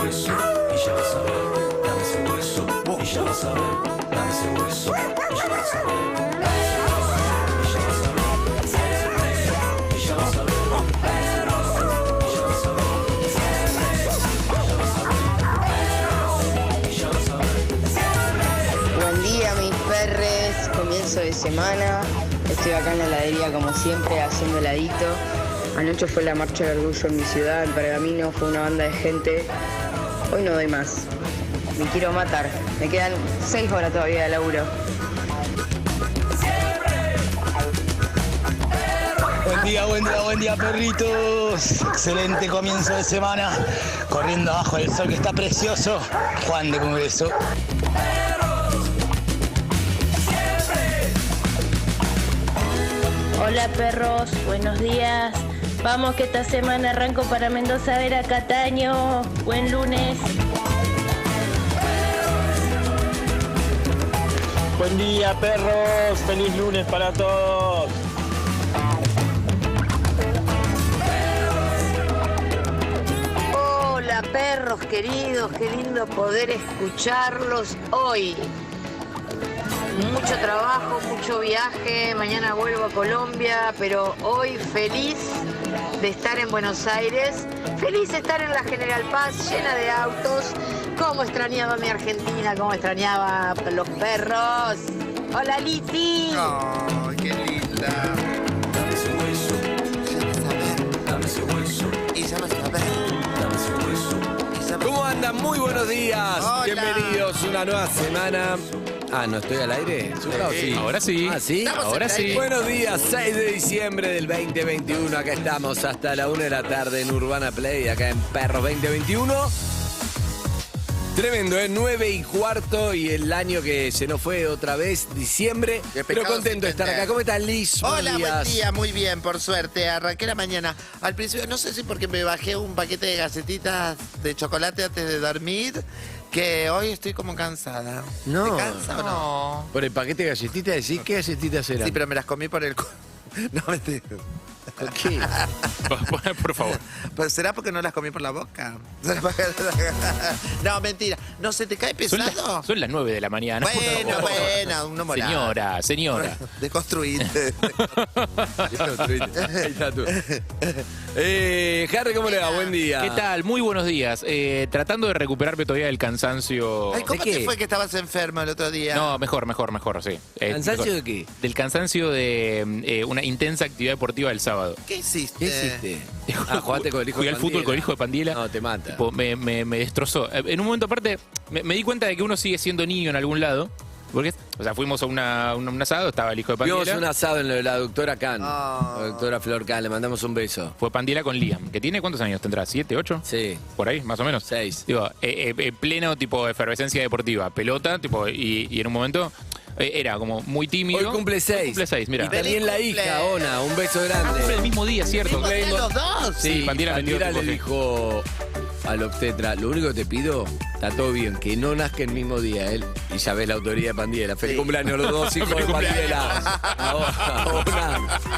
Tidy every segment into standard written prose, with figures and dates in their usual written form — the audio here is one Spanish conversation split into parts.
hueso y ya vas a ver. Dame ese hueso y ya vas a ver. Dame ese hueso y ya vas a ver. Buen día, mis perres. Comienzo de semana. Estoy acá en la heladería como siempre haciendo heladito. Anoche fue la marcha del orgullo en mi ciudad, en Pergamino, fue una banda de gente. Hoy no doy más. Me quiero matar. Me quedan 6 horas todavía de laburo. Buen día, perritos. Excelente comienzo de semana. Corriendo abajo del sol que está precioso. Juan de Congreso. Hola perros, buenos días. Vamos que esta semana arranco para Mendoza a ver a Cataño. Buen lunes. Buen día perros, feliz lunes para todos. Hola perros queridos, qué lindo poder escucharlos hoy. Mucho trabajo, mucho viaje, mañana vuelvo a Colombia, pero hoy feliz de estar en Buenos Aires, feliz de estar en la General Paz, llena de autos. Cómo extrañaba mi Argentina, cómo extrañaba los perros. Hola Lizzy. ¡Ay, qué linda! Dame ese hueso, dame ese hueso, Y ya vas a ver. dame ese hueso. ¿Cómo andan? Muy buenos días. Hola. Bienvenidos a una nueva semana. Ah, ¿no estoy al aire? Sí. Ahora sí. Ah, ¿sí? Estamos Ahora en el sí. aire. Buenos días, 6 de diciembre del 2021. Acá estamos hasta la 1 de la tarde en Urbana Play, acá en Perro 2021. Tremendo, 9:15 y el año que se nos fue otra vez, diciembre. Qué Pero pecado contento de sin estar tener. acá. ¿Cómo estás, Liz? Hola, Buenos buen días. día, muy bien, por suerte. Arranqué la mañana. Al principio, no sé si porque me bajé un paquete de galletitas de chocolate antes de dormir, que hoy estoy como cansada. No. ¿Te cansa o no? Por el paquete de galletitas, decís, ¿qué galletitas eran? Sí, pero me las comí por el... No, mentira. ¿Por qué? Por favor. Pues será porque no las comí por la boca. No, mentira. No, ¿se te cae pesado? Son las 9 de la mañana. Bueno, uno morado. Señora. Deconstruirte. Ahí está tú. Harry, ¿cómo le va? Buen día. ¿Qué tal? Muy buenos días. Tratando de recuperarme todavía del cansancio. Ay, ¿cómo ¿De te qué? fue que estabas enfermo el otro día? No, mejor, sí. ¿Cansancio Mejor. de qué? Del cansancio de una intensa actividad deportiva el sábado. ¿Qué hiciste? ¿Qué hiciste? Ah, jugaste con el hijo Fui de al fútbol Pandiela. con el hijo de Pandiela. No, te mata. Tipo, me destrozó. En un momento aparte, me di cuenta de que uno sigue siendo niño en algún lado. Porque, o sea, fuimos a un asado, estaba el hijo de Vimos Pandiela. un asado en lo de la doctora Khan. Ah. La doctora Flor Khan, le mandamos un beso. Fue Pandiela con Liam, que tiene, ¿cuántos años tendrá? ¿7, 8? Sí. Por ahí, más o menos. 6. Digo, pleno tipo de efervescencia deportiva, pelota, tipo, y en un momento era como muy tímido. Hoy cumple 6. Cumple 6, mira. Y también la Feliz hija, cumple. Ona, un beso Cumple grande. el mismo día, ¿cierto? ¿Mismo día los dos? Sí, Pandiela le tipo, sí. dijo al obstetra, lo único que te pido, está todo bien, que no nazca el mismo día él. Y ya ves la autoría de Pandiela. Feliz cumpleaños a los dos hijos de Feliz cumpleaños. Pandiela.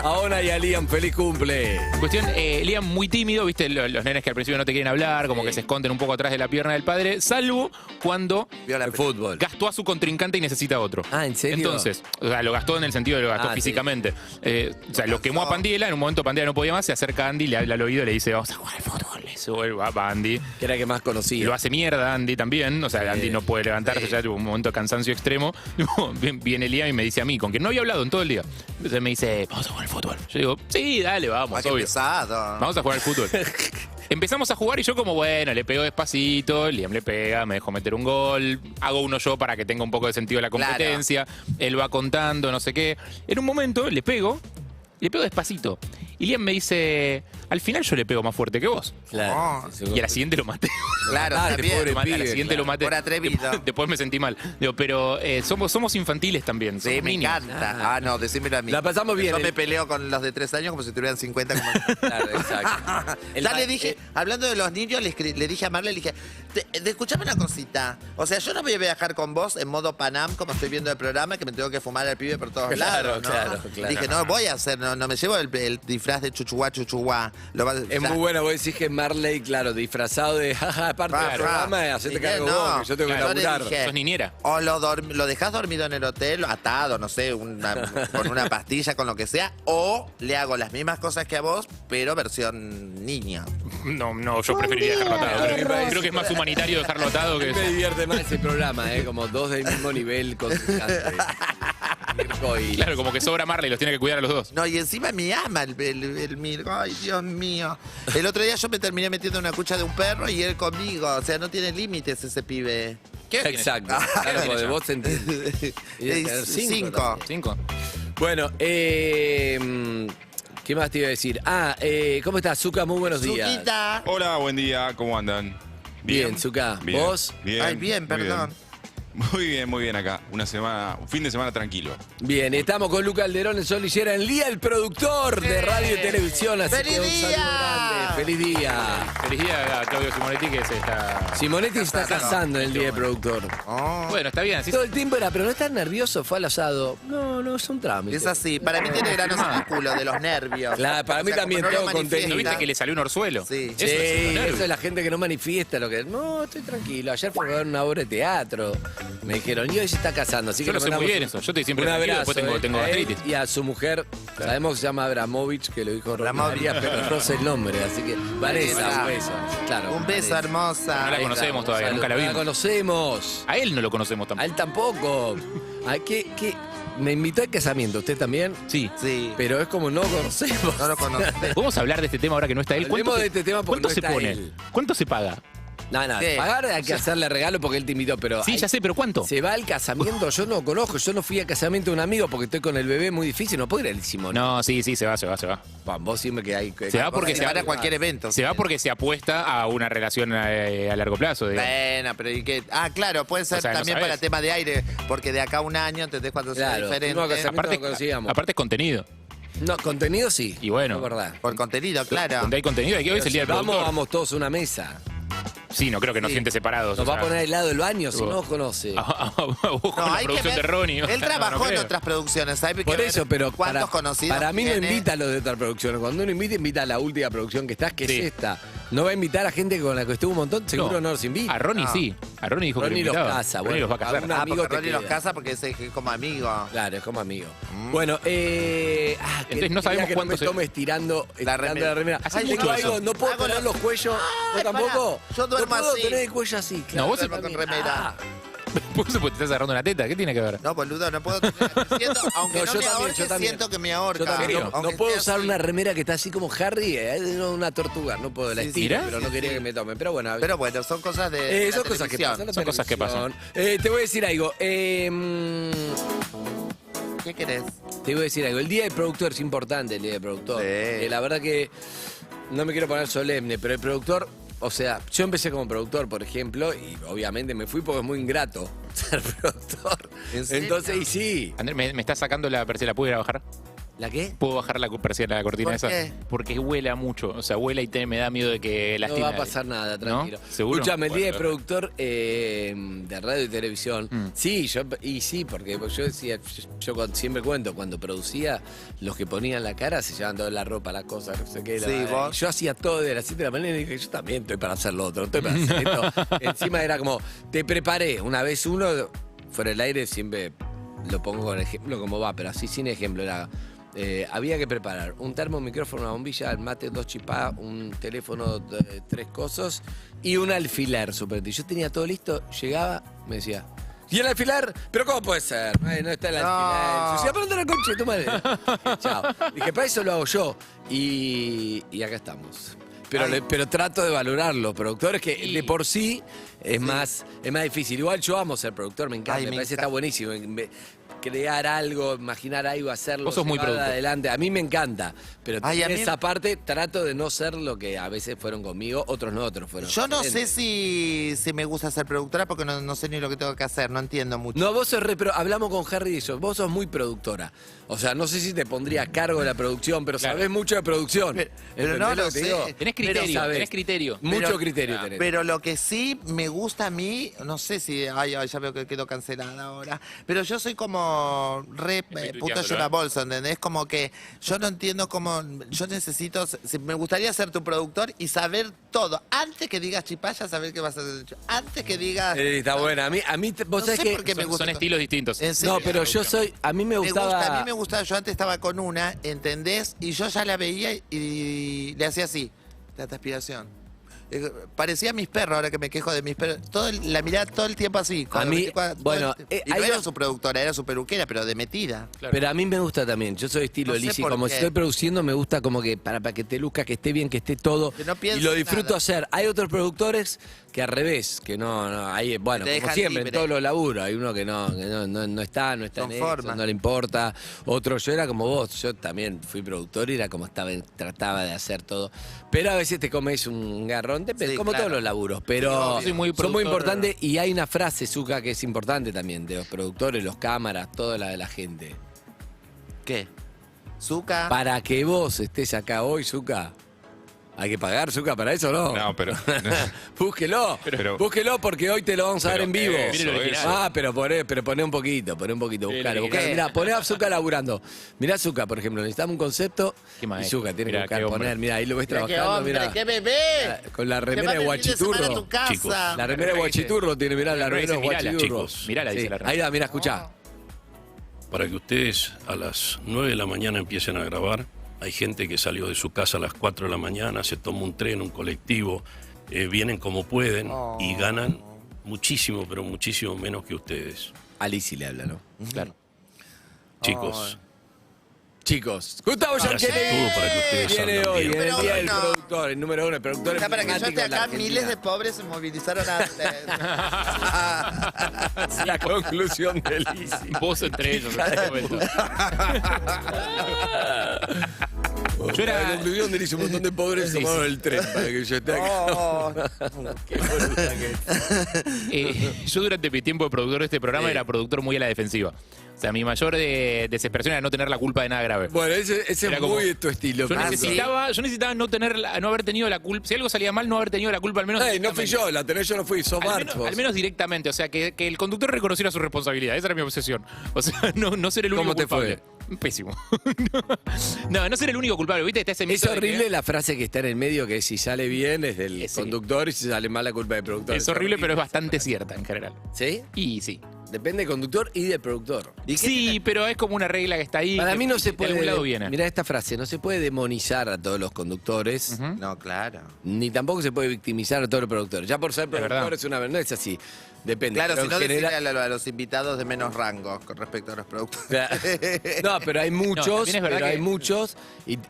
A Ona y a Liam, feliz cumple. Cuestión, Liam muy tímido, viste, los nenes que al principio no te quieren hablar, como que se esconden un poco atrás de la pierna del padre, salvo cuando El fútbol. gastó a su contrincante y necesita otro. Ah, ¿en serio? Entonces, o sea, lo gastó en el sentido de lo gastó Ah, sí. físicamente. O sea, lo quemó a Pandiela, en un momento Pandiela no podía más, se acerca a Andy, le habla al oído y le dice, vamos a jugar al fútbol. Eso va Andy. Que era que más conocía. Lo hace mierda Andy también, o sea, Andy no puede levantarse, ya tuvo un momento de cansancio extremo. Viene Liam y me dice a mí, con quien no había hablado en todo el día. Entonces me dice, vamos a jugar al fútbol. Yo digo, sí, dale, vamos, Ay, qué obvio. pesado. Vamos a jugar al fútbol. Empezamos a jugar y yo como, bueno, le pego despacito, Liam le pega, me dejó meter un gol, hago uno yo para que tenga un poco de sentido la competencia, él va contando, no sé qué. En un momento le pego despacito. Y Liam me dice, al final yo le pego más fuerte que vos. Claro. Y a la siguiente lo maté. Claro, Dale, también. pobre A la pibe, siguiente claro. lo maté. Por atrevido. Después me sentí mal. Digo, pero somos infantiles también. Sí, somos me niños. encanta. Ah, no, decímelo a mí. La pasamos bien, Yo ¿eh? me peleo con los de 3 años como si tuvieran 50. Claro, exacto. Ya le dije, hablando de los niños, le dije a Marle, le dije, escuchame una cosita. O sea, yo no voy a viajar con vos en modo Panam, como estoy viendo el programa, que me tengo que fumar al pibe por todos Claro, lados, ¿no? claro. Dije, no voy a hacer, no me llevo el disfraz disfraz de chuchuá. Es muy bueno, vos decís que Marley, claro, disfrazado de jaja, parte del programa, hacete cargo vos, que yo tengo que laburar. Sos niñera. O lo dejás dormido en el hotel, atado, no sé, con una pastilla, con lo que sea, o le hago las mismas cosas que a vos, pero versión niña. No, yo preferiría dejarlo atado. Creo que es más humanitario dejarlo atado que Me eso. divierte más ese programa, como dos del mismo nivel contrincante. Mirko y- Claro, como que sobra Marley, los tiene que cuidar a los dos. No, y encima me ama el Mirko. Ay, Dios mío. El otro día yo me terminé metiendo en una cucha de un perro y él conmigo. O sea, no tiene límites ese pibe. ¿Qué? Exacto. Claro, porque vos entendés. Y debe tener cinco. 5. Bueno, ¿qué más te iba a decir? ¿Cómo estás, Zuka? Muy buenos días. Zuquita. Hola, buen día, ¿cómo andan? Bien, Zuka. Bien. ¿Vos? Bien. Ay, bien, muy perdón. Muy bien acá. Un fin de semana tranquilo. Bien, estamos con Luca Alderón, el Sol Lillera, en Lía, el productor de radio y televisión. Así ¡Feliz que un saludo día! grande. ¡Feliz día! Feliz día a Claudio Simonetti que se está... Simonetti se está casando en el día de productor. Oh. Bueno, está bien. Así Todo el tiempo era, pero no estás nervioso, fue al asado. No, es un trámite. Es así. Para mí tiene granos en el culo de los nervios. Claro, para mí como también no lo todo manifiesta. contenido. ¿No viste que le salió un orzuelo? Sí. Sí, Eso es eso nervio. es la gente que no manifiesta lo que... No, estoy tranquilo. Ayer fue a ver una obra de teatro. Me dijeron, y hoy se está casando. Así Yo que lo le sé muy mandamos bien eso. Yo estoy siempre un tranquilo, abrazo, después tengo a él gastritis. y a su mujer, sabemos que se llama Abramovich, que lo dijo Abramovich. María, pero no sé el nombre, así que Vanessa, un beso. Claro, Un beso, Vanessa. hermosa. No la conocemos todavía, Salud. nunca la No vimos. conocemos. A él no lo conocemos A tampoco. él tampoco. Me invitó al casamiento, ¿usted también? Sí. Sí. Pero es como no conocemos. No lo conoces. ¿Podemos hablar de este tema ahora que no está él? Hablemos de este tema porque ¿Cuánto no se está pone? él. ¿Cuánto se paga? No, ¿Qué? pagar hay que hacerle regalo porque él te invitó, pero... Sí, ya sé, pero ¿cuánto? Se va al casamiento, yo no conozco, yo no fui al casamiento de un amigo porque estoy con el bebé muy difícil, no puedo ir al Simón. No, sí, se va. Vos siempre que hay... Se va porque Se van a cualquier evento. Se va porque se apuesta a una relación a largo plazo, digamos. Bueno, pero ¿y qué? Ah, claro, puede ser O sea, no también sabés. para tema de aire, porque de acá a un año, ¿entendés? Cuando sea Claro, diferente. no, casamiento Aparte, no conocíamos. aparte es contenido. No, contenido sí. Y bueno. Es verdad. Por contenido, claro. Donde hay contenido, hay que hoy es el día del Vamos, productor. vamos todos a una mesa. Sí, no creo que nos Sí. siente separados. Nos o va a sea, poner al lado del baño si tipo- no conoce. Vos con la hay que producción ver. de Ronnie. Él trabajó No en creo. otras producciones, ¿sabes? Por eso, pero ¿Cuántos conocidos para mí no tiene? invita a los de otras producciones. Cuando uno invita a la última producción que estás, que Sí. es esta. No va a invitar a gente con la que estuvo un montón, seguro no los invita. A Ronnie No. sí. A Ronnie dijo Ronnie que lo los invitaba. casa, Ronnie bueno, los va a casar. a un Ah, amigo porque te Ronnie los queda. casa porque es como amigo. Claro, es como amigo. Bueno, Entonces no sabemos que cuánto no me se- tome estirando la remera. remera. Hace Ay, mucho tengo eso. algo, no puedo Hago tener la- los cuellos. ¿Vos pará. tampoco? Yo duermo no puedo así. tener el cuello así. No, vos Duermo con remera. Vos te estás agarrando una teta. ¿Qué tiene que ver? No, boludo, no puedo tener. Aunque No, no, yo me también, ahorque, yo también. siento que me ahorca. Yo también, ¿En no, serio? no puedo usar una remera que está así como Harry, una tortuga, no puedo, la Sí, estiro, ¿mirá? pero no Sí, quería sí. que me tomen. Pero bueno, Pero bueno, son cosas de. la son cosas que televisión. pasan. la Son cosas que televisión. Te voy a decir algo. ¿Qué querés? Te voy a decir algo. El día del productor es importante, el día del productor. Sí. La verdad que no me quiero poner solemne, pero el productor, o sea, yo empecé como productor, por ejemplo, y obviamente me fui porque es muy ingrato ser productor. ¿En serio? Entonces, y sí. Andrés, me está sacando la persiana. ¿Puedo ir a bajar? ¿La qué? ¿Puedo bajar la persiana, la cortina ¿Por esa? qué? Porque huela mucho. O sea, huela y me da miedo de que No lastime. va a pasar nada, tranquilo. ¿No? ¿Seguro? Escúchame, el día de Bueno, productor de radio y televisión. Sí, sí, porque yo decía, siempre cuento, cuando producía, los que ponían la cara se llevaban toda la ropa, las cosas, no sé qué. Sí, vos. Y yo hacía todo de las 7 de la mañana y dije, yo también estoy para hacer lo otro, estoy para hacer esto. Encima era como, te preparé. Una vez uno, fuera del aire, siempre lo pongo con ejemplo como va, pero así sin ejemplo era... había que preparar un termo, un micrófono, una bombilla, el mate, 2 chipá, un teléfono, 3 cosas y un alfiler super. Yo tenía todo listo, llegaba, me decía, ¿y el alfiler? ¿Pero cómo puede ser? No está el alfiler. Yo decía, ¿pero dónde la concha de tu madre? Chao. Dije, para eso lo hago yo. Y acá estamos. Pero trato de valorar los productores que de por sí es más difícil. Igual yo amo ser productor, me encanta, Ay, me me parece encanta. está buenísimo. Crear algo, imaginar algo, hacerlo, Vos sos muy llevarlo productor. adelante. A mí me encanta, pero Ay, a en mí- esa parte trato de no ser lo que a veces fueron conmigo, otros no, otros fueron. Yo no sé excelentes. si me gusta ser productora porque no sé ni lo que tengo que hacer, no entiendo mucho. No, vos sos pero hablamos con Harry de eso, vos sos muy productora. O sea, no sé si te pondría a cargo de la producción, pero Claro. sabés mucho de producción. Pero ¿Entendés no lo lo que te sé. digo? Tenés Pero criterio, sabés. tenés criterio. Mucho Pero- criterio tenés. Pero lo que sí me gusta a mí, no sé si, ya veo que quedo cancelada ahora, pero yo soy como re puta Jonah Bolson, ¿entendés? Como que yo no entiendo cómo, yo necesito, me gustaría ser tu productor y saber todo, antes que digas chipaya, saber qué vas a hacer, antes que digas... Está buena, vos no sabés sé que por qué me gusta. Son estilos distintos. No, pero yo soy, a mí me gustaba... a mí me gustaba, yo antes estaba con una, ¿entendés? Y yo ya la veía y le hacía así, la transpiración. Parecía mis perros, ahora que me quejo de mis perros. La miraba todo el tiempo así. A mí, bueno, y no era su productora, era su peluquera, pero de metida. Claro. Pero a mí me gusta también, yo soy estilo No sé Lizzy, por como qué. estoy produciendo me gusta como que para que te luzca, que esté bien, que esté todo. Que no Y pienses lo disfruto nada. hacer. Hay otros productores que al revés, que no hay, bueno, Te como dejan siempre, en libre. todos los laburos, hay uno que no está Son en eso, formas. no le importa. Otro, yo era como vos, yo también fui productor y era como trataba de hacer todo. Pero a veces te comes un garrón, Sí, como claro. todos los laburos, pero Yo soy muy son muy productor. importantes y hay una frase, Zucca, que es importante también, de los productores, los cámaras, toda la gente. ¿Qué? ¿Zucca? Para que vos estés acá hoy, Zucca, ¿hay que pagar, Zucca, para eso o no? No, pero. Búsquelo, Pero- búsquelo porque hoy te lo vamos a dar Pero en vivo. eso, Mire lo original. Ah, pero poné un poquito, buscalo. ¿Qué? Mirá, poné a Zucca laburando. Mirá, Zucca, por ejemplo, necesitamos un concepto Qué y maestro. Zucca tiene que Mirá, buscar, qué hombre. poner, mirá, ahí lo ves Mirá qué trabajando, hombre, mirá. qué bebé. Con la Que remera va de el fin de semana a guachiturro. tu casa. Chicos. La remera de guachiturro tiene, mirá, la remera de Mirala, guachiturro. chicos, mirala, dice la remera. Ahí va, mirá, escuchá. Para que ustedes a las 9 de la mañana empiecen a grabar, hay gente que salió de su casa a las 4 de la mañana, se toma un tren, un colectivo, vienen como pueden y ganan muchísimo, pero muchísimo menos que ustedes. A Lizzy le habla, ¿no? Claro. Chicos, Chicos, Gustavo y hace Yankelevich todo para que ustedes viene salgan hoy, en bien. el día del No. productor, el número uno, el productor O sea, para que yo emblemático esté de la acá, Argentina. miles de pobres se movilizaron a... La conclusión de Lizzy. Vos entre ellos en este momento. Yo era- La conclusión de Lizzy, un montón de pobres Sí, tomaron sí. el tren para que yo esté acá. Oh. Qué boluda que es. Yo durante mi tiempo de productor de este programa era productor muy a la defensiva. O sea, mi mayor desesperación era no tener la culpa de nada grave. Bueno, ese es Era como- muy tu estilo. Yo pero- necesitaba no haber tenido la culpa. Si algo salía mal, no haber tenido la culpa, al menos. Ey, no fui yo, la tenés yo no fui, sos Marcos. Al menos directamente, o sea, que el conductor reconociera su responsabilidad. Esa era mi obsesión. O sea, no ser el único ¿Cómo te culpable. Pésimo. No ser el único culpable. ¿Viste? Está ese Es mito de que- horrible la frase que está en el medio, que si sale bien es del Sí. conductor y si sale mal la culpa del productor. Es horrible, pero es bastante cierta en general. ¿Sí? Y sí. Depende del conductor y del productor. Sí, pero es como una regla que está ahí. Para que mí no se De puede. algún lado viene. Mirá esta frase, no se puede demonizar a todos los conductores, Ujú. No, claro. ni tampoco se puede victimizar a todos los productores. Ya por ser verdad. productor es una. No es así. Depende. Claro, pero si no en general- decirle a los invitados de menos rango con respecto a los productores. No, pero hay muchos, también es verdad pero hay que- muchos,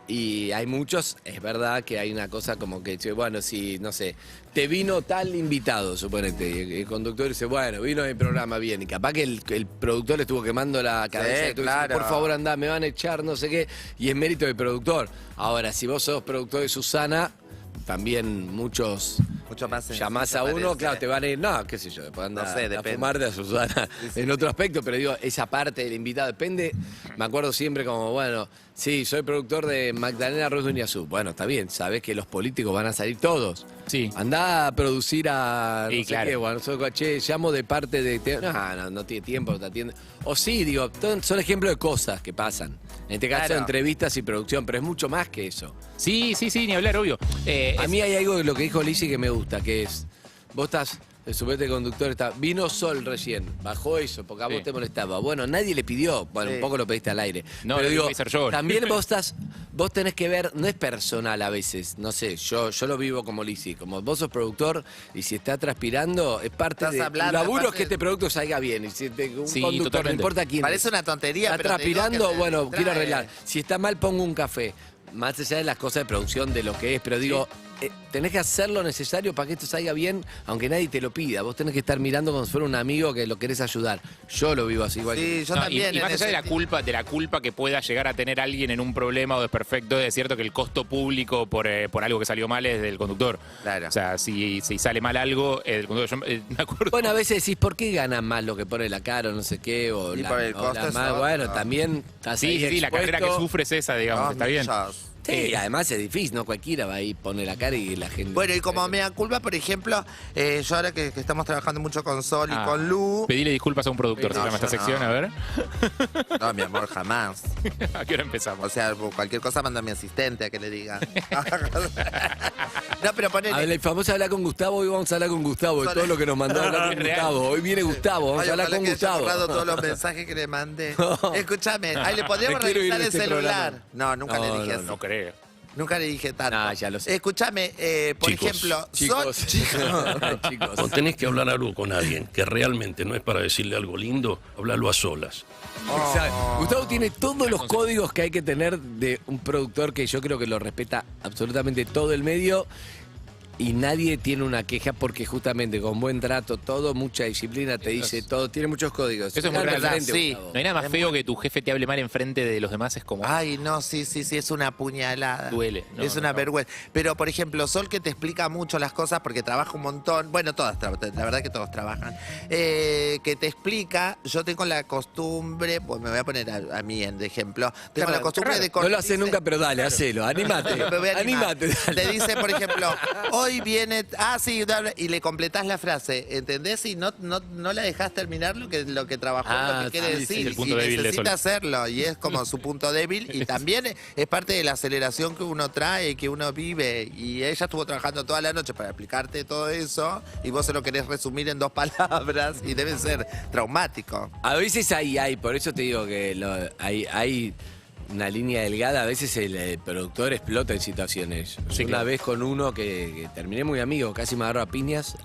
y hay muchos, es verdad que hay una cosa como que, che, bueno, si, no sé, te vino tal invitado, suponete, y el conductor dice, bueno, vino el programa bien, y capaz que el productor le estuvo quemando la cabeza, Sí, y tú claro. dices, por favor anda, me van a echar, no sé qué, y es mérito del productor. Ahora, si vos sos productor de Susana, también muchos... Mucho más Llamás sencillo a uno, parece. claro, te van a ir, no, qué sé yo, después anda No sé, a depende. fumar de a Susana en otro aspecto, pero digo, esa parte del invitado depende. Me acuerdo siempre como, bueno, sí, soy productor de Magdalena Ruiz de Uñazú. Bueno, está bien, sabés que los políticos van a salir todos. Sí. Andá a producir a no Sí, sé claro. qué, bueno, che, llamo de parte de... No tiene tiempo, no te atiende. O sí, digo, son ejemplos de cosas que pasan. En este caso, Claro. entrevistas y producción, pero es mucho más que eso. Sí, ni hablar, obvio. A mí hay algo de lo que dijo Lizzy que me gusta, que es, vos estás, el suplente conductor está, vino Sol recién, bajó eso, porque a vos Sí. te molestaba. Bueno, nadie le pidió, bueno, Sí. un poco lo pediste al aire. No, pero lo digo, voy a hacer yo. también vos tenés que ver, no es personal a veces, no sé, yo lo vivo como Lizzy, como vos sos productor y si está transpirando, es parte Estás de hablando, tu laburo es aparte- que este producto salga bien. Y si un Sí, conductor, no totalmente. importa quién Parece es, una tontería, está pero te digo transpirando, que te bueno, distrae. quiero arreglar. Si está mal, pongo un café. Más allá de las cosas de producción, de lo que es, pero digo, tenés que hacer lo necesario para que esto salga bien, aunque nadie te lo pida. Vos tenés que estar mirando como si fuera un amigo que lo querés ayudar. Yo lo vivo así igual que Sí, yo No, también. y en más allá ese de la sentido. culpa que pueda llegar a tener alguien en un problema o desperfecto, es cierto que el costo público por algo que salió mal es del conductor. Claro. O sea, si sale mal algo, el conductor. Yo me acuerdo. Bueno, a veces decís, ¿por qué ganan más lo que pone la cara o no sé qué? O Y la, por el o costo la es más, otro. bueno, también estás sí, ahí la carrera que expuesto. sufre es esa, digamos, está bien. Muchos. Sí, además es difícil, ¿no? Cualquiera va ahí, pone la cara y la gente... Bueno, y como mea culpa, por ejemplo, yo ahora que estamos trabajando mucho con Sol y con Lu... Pedile disculpas a un productor, se llama esta sección, a ver. No, mi amor, jamás. ¿A qué hora empezamos? O sea, cualquier cosa manda a mi asistente a que le diga. No, pero ponele... El famoso hablar con Gustavo, hoy vamos a hablar con Gustavo, de todo lo que nos mandó a hablar con Gustavo. Hoy viene Gustavo, vamos a hablar con Gustavo. He borrado todos los mensajes que le mandé. Escúchame, ahí le podríamos revisar el celular. No, nunca le dije eso. No creo. Nunca le dije tanto. Ah, ya lo sé. Escúchame, por ejemplo, chicos. Cuando tenés que hablar algo con alguien que realmente no es para decirle algo lindo, hablalo a solas. Gustavo tiene todos los códigos que hay que tener de un productor que yo creo que lo respeta absolutamente todo el medio. Y nadie tiene una queja porque justamente con buen trato, todo, mucha disciplina, te dice todo, tiene muchos códigos. Eso es muy real. Sí. No hay nada más feo que tu jefe te hable mal enfrente de los demás, es como... Ay, no, sí, es una puñalada. Duele. No, es una vergüenza. Pero, por ejemplo, Sol que te explica mucho las cosas porque trabaja un montón. Bueno, todas, la verdad que todos trabajan. Que te explica, yo tengo la costumbre, pues me voy a poner a mí de ejemplo. Tengo la costumbre de... No lo hace nunca, pero dale, hacelo, anímate. Me voy a animar. Anímate. Te dice, por ejemplo, hoy viene... Ah, sí, y le completás la frase, ¿entendés? Y no la dejás terminar lo que trabajó, lo que quiere decir. el punto y débil de necesita Sol. hacerlo, y es como su punto débil. Y también es parte de la aceleración que uno trae, que uno vive. Y ella estuvo trabajando toda la noche para explicarte todo eso, y vos se lo querés resumir en 2 palabras, y debe ser traumático. A veces hay, por eso te digo que hay una línea delgada, a veces el productor explota en situaciones. Sí, Una vez con uno que terminé muy amigo, casi me agarró a piñas,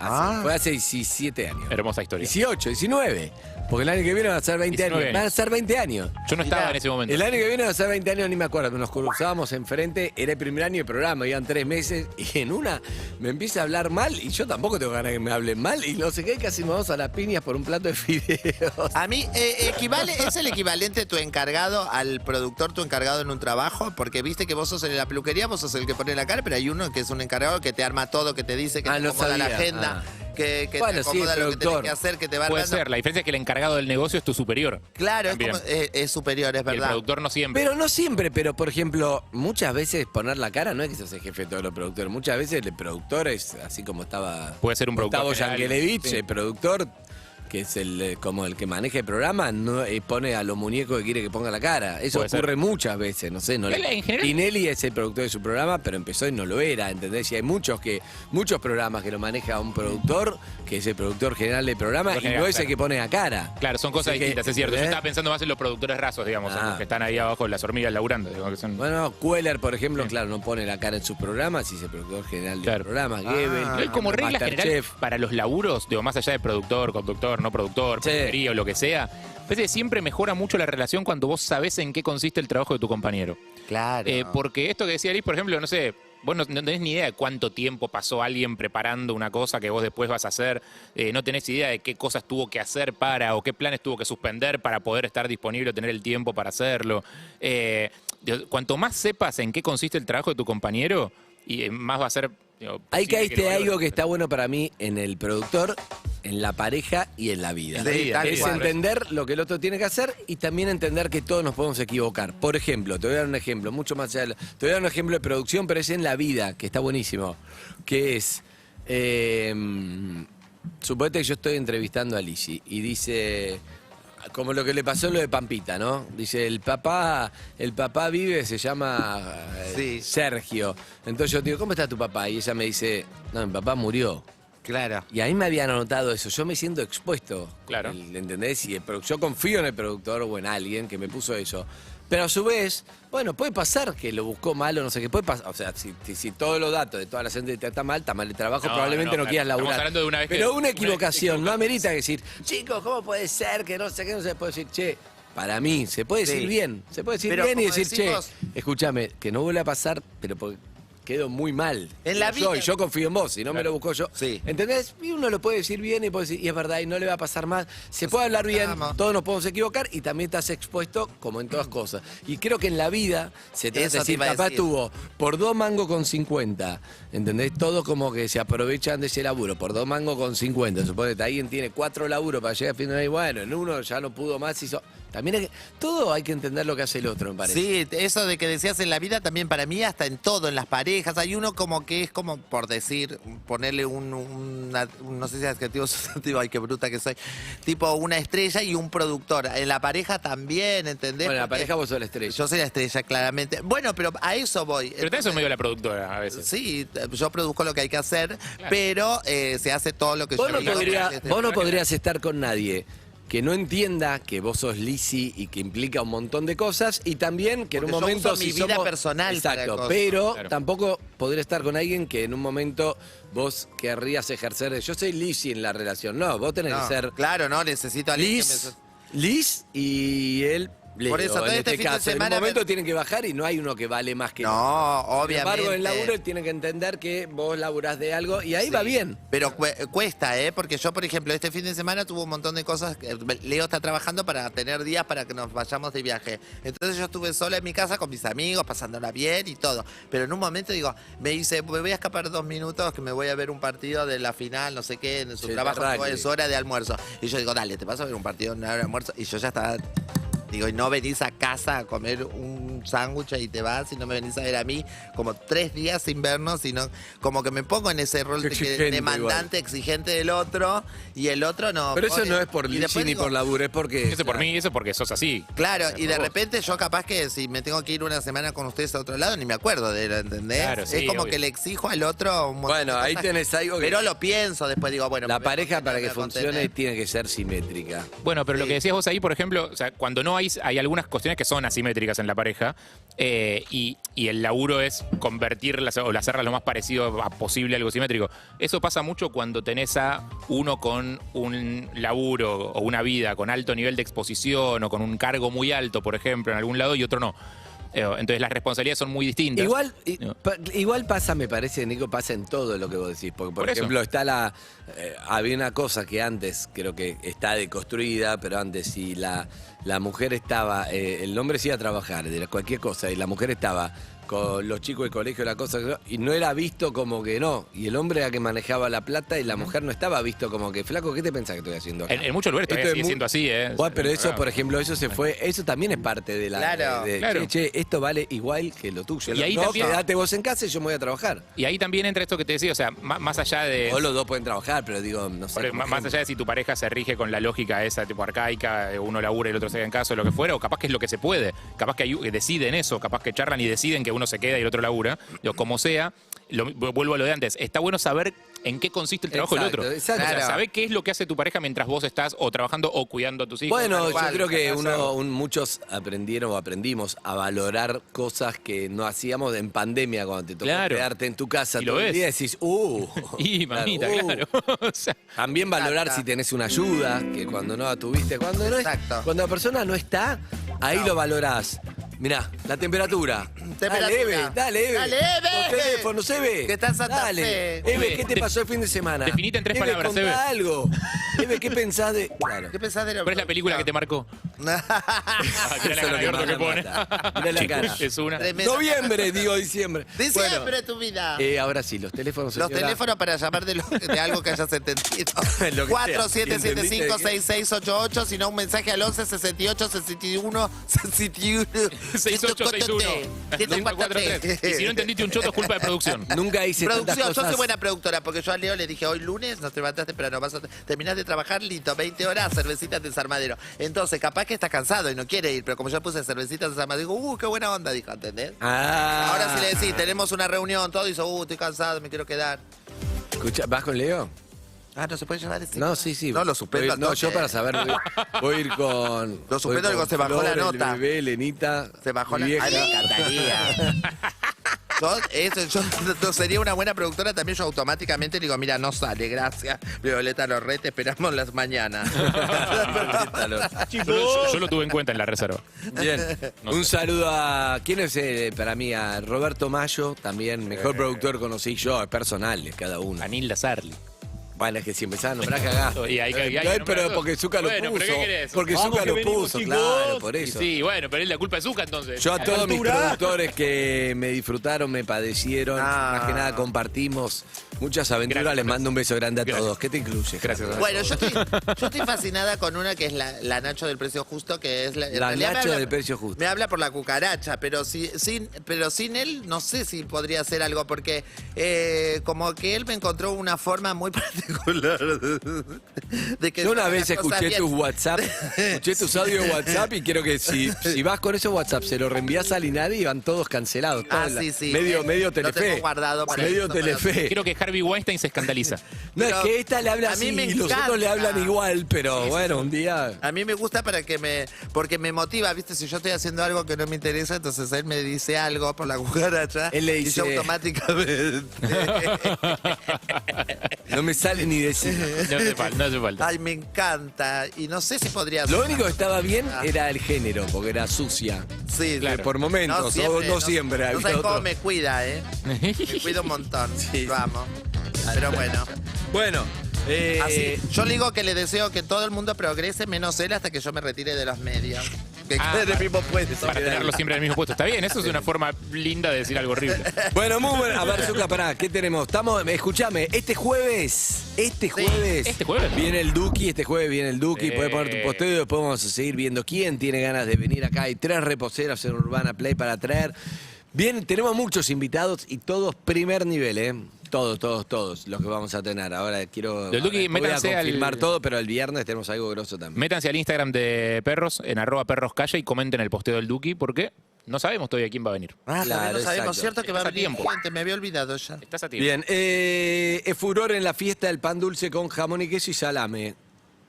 fue hace 17 años. Hermosa historia. 18, 19. Porque el año que viene van a ser 20 años. 19. Van a ser 20 años. Yo no estaba en ese momento. El año que viene van a ser 20 años, ni me acuerdo, pero nos cruzábamos enfrente, era el primer año de programa, iban 3 meses, y en una me empieza a hablar mal, y yo tampoco tengo ganas de que me hablen mal, y no sé qué, casi nos vamos a las piñas por un plato de fideos. A mí, ¿es el equivalente tu encargado al productor, tu encargado en un trabajo? Porque viste que vos sos el de la peluquería, vos sos el que pone la cara, pero hay uno que es un encargado que te arma todo, que te dice, que te no acomoda la sabía. agenda, que Bueno, te acomoda sí, lo que tenés que hacer, que te va Puede armando. ser, la diferencia es que el encargado del negocio es tu superior. Claro, También. es superior, es Y el verdad. productor no siempre. Pero no siempre, pero por ejemplo, muchas veces poner la cara no es que sos el jefe de todos los productores. Muchas veces el productor es así como estaba. Puede ser un productor Gustavo general. Yankelevich, Sí. el productor, que es como el que maneja el programa, no pone a los muñecos que quiere que ponga la cara. Eso Puede ocurre ser. muchas veces, no sé. En general- Tinelli es el productor de su programa, pero empezó y no lo era, ¿entendés? Y hay muchos programas que lo maneja un productor, que es el productor general del programa, Productor y no general, es el claro. que pone la cara. Claro, son cosas Así que, distintas, es cierto. Yo ¿eh? estaba pensando más en los productores rasos, digamos, en los que están ahí abajo, las hormigas laburando. Digo, que son... Bueno, Queller, por ejemplo, Sí. claro, no pone la cara en sus programas, y es el productor general del Claro. programa, Gebel. No hay como regla general Masterchef. para los laburos, digo, más allá de productor, conductor, no productor, Sí. peluquería o lo que sea. Parece que siempre mejora mucho la relación cuando vos sabés en qué consiste el trabajo de tu compañero. Claro. Porque esto que decía Liz, por ejemplo, no sé, vos no tenés ni idea de cuánto tiempo pasó alguien preparando una cosa que vos después vas a hacer, no tenés idea de qué cosas tuvo que hacer o qué planes tuvo que suspender para poder estar disponible o tener el tiempo para hacerlo. Cuanto más sepas en qué consiste el trabajo de tu compañero, y más va a ser... digo, Ahí posible caíste que lo algo valores. que está bueno para mí en el productor, en la pareja y en la vida. Sí, tal Es cual. entender lo que el otro tiene que hacer y también entender que todos nos podemos equivocar. Por ejemplo, te voy a dar un ejemplo, mucho más allá. Te voy a dar un ejemplo de producción, pero es en la vida, que está buenísimo. Que es, suponete que yo estoy entrevistando a Lizzy y dice, como lo que le pasó lo de Pampita, ¿no? Dice, el papá vive, se llama Sí. Sergio. Entonces yo digo, ¿cómo está tu papá? Y ella me dice, no, mi papá murió. Claro. Y a mí me habían anotado eso, yo me siento expuesto. Claro. ¿Entendés? Y yo confío en el productor o en alguien que me puso eso. Pero a su vez, bueno, puede pasar que lo buscó mal o no sé qué, puede pasar. O sea, si todos los datos de toda la gente está mal el trabajo, No, probablemente no, claro. quieras laburar. Estamos hablando de una vez que- Pero una una equivocación, no equivocación. amerita decir, chicos, ¿cómo puede ser que no sé qué? No se puede decir, che, para mí, se puede decir Sí. bien. Se puede decir Pero bien y como decir, decimos- che, escúchame, que no vuelva a pasar, pero porque quedo muy mal. En la Yo, vida- y yo confío en vos, si no me Claro. lo busco yo. Sí. ¿Entendés? Y uno lo puede decir bien y puede decir, y es verdad, y no le va a pasar más. Se puede hablar bien, Vamos. todos nos podemos equivocar y también estás expuesto como en todas cosas. Y creo que en la vida se trata Eso de te decir, iba a papá decir. tuvo por 2 mangos con 50. ¿Entendés? Todos como que se aprovechan de ese laburo. Por 2 mangos con 50. Suponete, alguien tiene 4 laburos para llegar a fin de mes y bueno, en uno ya no pudo más. También todo hay que entender lo que hace el otro, me parece. Sí, eso de que decías en la vida también para mí, hasta en todo, en las parejas. Hay uno como que es como, por decir, ponerle no sé si es adjetivo o sustantivo, ay, qué bruta que soy, tipo una estrella y un productor. En la pareja también, ¿entendés? Bueno, en la Porque pareja vos sos la estrella. yo soy la estrella, claramente. Bueno, pero a eso voy. Pero tenés un medio la productora a veces. Sí, yo produzco lo que hay que hacer, pero se hace todo lo que Vos yo no, digo. vos no podrías estar con nadie que no entienda que vos sos Lizzy y que implica un montón de cosas, y también que en un Porque yo momento uso mi vida personal para exacto, cosas. pero Claro. tampoco podría estar con alguien que en un momento vos querrías ejercer. Yo soy Lizzy en la relación. No, vos tenés No, que ser claro, no, necesito a alguien que Liz y él. Leo, Por eso, todo en este este fin de caso, en semana un momento me- tienen que bajar y no hay uno que vale más que el otro. No, Sin obviamente. embargo, en laburo él tiene que entender que vos laburás de algo y ahí va bien. Pero cuesta, ¿eh? Porque yo, por ejemplo, este fin de semana tuve un montón de cosas. Leo está trabajando para tener días para que nos vayamos de viaje. Entonces yo estuve sola en mi casa con mis amigos, pasándola bien y todo. Pero en un momento digo, me dice, me voy a escapar 2 minutos que me voy a ver un partido de la final, no sé qué, en su Sí, trabajo rugby. es hora de almuerzo. Y yo digo, dale, te vas a ver un partido en una hora de almuerzo. Y yo ya estaba... Digo, y no venís a casa a comer un sándwich y te vas, y no me venís a ver a mí como 3 días sin vernos, sino como que me pongo en ese rol Qué exigente demandante, exigente del otro, y el otro no. Pero eso pone- no es por y Lizzy después ni digo, por laburo, es porque. Eso por mí, eso porque sos así. Claro, y de vos. repente yo capaz que si me tengo que ir una semana con ustedes a otro lado, ni me acuerdo de él, ¿entendés? Claro, sí, es como obvio. que le exijo al otro un montón Bueno, de ahí cosas, tenés algo que. Pero lo pienso, después digo, bueno... La me voy a pareja contener, para me que voy a funcione contener. tiene que ser simétrica. Bueno, pero lo Sí. que decías vos ahí, por ejemplo, o sea, cuando no hay algunas cuestiones que son asimétricas en la pareja, y el laburo es convertirlas o hacerlas lo más parecido posible a algo simétrico. Eso pasa mucho cuando tenés a uno con un laburo o una vida con alto nivel de exposición o con un cargo muy alto, por ejemplo, en algún lado, y otro no. Entonces las responsabilidades son muy distintas. Igual pasa, me parece, Nico, pasa en todo lo que vos decís. Porque, por Por eso. ejemplo, está había una cosa que antes creo que está deconstruida, pero antes si la mujer estaba, el hombre se iba a trabajar, de cualquier cosa, y la mujer estaba con los chicos del colegio, la cosa, y no era visto como que no. Y el hombre era que manejaba la plata y la mujer no estaba visto como que, flaco, ¿qué te pensás que estoy haciendo acá? En muchos lugares todavía Esto es sigue muy- siendo así, ¿eh? Bueno, pero eso, por ejemplo, eso se fue, eso también es parte de la... Claro, claro. Che, esto vale igual que lo tuyo. Y ahí no, también- quedate vos en casa y yo me voy a trabajar. Y ahí también entra esto que te decía, o sea, más allá de... O los dos pueden trabajar, pero digo, no sé. Porque como más ejemplo. allá de si tu pareja se rige con la lógica esa tipo arcaica, uno labura y el otro se haga en caso, o lo que fuera, o capaz que es lo que se puede, capaz que deciden eso, capaz que charlan y deciden que uno se queda y el otro labura, digo, como sea, vuelvo a lo de antes, está bueno saber en qué consiste el trabajo Exacto, del otro. exacto. O sea, Claro. saber qué es lo que hace tu pareja mientras vos estás o trabajando o cuidando a tus hijos. Bueno, Tal yo cual, creo que hacerlo. muchos aprendieron o aprendimos a valorar cosas que no hacíamos en pandemia cuando te tocó Claro. quedarte en tu casa Y lo todo el ves. día y decís, Y mamita, claro. O sea, También valorar Exacto. si tenés una ayuda, que cuando no la tuviste, cuando no es, Exacto. cuando la persona no está, ahí lo valorás. Mirá, la temperatura. Temperatura. Dale, Eve, dale, Eve. Dale, Eve. Por teléfono, se ve. Que está en Santa Dale. Fe. Eve, ¿qué te pasó el fin de semana? Definite en 3 Eve, palabras, contá Eve. algo. Eve, ¿qué pensás de...? Claro. ¿Qué pensás de la ¿Cuál es la película que te marcó? Mirá Eso la es cara lo de que gordo más que la pone. mata. Mirá la cara. Es una. Tremendo. Noviembre, digo diciembre. Diciembre Bueno, tu vida. ahora sí, los teléfonos. Los señora. teléfonos para llamar de algo que hayas entendido. Lo que sea. 47756688, si no un mensaje al 11 68 61 61 6861. 143. Y si no entendiste un choto es culpa de producción. Nunca hice tantas Producción, yo cosas. soy buena productora porque yo a Leo le dije hoy lunes, no te levantaste temprano, terminás de trabajar, listo, 20 horas, cervecitas de desarmadero. Entonces, capaz que está cansado y no quiere ir, pero como yo puse cervecitas de desarmadero, digo, qué buena onda, dijo, ¿entendés? Ah. Ahora si le decís, tenemos una reunión, todo, dice, estoy cansado, me quiero quedar. Escucha, ¿vas con Leo? Ah, ¿no se puede llevar ese? No, sí. No, lo suspendo al No, toque. yo para saber, voy a ir con... Lo suspendo, voy digo, con se bajó la Flor, nota. El bebé, Lenita, Se bajó mi la... Ay, vieja. me encantaría. Yo no sería una buena productora, también yo automáticamente digo, mira, no sale, gracias. Violeta Lorrete, esperamos las mañanas. Yo lo tuve en cuenta en la reserva. Bien, un saludo a... ¿Quién es para mí? A Roberto Mayo, también, mejor productor conocí yo, es personal, es cada uno. A Nilda Sarli. Bueno, es que si empezás a nombrar cagaste. Y hay que Pero nombrar dos. porque Zucca lo Bueno, puso. ¿pero qué querés? Porque Vamos, Zucca que lo venimos, puso, chicos. claro, por Y eso. sí, bueno, pero es la culpa de Zucca entonces. Yo a todos mis Altura. productores que me disfrutaron, me padecieron, Ah. más que nada compartimos Muchas aventuras, Gracias, les mando un beso grande a todos. ¿Qué te incluye? Gracias. Bueno, yo estoy fascinada con una que es la Nacho del precio justo, que es en La realidad Nacho del precio justo. Me habla por la cucaracha, pero sin él no sé si podría hacer algo, porque como que él me encontró una forma muy particular de que Yo una haga vez las cosas escuché bien. tus WhatsApp, escuché tus audios de WhatsApp y quiero que si vas con esos WhatsApp, se lo reenvías a Linari y van todos cancelados. Sí. Medio Lo Telefe. tengo guardado para Medio eso, para- Telefe. Creo que Harvey Weinstein se escandaliza. No, es Pero que esta le habla a mí así me y los otros le encanta. hablan igual, pero bueno, un día... A mí me gusta porque me motiva, ¿viste? Si yo estoy haciendo algo que no me interesa, entonces él me dice algo por la cucaracha. Él le y yo dice- automáticamente. No me sale ni decir. No hace falta. Ay, me encanta. Y no sé si podría Lo hacer único que una estaba bien cosa. era el género, porque era sucia. Sí, Claro. Por momentos, no siempre. No había sabes cómo otro. me cuida, ¿eh? Me cuida un montón. Sí. Lo amo. Pero bueno. Bueno, Así, yo le digo que le deseo que todo el mundo progrese, menos él, hasta que yo me retire de los medios. Que Ah, quede en el para- mismo puesto. Para tenerlo siempre en el mismo puesto. Está bien, eso es una forma linda de decir algo horrible. Bueno, muy bueno. A ver, Zucca, pará, ¿qué tenemos? Escuchame, este jueves ¿Este jueves? viene el Duki, Sí. Podés poner tu posteo y después vamos a seguir viendo quién tiene ganas de venir acá. Hay 3 reposeras en Urbana Play para traer. Bien, tenemos muchos invitados y todos primer nivel, ¿eh? Todos los que vamos a tener. Ahora quiero Del Duki, voy a métanse confirmar al- todo, pero el viernes tenemos algo grosso también. Métanse al Instagram de Perros, en @perroscalle, y comenten el posteo del Duki, porque no sabemos todavía quién va a venir. Ah, Claro, todavía no sabemos, exacto. ¿cierto? Que va a Estás a venir tiempo. gente, me había olvidado ya. Estás a tiempo. Bien, es furor en la fiesta del pan dulce con jamón y queso y salame.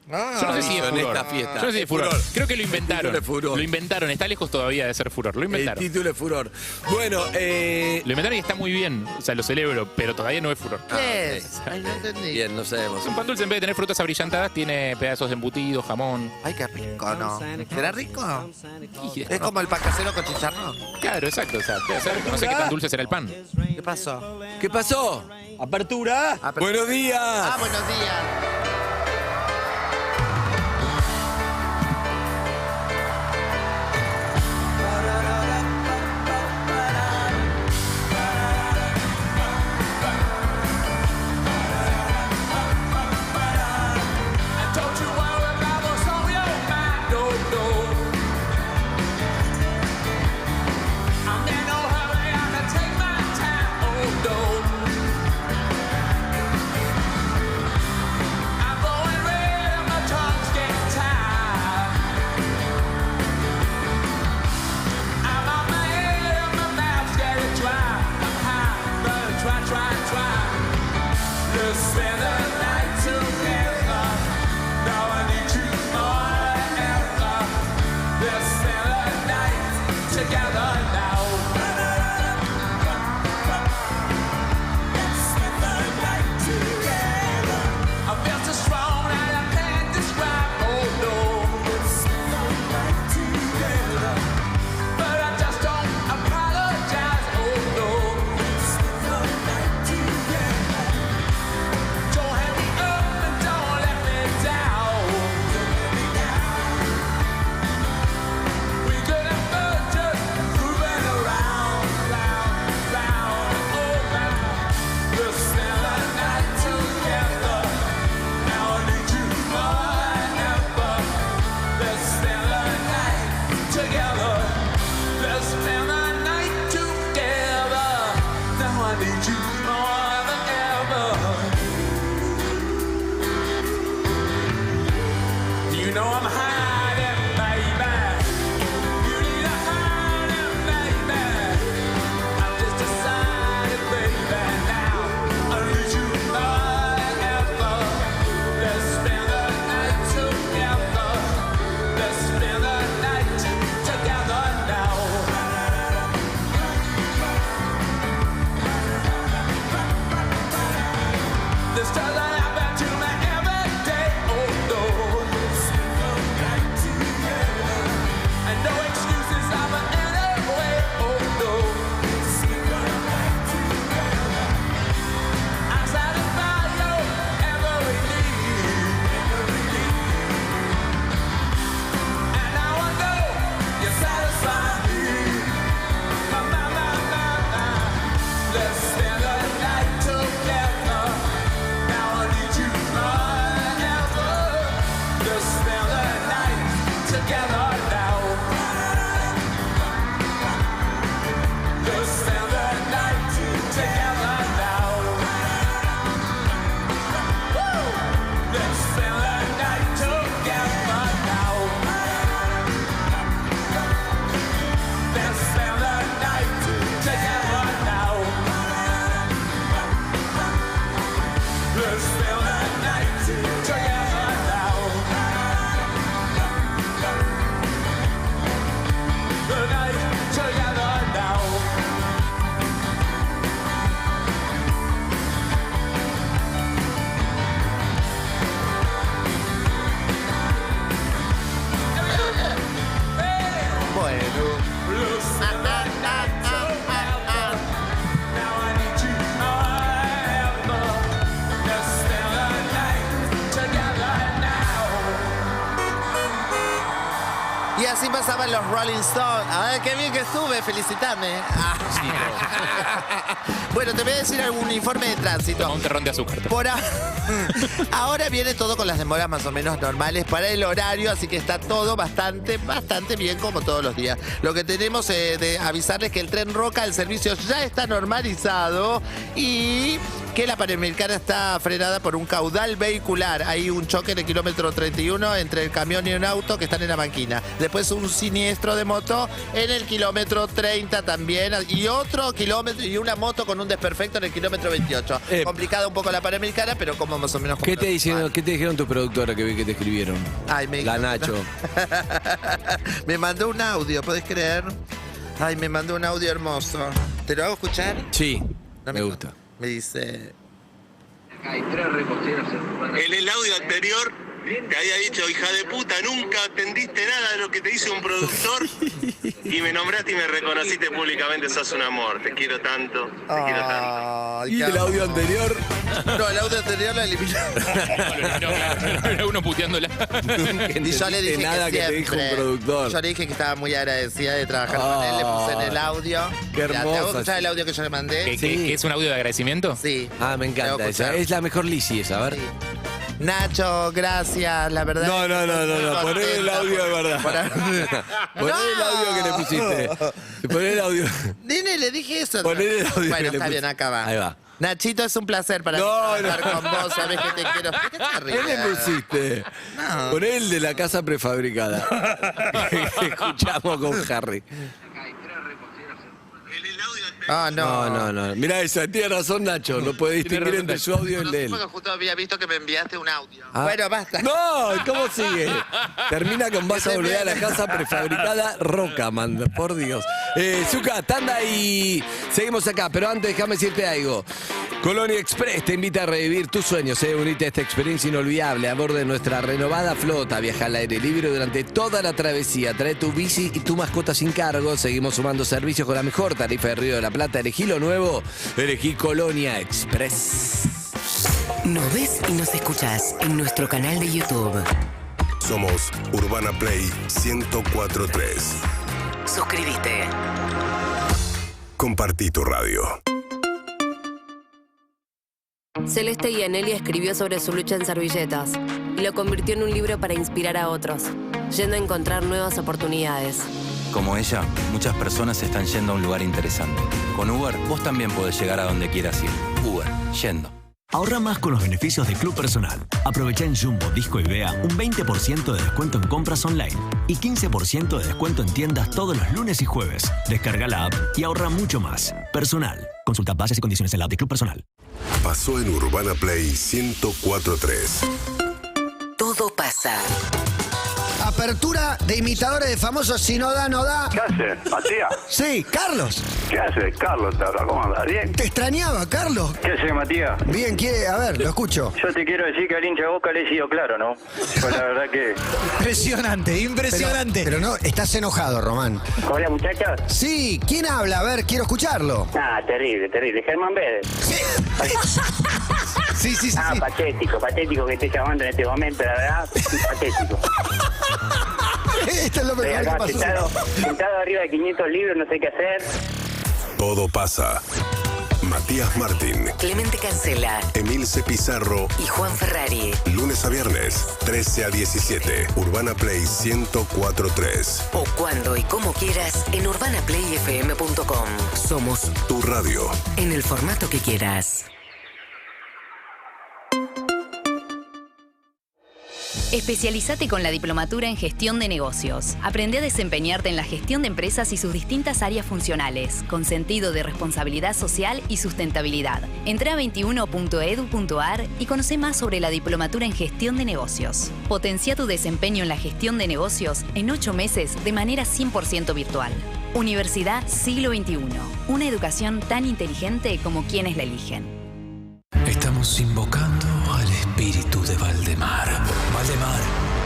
Ah, Yo no sé si es en furor. esta fiesta. Yo no sé si es furor. Creo que lo inventaron. título es furor. Lo inventaron. Está lejos todavía de ser furor. Lo El inventaron. título es furor. Bueno, Lo inventaron y está muy bien. O sea, lo celebro, pero todavía no es furor. ¿Qué es? Ay, no entendí. bien, no sabemos. Es un pan dulce, en vez de tener frutas abrillantadas, tiene pedazos de embutido, jamón. Ay, qué rico, ¿no? ¿Será rico? Y- Es como el pan casero con chicharrón. Claro, exacto. O sea, debe ser- no sé qué tan dulce será el pan. ¿Qué pasó? ¿Qué pasó? ¿Apertura? Apertura. Buenos días. Ah, buenos días. así pasaban los Rolling Stones. A ver, qué bien que estuve, felicitame. Bueno, te voy a decir algún informe de tránsito. Toma un terrón de azúcar. Ahora viene todo con las demoras más o menos normales para el horario, así que está todo bastante bien como todos los días. Lo que tenemos de avisarles que el tren Roca, el servicio ya está normalizado y que la Panamericana está frenada por un caudal vehicular. Hay un choque en el kilómetro 31 entre el camión y un auto que están en la banquina. Después un siniestro de moto en el kilómetro 30 también. Y otro kilómetro y una moto con un desperfecto en el kilómetro 28. Complicada un poco la Panamericana, pero como más o menos... ¿Qué te dijeron tu productora que vi que te escribieron? Ay, la Nacho. Me mandó un audio, ¿podés creer? Ay, me mandó un audio hermoso. ¿Te lo hago escuchar? Sí, no me gusta. Me dice... Hay 3 reposteros en el audio anterior te había dicho, hija de puta, nunca atendiste nada de lo que te dice un productor y me nombraste y me reconociste públicamente, sos un amor, te quiero tanto, te quiero tanto. ¿Y el audio anterior? No, el audio anterior lo eliminó. Era uno puteándola. Y yo le dije nada que te dijo un productor. Yo le dije que estaba muy agradecida de trabajar con él, le puse en el audio. Qué hermoso. ¿Te hago escuchar el audio que yo le mandé? ¿Que es un audio de agradecimiento? Sí. Ah, me encanta esa. Es la mejor Lizzy esa, a ver. Sí. Nacho, gracias, la verdad. No. Poné el audio de verdad. Poné el audio que le pusiste. Poné el audio. Nene, le dije eso. Poné el audio. Bueno, está bien, acá va. Ahí va. Nachito, es un placer para mí trabajar con vos, sabés que te quiero. ¿Qué te ríes? ¿Qué le pusiste? No. Poné el de la casa prefabricada. Escuchamos con Harry. No. Mirá esa, tiene razón Nacho. No puede distinguir entre su audio y el de él. Porque justo había visto que me enviaste un audio. Bueno, basta. No, ¿cómo sigue? Termina con vas a volver a la casa prefabricada Roca, manda, por Dios. Zucca, tanda y seguimos acá. Pero antes déjame decirte algo. Colonia Express te invita a revivir tus sueños. Unite a esta experiencia inolvidable a bordo de nuestra renovada flota. Viaja al aire libre durante toda la travesía. Trae tu bici y tu mascota sin cargo. Seguimos sumando servicios con la mejor tarifa de Río de la Plata. Elegí lo nuevo. Elegí Colonia Express. Nos ves y nos escuchás en nuestro canal de YouTube. Somos Urbana Play 104.3. Suscríbete. Compartí tu radio. Celeste Gianelli escribió sobre su lucha en servilletas y lo convirtió en un libro para inspirar a otros, yendo a encontrar nuevas oportunidades. Como ella, muchas personas están yendo a un lugar interesante. Con Uber, vos también podés llegar a donde quieras ir. Uber, yendo. Ahorra más con los beneficios de Club Personal. Aprovecha en Jumbo, Disco y Bea un 20% de descuento en compras online y 15% de descuento en tiendas todos los lunes y jueves. Descarga la app y ahorra mucho más. Personal. Consulta bases y condiciones en la app de Club Personal. Pasó en Urbana Play 104.3. Todo pasa. Apertura de imitadores de famosos, si no da, no da. ¿Qué haces, Matías? Sí, Carlos. ¿Qué haces, Carlos? ¿Cómo andas? ¿Bien? Te extrañaba, Carlos. ¿Qué haces, Matías? Bien, a ver, lo escucho. Yo te quiero decir que al hincha de Boca le he sido claro, ¿no? Pues la verdad que... Impresionante. Pero no, estás enojado, Román. ¿Hola, muchachas? Sí, ¿quién habla? A ver, quiero escucharlo. Ah, terrible. Germán Vélez. Sí. Ah, sí. Patético que esté llamando en este momento, la verdad. Patético. Esto es lo mejor que pasó. Sentado arriba de 500 libros, no sé qué hacer. Todo pasa. Matías Martín, Clemente Cancela, Emilce Pizarro y Juan Ferrari. Lunes a viernes, 13 a 17. Urbana Play 104.3. O cuando y como quieras en urbanaplayfm.com. Somos tu radio. En el formato que quieras. Especialízate con la Diplomatura en Gestión de Negocios. Aprende a desempeñarte en la gestión de empresas y sus distintas áreas funcionales, con sentido de responsabilidad social y sustentabilidad. Entra a 21.edu.ar y conoce más sobre la Diplomatura en Gestión de Negocios. Potencia tu desempeño en la gestión de negocios en 8 meses de manera 100% virtual. Universidad Siglo XXI. Una educación tan inteligente como quienes la eligen. Estamos invocando al espíritu de Valdemar. Valdemar,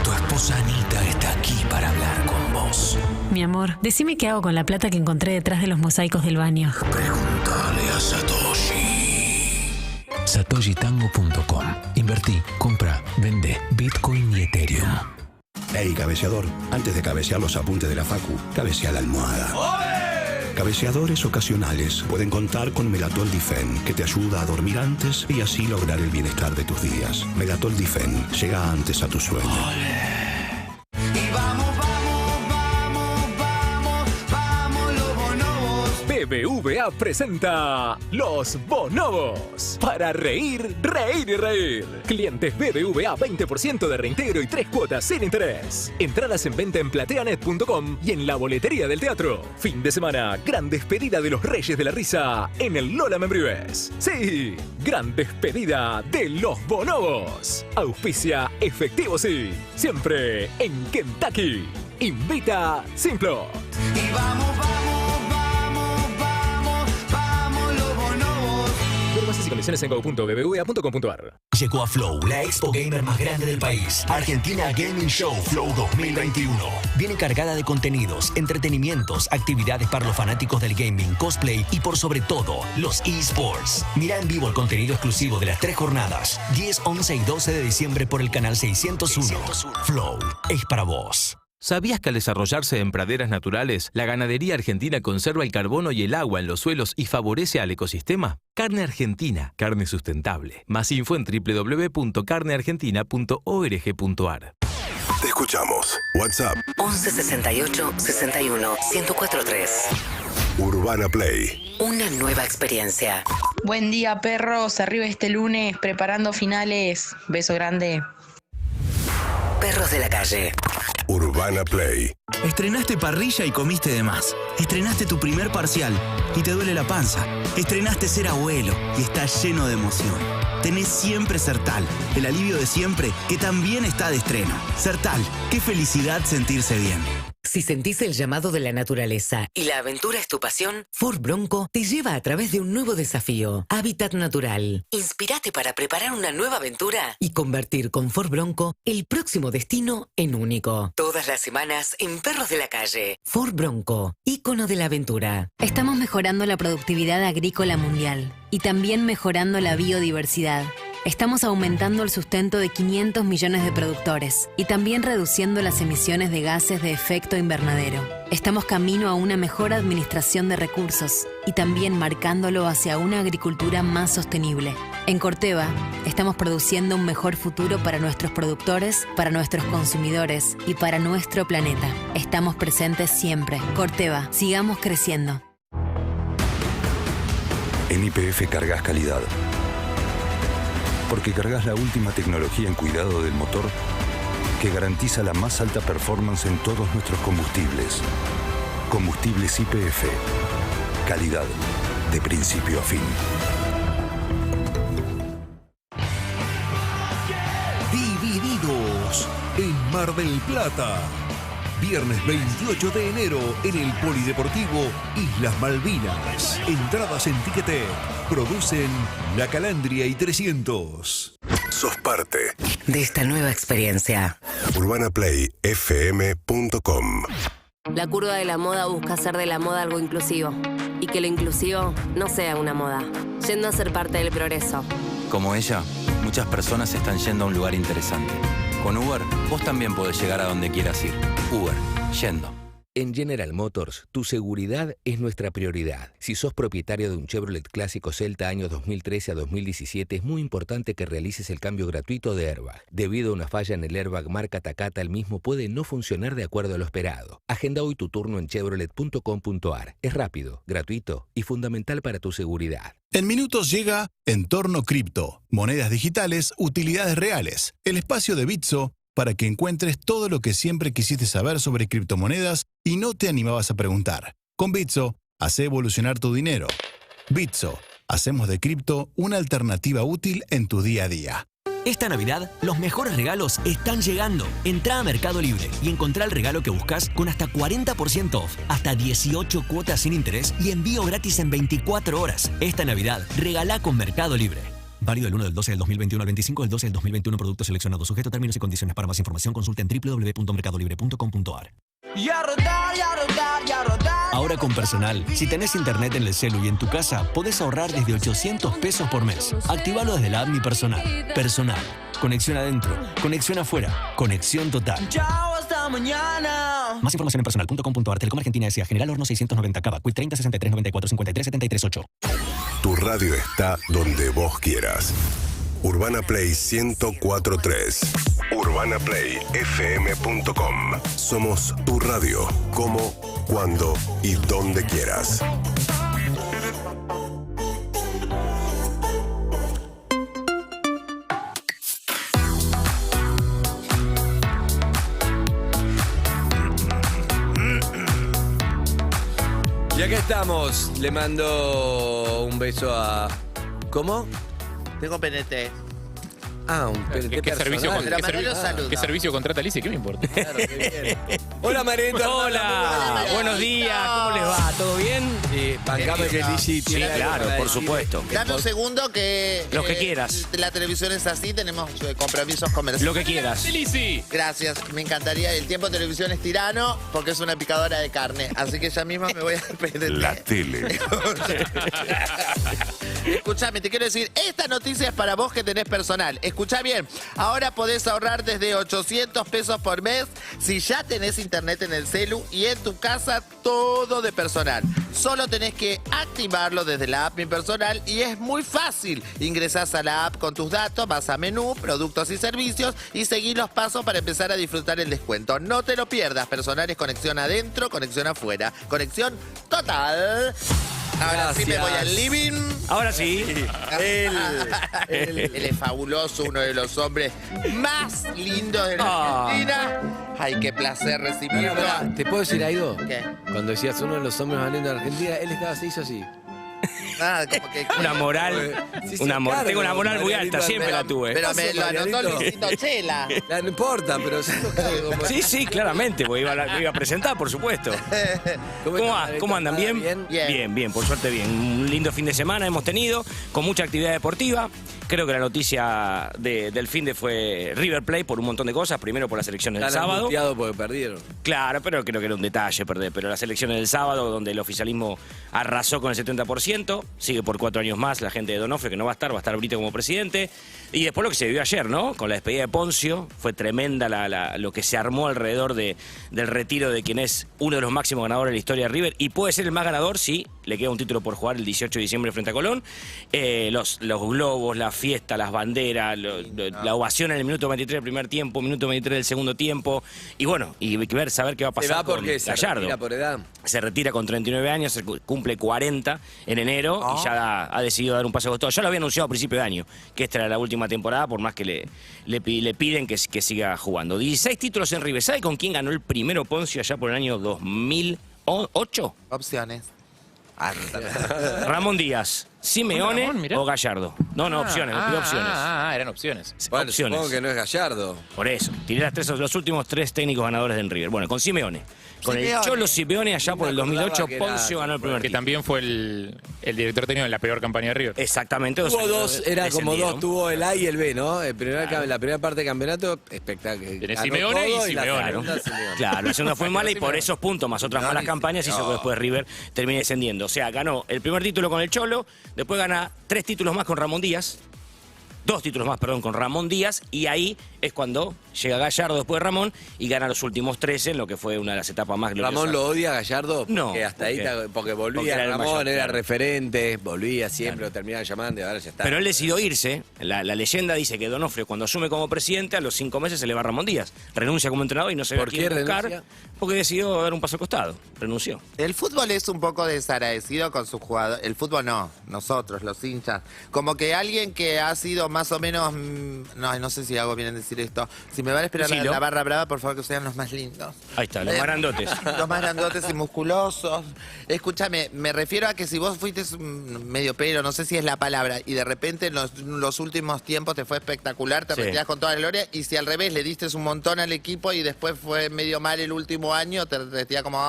tu esposa Anita está aquí para hablar con vos. Mi amor, decime qué hago con la plata que encontré detrás de los mosaicos del baño. Pregúntale a Satoshi. Satoshitango.com. Invertí, compra, vende Bitcoin y Ethereum. Hey, cabeceador, antes de cabecear los apuntes de la facu, cabecea la almohada. Cabeceadores ocasionales pueden contar con Melatol Difen, que te ayuda a dormir antes y así lograr el bienestar de tus días. Melatol Difen llega antes a tu sueño. BBVA presenta Los Bonobos. Para reír, reír y reír. Clientes BBVA 20% de reintegro y 3 cuotas sin interés. Entradas en venta en plateanet.com y en la boletería del teatro. Fin de semana, gran despedida de los Reyes de la Risa en el Lola Membrives. Sí, gran despedida de Los Bonobos. Auspicia Efectivo Sí. Siempre en Kentucky. Invita Simplot. Y vamos. Bases y condiciones en go.bbva.com.ar. Llegó a Flow, la expo gamer más grande del país. Argentina Gaming Show Flow 2021. Viene cargada de contenidos, entretenimientos, actividades para los fanáticos del gaming, cosplay y por sobre todo, los eSports. Mira en vivo el contenido exclusivo de las 3 jornadas, 10, 11 y 12 de diciembre por el canal 601. Flow es para vos. ¿Sabías que al desarrollarse en praderas naturales, la ganadería argentina conserva el carbono y el agua en los suelos y favorece al ecosistema? Carne Argentina, carne sustentable. Más info en www.carneargentina.org.ar. Te escuchamos. WhatsApp 11 68 61 1043. Urbana Play. Una nueva experiencia. Buen día, perros. Arriba este lunes, preparando finales. Beso grande. Perros de la calle. Urbana Play. Estrenaste parrilla y comiste de más. Estrenaste tu primer parcial y te duele la panza. Estrenaste ser abuelo y estás lleno de emoción. Tenés siempre Sertal, el alivio de siempre que también está de estreno. Sertal, qué felicidad sentirse bien. Si sentís el llamado de la naturaleza y la aventura es tu pasión, Ford Bronco te lleva a través de un nuevo desafío, Hábitat Natural. Inspírate para preparar una nueva aventura y convertir con Ford Bronco el próximo destino en único. Todas las semanas en Perros de la Calle. Ford Bronco, ícono de la aventura. Estamos mejorando la productividad agrícola mundial y también mejorando la biodiversidad. Estamos aumentando el sustento de 500 millones de productores y también reduciendo las emisiones de gases de efecto invernadero. Estamos camino a una mejor administración de recursos y también marcándolo hacia una agricultura más sostenible. En Corteva, estamos produciendo un mejor futuro para nuestros productores, para nuestros consumidores y para nuestro planeta. Estamos presentes siempre. Corteva, sigamos creciendo. En YPF cargas calidad. Porque cargas la última tecnología en cuidado del motor que garantiza la más alta performance en todos nuestros combustibles. Combustibles YPF. Calidad de principio a fin. Divididos en Mar del Plata. Viernes 28 de enero en el Polideportivo Islas Malvinas. Entradas en Ticketek. Producen La Calandria y 300. Sos parte de esta nueva experiencia. UrbanaPlayFM.com. La curva de la moda busca hacer de la moda algo inclusivo. Y que lo inclusivo no sea una moda. Yendo a ser parte del progreso. Como ella, muchas personas están yendo a un lugar interesante. Con Uber, vos también podés llegar a donde quieras ir. Uber, yendo. En General Motors, tu seguridad es nuestra prioridad. Si sos propietario de un Chevrolet Clásico Celta años 2013 a 2017, es muy importante que realices el cambio gratuito de airbag. Debido a una falla en el airbag marca Takata, el mismo puede no funcionar de acuerdo a lo esperado. Agenda hoy tu turno en chevrolet.com.ar. Es rápido, gratuito y fundamental para tu seguridad. En minutos llega Entorno Cripto, monedas digitales, utilidades reales, el espacio de Bitso para que encuentres todo lo que siempre quisiste saber sobre criptomonedas y no te animabas a preguntar. Con Bitso, hace evolucionar tu dinero. Bitso, hacemos de cripto una alternativa útil en tu día a día. Esta Navidad, los mejores regalos están llegando. Entrá a Mercado Libre y encontrá el regalo que buscas con hasta 40% off, hasta 18 cuotas sin interés y envío gratis en 24 horas. Esta Navidad, regalá con Mercado Libre. Válido del 1 del 12 del 2021 al 25 del 12 del 2021. Productos seleccionados. Sujeto a términos y condiciones. Para más información consulta en www.mercadolibre.com.ar. Ahora con Personal, si tenés internet en el celu y en tu casa, podés ahorrar desde 800 pesos por mes. Activalo desde la app Mi Personal. Personal. Conexión adentro, conexión afuera, conexión total. la mañana. Más información en personal.com.ar. Telecom Argentina S.A. General Horno 690 Cava. Quit 30 63 94 53 73 8. Tu radio está donde vos quieras. Urbana Play 104.3. UrbanaPlayFM.com. Somos tu radio. Como, cuando y donde quieras. Y acá estamos. Le mando un beso a... ¿Cómo? Tengo PNT. Ah, un PNT ¿Qué personal. ¿Qué servicio contrata Alicia? ¿Qué me importa? Claro, qué bien. Hola, Marito. Hola, buenos días, ¿cómo les va? ¿Todo bien? Bancame que Lizzy tiene algo claro, para por decir. supuesto. Dame un segundo que... Los que quieras. La televisión es así, tenemos compromisos comerciales. Lo que quieras. Gracias, me encantaría. El tiempo de televisión es tirano porque es una picadora de carne. Así que ya mismo me voy a PNT. La tele. Escuchame, te quiero decir, esta noticia es para vos que tenés personal. Escuchá bien, ahora podés ahorrar desde 800 pesos por mes si ya tenés internet en el celu y en tu casa todo de personal. Solo tenés que activarlo desde la app Mi Personal y es muy fácil. Ingresás a la app con tus datos, vas a menú, productos y servicios y seguís los pasos para empezar a disfrutar el descuento. No te lo pierdas, Personal es conexión adentro, conexión afuera. Conexión total. Ahora sí me voy al living. Ahora sí. Él es fabuloso, uno de los hombres más lindos de la Argentina. Ay, qué placer recibirlo. ¿Te puedo decir algo? ¿Qué? Cuando decías uno de los hombres más lindos de Argentina, él se hizo así. Ah, como que... Una moral. Tengo una moral muy alta, siempre la tuve. Pero me lo anotó Luisito Chela. No importa, pero Sí, claramente, porque me iba a presentar, por supuesto. ¿Cómo andan? ¿Bien? Bien, por suerte bien. Un lindo fin de semana hemos tenido, con mucha actividad deportiva. Creo que la noticia del fin de fue River Plate por un montón de cosas. Primero por las elecciones del sábado. Porque perdieron. Claro, pero creo que era un detalle perder. Pero las elecciones del sábado, donde el oficialismo arrasó con el 70%, sigue por 4 años más la gente de Donofrio, que no va a estar Brito como presidente. Y después lo que se vivió ayer, ¿no? Con la despedida de Poncio, fue tremenda lo que se armó alrededor del retiro de quien es uno de los máximos ganadores de la historia de River. Y puede ser el más ganador si le queda un título por jugar el 18 de diciembre frente a Colón. Los globos, la fiesta, las banderas, la ovación en el minuto 23 del primer tiempo, minuto 23 del segundo tiempo. Y bueno, saber qué va a pasar con Gallardo. Se retira por edad. Se retira con 39 años, se cumple 40 en enero y ya ha decidido dar un paso de costado. Ya lo había anunciado a principio de año, que esta era la última temporada, por más que le piden que siga jugando. 16 títulos en River. ¿Sabe con quién ganó el primero Poncio allá por el año 2008? Opciones. Ramón Díaz, Simeone o Gallardo. No, opciones, me pidió opciones. Eran opciones. Bueno, opciones. supongo que no es Gallardo. Por eso, tiré los últimos 3 técnicos ganadores del River. Bueno, con Simeone. Con el Cholo Simeone allá por el 2008, Poncio ganó el primer Que título. también fue el director técnico en la peor campaña de River. Exactamente. Tuvo dos, era como dos, descendieron. tuvo el A y el B, ¿no? La primera parte del campeonato, espectacular. Tenés Simeone y Simeone. Claro, la segunda fue mala y por esos puntos, más otras malas campañas, hizo que después River termine descendiendo. O sea, ganó el primer título con el Cholo, después gana 3 títulos más con Ramón Díaz. 2 títulos más, perdón, con Ramón Díaz, y ahí es cuando llega Gallardo después de Ramón y gana los últimos 13 en lo que fue una de las etapas más gloriosas. ¿Ramón lo odia a Gallardo? No. Porque hasta ahí, porque volvía, Porque era el Ramón mayor, era claro. referente, volvía siempre, lo terminaban llamando y ahora ya está. Pero él decidió irse. La leyenda dice que Donofrio, cuando asume como presidente, a los 5 meses se le va a Ramón Díaz. Renuncia como entrenador y no se ve a ¿Por quién qué buscar. renuncia? Porque decidió dar un paso al costado. Renunció. El fútbol es un poco desagradecido con sus jugadores. El fútbol no, nosotros, los hinchas. Como que alguien que ha sido más o menos... No sé si hago bien en decir esto. Si me van a esperar la barra brava, por favor que sean los más lindos. Ahí está, los más grandotes. Los más grandotes y musculosos. Escúchame, me refiero a que si vos fuiste medio pelo, no sé si es la palabra, y de repente en los últimos tiempos te fue espectacular, te retirás con toda la gloria, y si al revés le diste un montón al equipo y después fue medio mal el último año, te retirás como,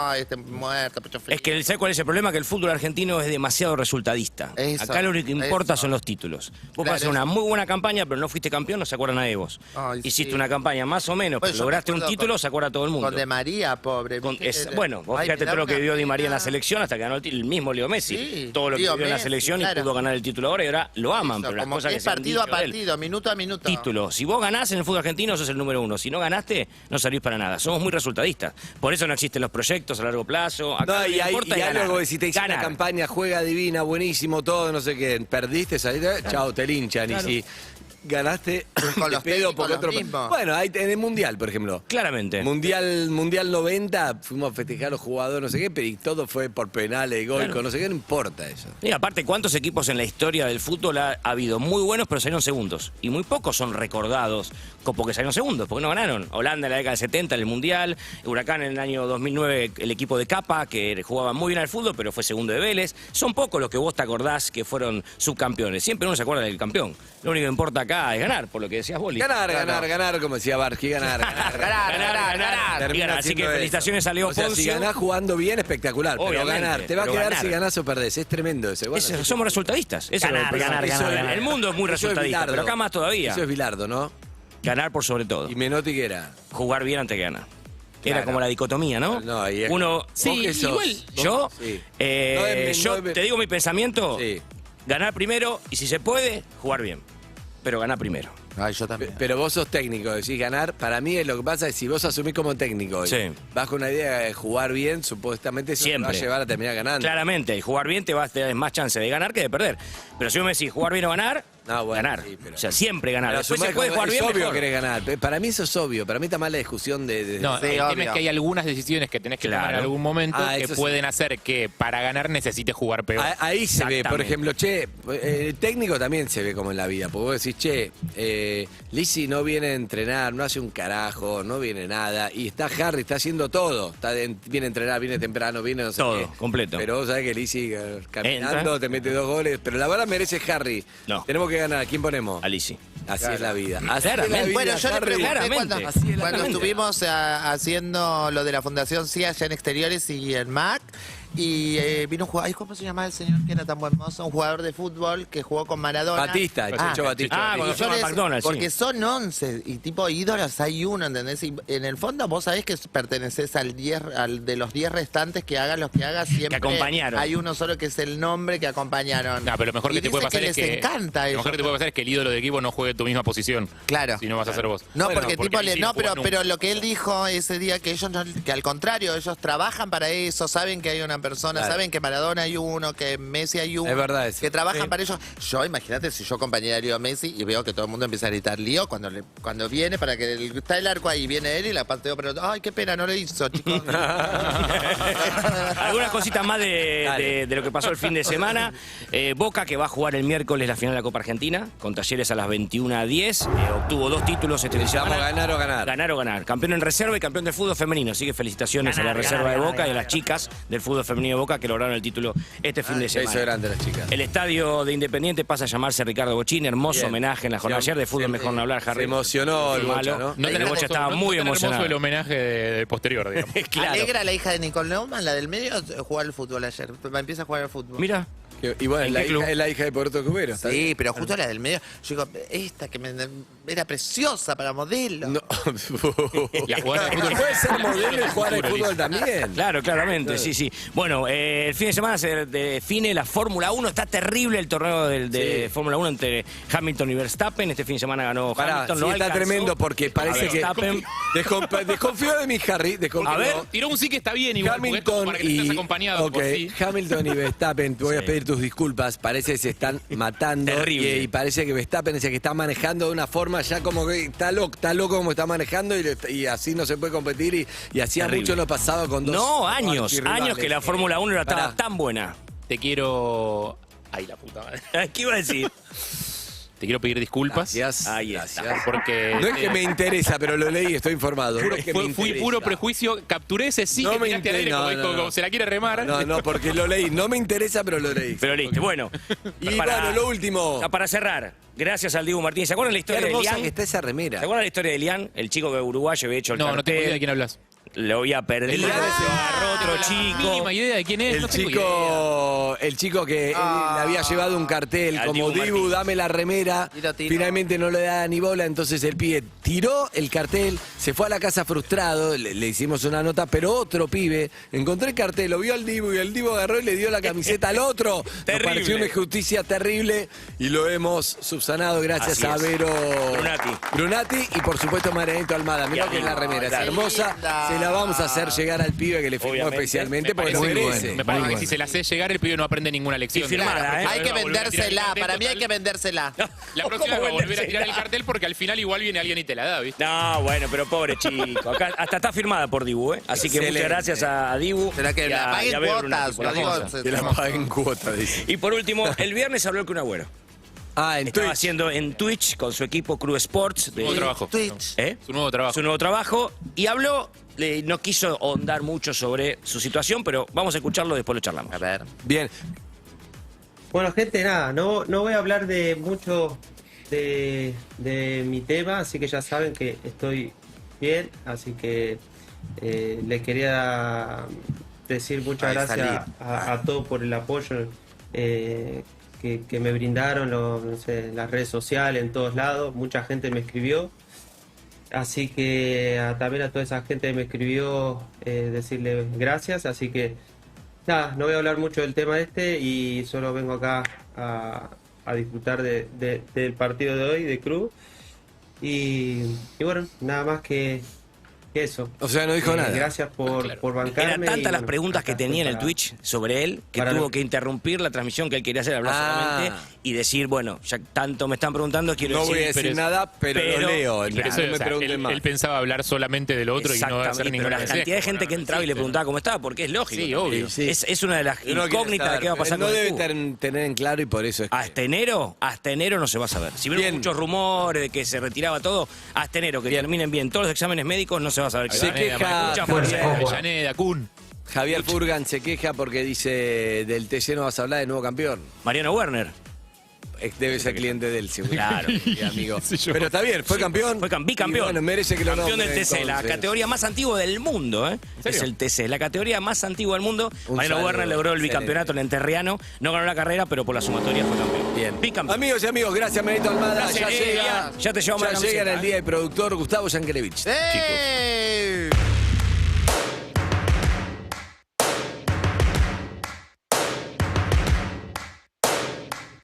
muerto, pecho frío. Es que, ¿sabes cuál es el problema? Que el fútbol argentino es demasiado resultadista. Acá lo único que importa son los títulos. Vos podés hacer una muy buena campaña, pero no fuiste campeón, no se acuerda nadie de vos. hiciste una campaña más o menos, Pues yo lograste me un acuerdo título, se acuerda todo el mundo. Con Di María, pobre. Bueno, vos fíjate todo lo que vivió Di María en la selección hasta que ganó el mismo Leo Messi. Sí, todo lo que Leo vivió en la Messi, selección y claro. pudo ganar el título ahora y ahora lo aman. Eso, pero las como cosas que que es se han partido a dicho de él. partido, minuto a minuto. Título. Si vos ganás en el fútbol argentino, sos el número 1. Si no ganaste, no servís para nada. Somos muy resultadistas. Por eso no existen los proyectos a largo plazo. Acá No, lo y que hay importa es algo ganar. que si te hiciste una Ganar. campaña, juega divina, buenísimo, todo, no sé qué, perdiste, saliste, chao, te linchan. Claro. Y si ganaste, Con te los pedo técnicos porque los otro. mismos. Bueno, ahí en el Mundial, por ejemplo. Claramente. Mundial 90, fuimos a festejar a los jugadores, no sé qué, pero y todo fue por penales, gol, Claro. no sé qué, no importa eso. Y aparte, ¿cuántos equipos en la historia del fútbol ha habido? Muy buenos, pero salieron segundos. Y muy pocos son recordados porque salieron segundos, porque no ganaron. Holanda en la década del 70 en el Mundial, Huracán en el año 2009, el equipo de Capa, que jugaba muy bien al fútbol, pero fue segundo de Vélez. Son pocos los que vos te acordás que fueron subcampeones. Siempre uno se acuerda del campeón. Lo único que importa acá es ganar, por lo que decías vos, Lito. Ganar, como decía Barqui, ganar. ganar. Y ganar. Así que felicitaciones a Leo O sea, Poncio. si ganás jugando bien, espectacular. Obviamente, pero ganar, te va a pero quedar ganar. si ganás o perdés. Es tremendo ese. Bueno, Somos resultadistas. Eso es lo que pasa. El mundo es muy Eso resultadista, Bilardo. pero acá más todavía. Eso es Bilardo, ¿no? Ganar por sobre todo. Y Menotti, ¿qué era? Jugar bien antes que ganar. Era Claro. como la dicotomía, ¿no? No, ahí es- Uno, ¿Vos sí, qué sos? igual, yo, Sí. yo No es- te digo mi pensamiento, Sí. ganar primero y si se puede, jugar bien. Pero ganar primero. Ay, yo también. Pero vos sos técnico, decís ganar. Para mí lo que pasa es si vos asumís como técnico y Sí. vas con una idea de jugar bien, supuestamente eso te va a Siempre. llevar a terminar ganando. Claramente, y jugar bien te das más chance de ganar que de perder. Pero si vos me decís jugar bien o ganar, No, bueno, ganar. sí, pero- O sea, siempre ganar. Pero Después asumás se puede como- jugar es bien, obvio mejor. que querés ganar. Para mí eso es obvio. Para mí está mal la discusión de... No, Sí, el tema obvio. es que hay algunas decisiones que tenés que tomar en Claro. algún momento que Eso sí. pueden hacer que para ganar necesites jugar peor. Ahí se ve, por Exactamente. ejemplo, el técnico también se ve como en la vida, porque vos decís, Lizzy no viene a entrenar, no hace un carajo, no viene nada, y está Harry, está haciendo todo, viene a entrenar, viene temprano, viene no sé Todo, qué. completo. Pero vos sabés que Lizzy caminando Entra. te mete 2 goles, pero la verdad merece Harry. No. Tenemos que ganar, ¿quién ponemos? Alici. Así es la vida. Así es la Claramente. vida, Bueno, yo le Harry. pregunté claramente. cuando Así es la cuando vida. estuvimos haciendo lo de la Fundación CIA allá en Exteriores y en MAC. Y vino un jugador, ay, ¿cómo se llamaba el señor que era tan buen mozo? Un jugador de fútbol que jugó con Maradona. Batista, el Chicho Batista. Ah, Y cuando yo fue a les- McDonald's, porque sí. son 11 y tipo ídolos hay uno, ¿entendés? Y en el fondo vos sabés que perteneces al de los 10 restantes que hagan los que hagas siempre. Que acompañaron. Hay uno solo que es el nombre que acompañaron. No, pero lo mejor Y que te puede dicen pasar es les que encanta lo eso. mejor que te puede pasar es que el ídolo del equipo no juegue tu misma posición. Claro. Si no vas a ser vos. No, Bueno, porque tipo Messi no pero, juega nunca. pero lo que él dijo ese día que ellos no, que al contrario, ellos trabajan para eso, saben que hay una persona, Claro. saben que Maradona hay uno, que Messi hay uno. Es verdad eso. Que trabajan Sí. para ellos. Yo, imagínate si yo acompañé a Leo Messi y veo que todo el mundo empieza a gritar Lío cuando viene para que está el arco ahí, viene él y la pateo, pero ay, qué pena, no lo hizo, chicos. Algunas cositas más de lo que pasó el fin de semana. Boca, que va a jugar el miércoles la final de la Copa Argentina, con Talleres a las 21:10. Obtuvo 2 títulos este fin de semana. ganar o ganar. Ganar o ganar. Campeón en reserva y campeón de fútbol femenino. Así que felicitaciones a la reserva de Boca y a las chicas del fútbol femenino de Boca que lograron el título este fin de semana. Beso grande a las chicas. El estadio de Independiente pasa a llamarse Ricardo Bochín. Hermoso Bien. homenaje en la jornada de ayer de fútbol. Mejor no hablar, Harry. Se emocionó el Bocha, ¿no? No El tan Bocha hermoso, estaba no muy tan hermoso emocionado. el homenaje del posterior, digamos. Claro. Alegra, la hija de Nicole Neumann, la del medio, jugar al fútbol ayer. Empieza a jugar al fútbol. Mira. Y bueno, ¿En la qué club? hija, es la hija de Puerto Cubero. ¿está Sí, bien? pero justo la del medio, yo digo, esta que era preciosa para modelo. No. Y a jugar al fútbol. Puede ser modelo y jugar al fútbol también. Claro, claramente, sí, sí. Bueno, el fin de semana se define la Fórmula 1. Está terrible el torneo de Fórmula 1 entre Hamilton y Verstappen. Este fin de semana ganó Pará, Hamilton. sí, no está alcanzó tremendo porque parece a que Verstappen. desconfío de mi Harry. A ver, Tiró un sí que está bien igual, porque es como Hamilton para que te estés acompañado ok, por sí. Hamilton y Verstappen, te voy a Sí. pedir tus disculpas. Parece que se están matando. Terrible. Y parece que Verstappen es el que está manejando de una forma ya como que está loco como está manejando y así no se puede competir. Y hacía Terrible. mucho no pasaba con dos. No, años archirrivales. que la Fórmula 1 estaba Pará. tan buena. Te quiero... Ay, la puta madre. ¿Qué iba a decir? Te quiero pedir disculpas. Gracias. Ahí Gracias. está. Porque... No es que me interesa, pero lo leí y estoy informado. No es que me Fui interesa. puro prejuicio, capturé ese sí No que me tiraste al aire interesa, como, no, no. como se la quiere remar. No, porque lo leí. No me interesa, pero lo leí. Pero listo, bueno. Y bueno, lo último. Para cerrar, gracias al Dibu Martínez. ¿Se acuerdan la Qué historia de hermosa Elian? que está esa remera. ¿Se acuerdan la historia de Elian? El chico que uruguayo había hecho el No, cartel. no tengo idea de quién hablas. lo había perdido, se agarró otro chico. Mínima idea de quién es. El chico que él le había llevado un cartel Al como Dibu Dibu, Martínez. dame la remera. Finalmente no le da ni bola, entonces el pibe tiró el cartel, se fue a la casa frustrado, le hicimos una nota, pero otro pibe encontró el cartel, lo vio al Dibu y el Dibu agarró y le dio la camiseta al otro. Nos Terrible. pareció una injusticia terrible y lo hemos subsanado gracias Así a es. Vero Brunati. y por supuesto Marianito Almada. Mirá Y que es la remera, es claro. hermosa, se la vamos a hacer llegar al pibe que le firmó Obviamente. especialmente porque lo parece merece. Me parece que si se la hace llegar, el pibe no aprende ninguna lección. Y firmada, Hay que Va a volver a tirar el vendérsela, cartel, para mí hay total. que vendérsela. La próxima ¿Cómo va a volver a tirar vendérsela? el cartel porque al final igual viene alguien y te la da, ¿viste? No, bueno, pero pobre chico. Acá hasta está firmada por Dibu, ¿eh? Así que Excelente. muchas gracias a Dibu. Será que y la a- paguen y a Vero cuotas, Brunati por lo la digo, cosa. Que la paguen cuota, dice. Y por último, el viernes habló el Kun Agüero. En Estaba Twitch. haciendo en Twitch con su equipo Crew Sports. Nuevo trabajo. ¿Eh? Su nuevo trabajo. Su nuevo trabajo. Y habló, no quiso ahondar mucho sobre su situación, pero vamos a escucharlo y después lo charlamos. A ver. Bien. Bueno, gente, nada, no voy a hablar de mucho de mi tema, así que ya saben que estoy bien, así que les quería decir muchas Ahí gracias salí. a todos por el apoyo que me brindaron no sé, en las redes sociales, en todos lados, mucha gente me escribió, así que también a toda esa gente que me escribió decirle gracias, así que nada, no voy a hablar mucho del tema y solo vengo acá a disfrutar del partido de hoy, de Cruz. Y bueno, nada más que eso. O sea, no dijo nada. Gracias por bancarme. Eran tantas y, las bueno, preguntas que acá tenía en estoy el para- Twitch sobre él que para tuvo lo- que interrumpir la transmisión que él quería hacer, hablar solamente y decir, bueno, ya tanto me están preguntando, quiero No decir... voy a decir nada, pero lo leo. Pero eso, no me o sea, pregunten él, más. él pensaba hablar solamente de lo otro y no hacer Exactamente, ninguna pero la cantidad de gente que entraba y le preguntaba cómo estaba, porque es lógico. Sí, también. obvio. Sí. Es una de las Uno quiere incógnitas de saber, qué va a pasar no con el debe fútbol. tener en claro y por eso es que... Hasta enero no se va a saber. Si vieron Bien. muchos rumores de que se retiraba todo, hasta enero, que terminen bien todos los exámenes médicos, no se va a saber. Se queja Mucha fuerza. Avellaneda, Kun. Javier Furgan se queja porque dice del TC no vas a hablar de nuevo campeón. Mariano Werner. Debe ser cliente de él, seguro. Claro. Y amigo. Sí, yo- Pero está bien, fue campeón. Fue bicampeón. Y bueno, merece que lo Campeón del nombren, TC, la entonces. categoría más antigua del mundo, ¿eh? Es el TC, la categoría más antigua del mundo. Un Mariano saludo, Werner logró el excelente. bicampeonato en el Enterriano. No ganó la carrera, pero por la sumatoria fue campeón. Bien. Bicampeón. Amigos y amigos, gracias Merito Almada. Gracias, ya llega. Elia. Ya te llevamos la Ya camiseta, llega en el ¿eh? día del productor Gustavo Yankelevich. ¡Eh!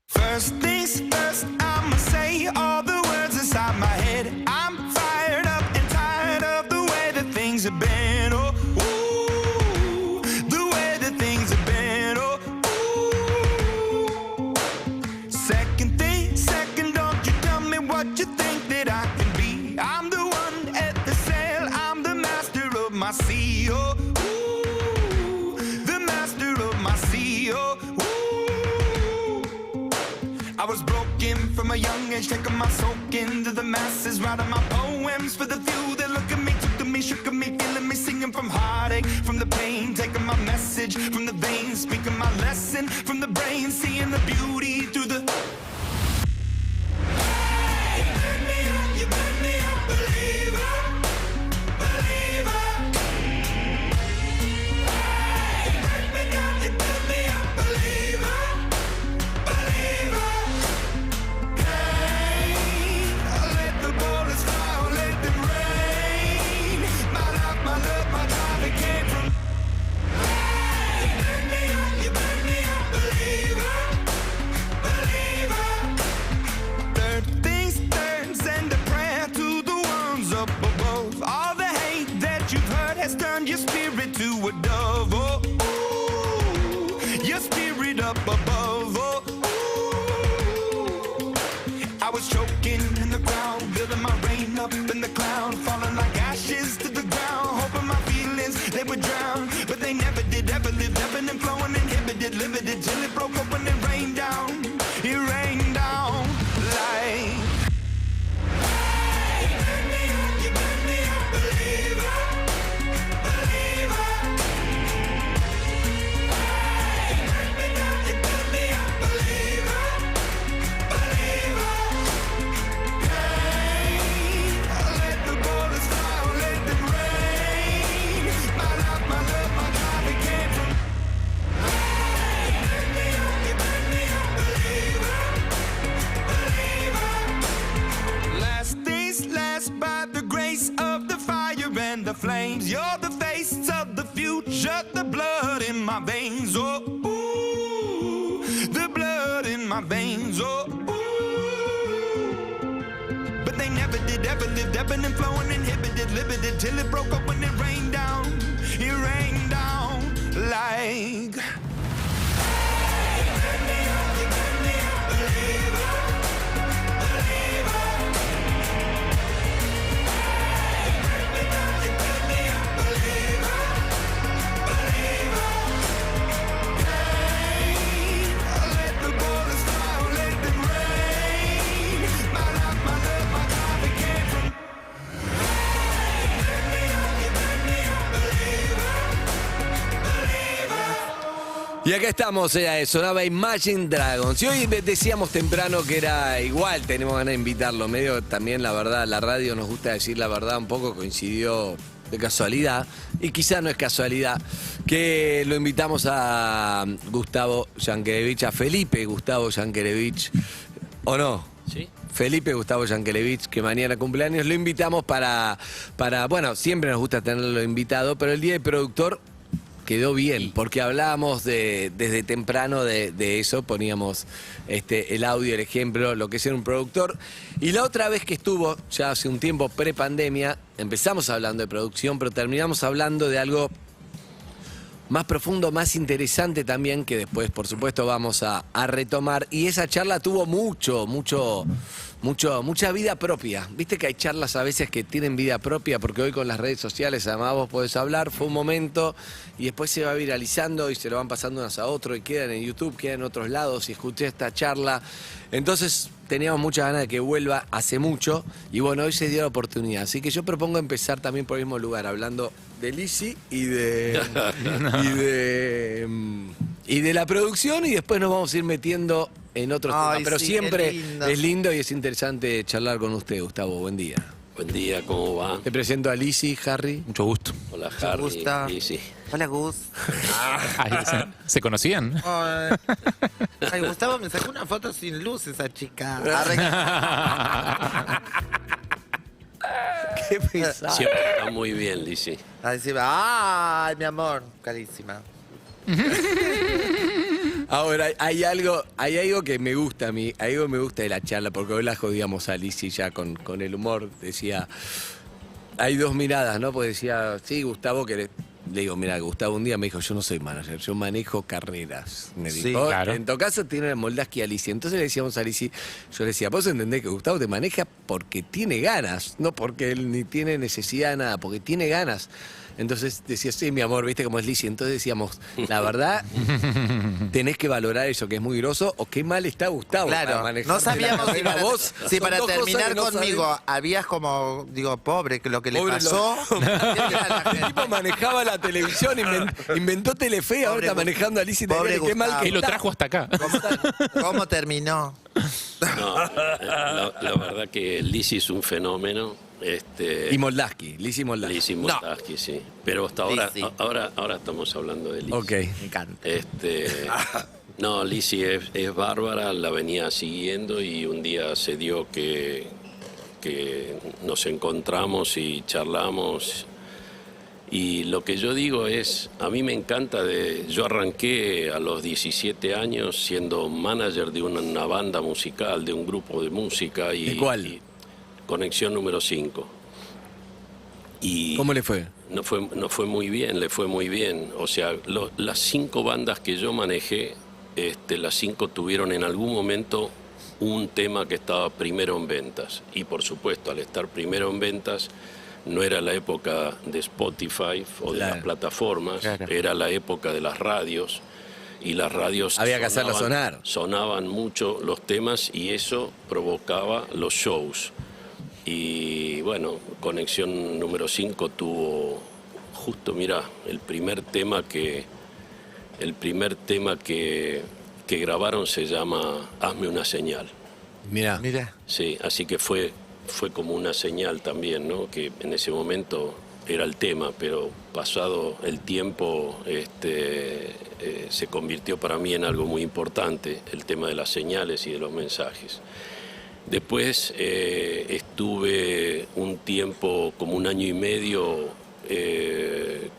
First things first, I'ma say all the words inside my head. I'm fired up and tired of the way that things have been. Oh, ooh, the way that things have been. Oh, ooh. Second thing, second, don't you tell me what you think that I can be. I'm the one at the sail, I'm the master of my sea. Oh, ooh, the master of my sea. Oh, ooh. I was broken from a young age, taking my soak into the masses, writing my poems for the few that look at me, took to me, shook at me, feeling me, singing from heartache, from the pain, taking my message from the veins, speaking my lesson from the brain, seeing the beauty through the... Hey, you burn me up, believer, believer. Hey, you burn me down, you burn me up, believer, believer. Let the bullets fly, let them rain. My life, my love, my drive, it came from. Hey, you burn me up, believer, believer. Third things third, send a prayer to the ones up above. All the hate that you've heard has turned your spirit to a dove. Oh, ooh, your spirit up above. Oh, ooh. I was choking in the crowd, building my rain up in the cloud, falling like ashes to the ground, hoping my feelings they would drown, but they never did. Ever lived, ebbing and flowing, inhibited, limited, till it broke up when it rained down. It rained down like. Hey, you burn me up, believer, believer. and the flames. You're the face of the future, the blood in my veins. Oh, ooh, the blood in my veins. Oh, ooh. But they never did, ever lived, ebbing and flowing, inhibited, limited, till it broke up when it rained down. It rained down like. Y acá estamos, sonaba Imagine Dragons. Y hoy decíamos temprano que era igual, tenemos ganas de invitarlo. Medio también, la verdad, la radio nos gusta decir la verdad, un poco coincidió de casualidad. Y quizá no es casualidad que lo invitamos a Gustavo Yankelevich, a Felipe Gustavo Yankelevich, ¿o no? Sí. Felipe Gustavo Yankelevich, que mañana cumpleaños, lo invitamos para, bueno, siempre nos gusta tenerlo invitado, pero el día del productor quedó bien, porque hablábamos desde temprano de eso, poníamos el audio, el ejemplo, lo que es ser un productor. Y la otra vez que estuvo, ya hace un tiempo pre-pandemia, empezamos hablando de producción, pero terminamos hablando de algo más profundo, más interesante también, que después, por supuesto, vamos a retomar. Y esa charla tuvo mucha vida propia. Viste que hay charlas a veces que tienen vida propia, porque hoy con las redes sociales, además vos podés hablar, fue un momento, y después se va viralizando y se lo van pasando unos a otros, y quedan en YouTube, quedan en otros lados, y escuché esta charla. Entonces teníamos muchas ganas de que vuelva hace mucho, y bueno, hoy se dio la oportunidad. Así que yo propongo empezar también por el mismo lugar, hablando de Lizzy y de la producción, y después nos vamos a ir metiendo en otros temas. Pero sí, siempre lindo. es lindo y es interesante charlar con usted, Gustavo. Buen día. Buen día, ¿cómo va? Te presento a Lizzy, Harry. Mucho gusto. Hola, Harry. gusta. Lizzy. Hola, Gus. ¿Se conocían? Ay, Gustavo, me sacó una foto sin luz esa chica. Qué pesado. Siempre está muy bien, Lizzy. Ay, mi amor, carísima. Ahora, hay algo que me gusta a mí, hay algo que me gusta de la charla, porque hoy la jodíamos a Lizzy ya con el humor. Decía, hay dos miradas, ¿no? Porque decía, sí, Gustavo, que le digo, mira, Gustavo un día me dijo, yo no soy manager, yo manejo carreras. Me dijo, Sí, claro. En todo caso tiene Moldaski a Lizzy. Entonces le decíamos a Lizzy, yo le decía, vos entendés que Gustavo te maneja porque tiene ganas, no porque él ni tiene necesidad de nada, porque tiene ganas. Entonces decía, sí, mi amor, viste cómo es Lizzy. Entonces decíamos, la verdad, tenés que valorar eso, que es muy groso, o qué mal está Gustavo. Claro, para manejar no sabíamos la si carrera. para, Vos, si son para dos cosas terminar que no conmigo sabés. habías como, digo, pobre, que lo que le Pobre pasó. El tipo manejaba la televisión, inventó Telefe, ahora está manejando a Lizzy. Pobre Qué mal que Él lo está. trajo hasta acá. ¿Cómo terminó? No, la verdad que Lizzy es un fenómeno. Y Moldaski, Lizzy Moldaski. Lizzy Moldaski, sí. Pero hasta ahora estamos hablando de Lizzy. Ok. Me encanta. No, Lizzy es bárbara, la venía siguiendo y un día se dio que nos encontramos y charlamos. Y lo que yo digo es, a mí me encanta yo arranqué a los 17 años siendo manager de una banda musical, de un grupo de música. ¿De cuál? Y Conexión número 5. Y ¿Cómo le fue? No fue muy bien, le fue muy bien. O sea, las 5 bandas que yo manejé, las 5 tuvieron en algún momento un tema que estaba primero en ventas. Y por supuesto, al estar primero en ventas, no era la época de Spotify o de las plataformas, era la época de las radios. Y las radios había que hacerlo sonar. Sonaban mucho los temas y eso provocaba los shows. Y bueno, Conexión número 5 tuvo justo, mira, el primer tema que grabaron se llama Hazme una señal. Mira. Sí, así que fue como una señal también, ¿no? Que en ese momento era el tema, pero pasado el tiempo se convirtió para mí en algo muy importante, el tema de las señales y de los mensajes. Después estuve un tiempo, como un año y medio,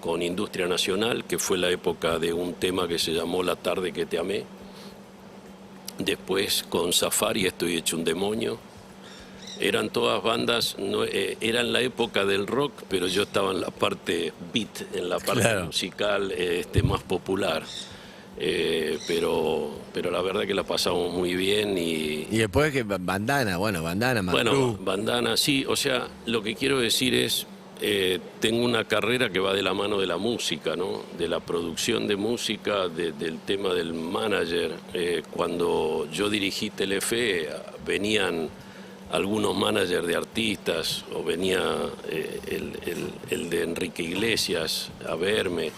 con Industria Nacional, que fue la época de un tema que se llamó La tarde que te amé. Después con Safari, Estoy hecho un demonio. Eran todas bandas, eran la época del rock, pero yo estaba en la parte beat, en la parte musical más popular. Pero la verdad que la pasamos muy bien y después que Bandana, Bandana, bueno, Bandana, sí, o sea, lo que quiero decir es, tengo una carrera que va de la mano de la música, ¿no? De la producción de música, del tema del manager. Cuando yo dirigí Telefe, venían algunos managers de artistas, o venía el de Enrique Iglesias a verme,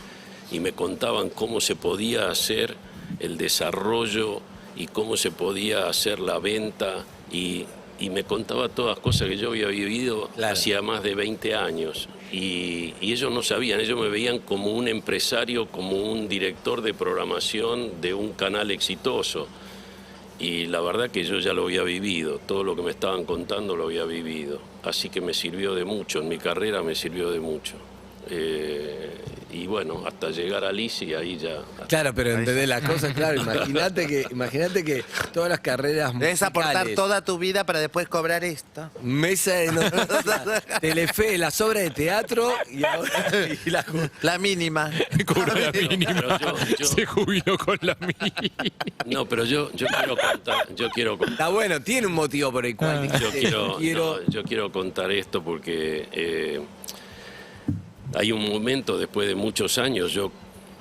y me contaban cómo se podía hacer el desarrollo y cómo se podía hacer la venta, y me contaba todas cosas que yo había vivido hacía más de 20 años. Y ellos no sabían, ellos me veían como un empresario, como un director de programación de un canal exitoso. Y la verdad que yo ya lo había vivido, todo lo que me estaban contando lo había vivido. Así que me sirvió de mucho, en mi carrera me sirvió de mucho. Y bueno, hasta llegar a Lisi, ahí ya... Claro, pero entendés las cosas, claro, imagínate que todas las carreras musicales... Debes aportar toda tu vida para después cobrar esto. Mesa de Telefe, las obras de teatro y ahora la mínima. Cobra la mínima. Se jubiló con la mínima. No, pero yo quiero contar. Está bueno, tiene un motivo por el cual... Yo quiero contar esto porque... hay un momento, después de muchos años, yo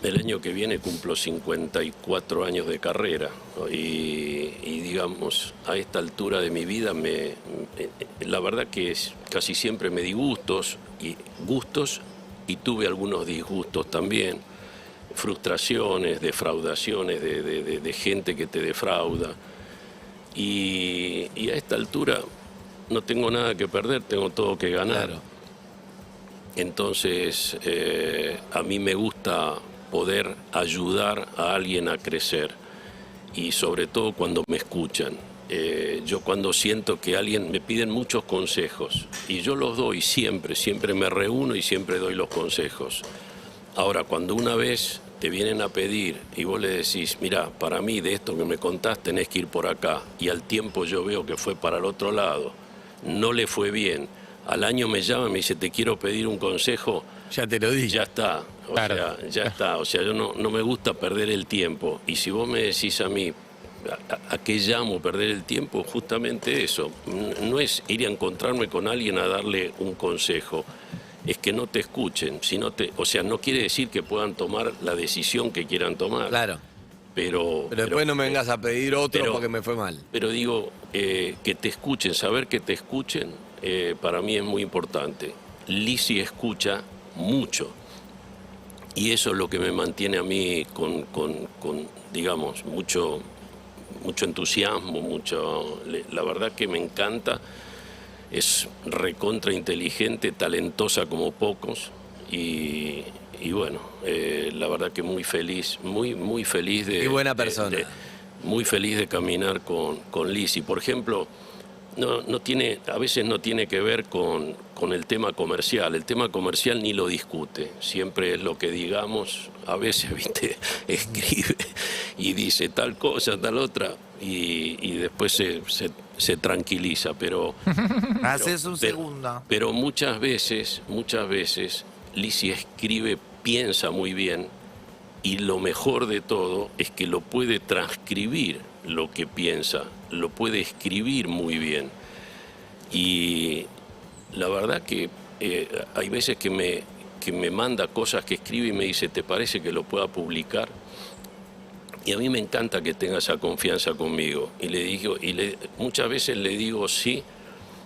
el año que viene cumplo 54 años de carrera, ¿no? y digamos, a esta altura de mi vida, la verdad que casi siempre me di gustos y tuve algunos disgustos también, frustraciones, defraudaciones de gente que te defrauda. Y a esta altura no tengo nada que perder, tengo todo que ganar. Claro. Entonces, a mí me gusta poder ayudar a alguien a crecer, y sobre todo cuando me escuchan. Yo cuando siento que alguien me piden muchos consejos, y yo los doy siempre me reúno y siempre doy los consejos. Ahora, cuando una vez te vienen a pedir y vos le decís, mira, para mí de esto que me contás tenés que ir por acá, y al tiempo yo veo que fue para el otro lado, no le fue bien, al año me llama y me dice, te quiero pedir un consejo. Ya te lo di. Ya está. Ya está. O sea, yo no me gusta perder el tiempo. Y si vos me decís a mí, ¿a qué llamo perder el tiempo? Justamente eso. No es ir a encontrarme con alguien a darle un consejo. Es que no te escuchen. O sea, no quiere decir que puedan tomar la decisión que quieran tomar. Claro. Pero después no me vengas a pedir otro porque me fue mal. Pero digo, que te escuchen, saber que te escuchen, para mí es muy importante. Lisi escucha mucho, y eso es lo que me mantiene a mí con digamos, mucho entusiasmo, la verdad que me encanta. Es recontra inteligente, talentosa como pocos, y bueno, la verdad que muy feliz, muy feliz de... Qué buena persona. Muy feliz de caminar con Lisi. Por ejemplo, a veces no tiene que ver con el tema comercial. El tema comercial ni lo discute. Siempre es lo que digamos. A veces, viste, escribe y dice tal cosa, tal otra, y después se tranquiliza. Pero haces un segundo. Pero muchas veces, Lisi escribe, piensa muy bien, y lo mejor de todo es que lo puede transcribir lo que piensa, lo puede escribir muy bien. Y la verdad que hay veces que me manda cosas que escribe y me dice, ¿te parece que lo pueda publicar? Y a mí me encanta que tenga esa confianza conmigo. Y le digo, muchas veces le digo, sí,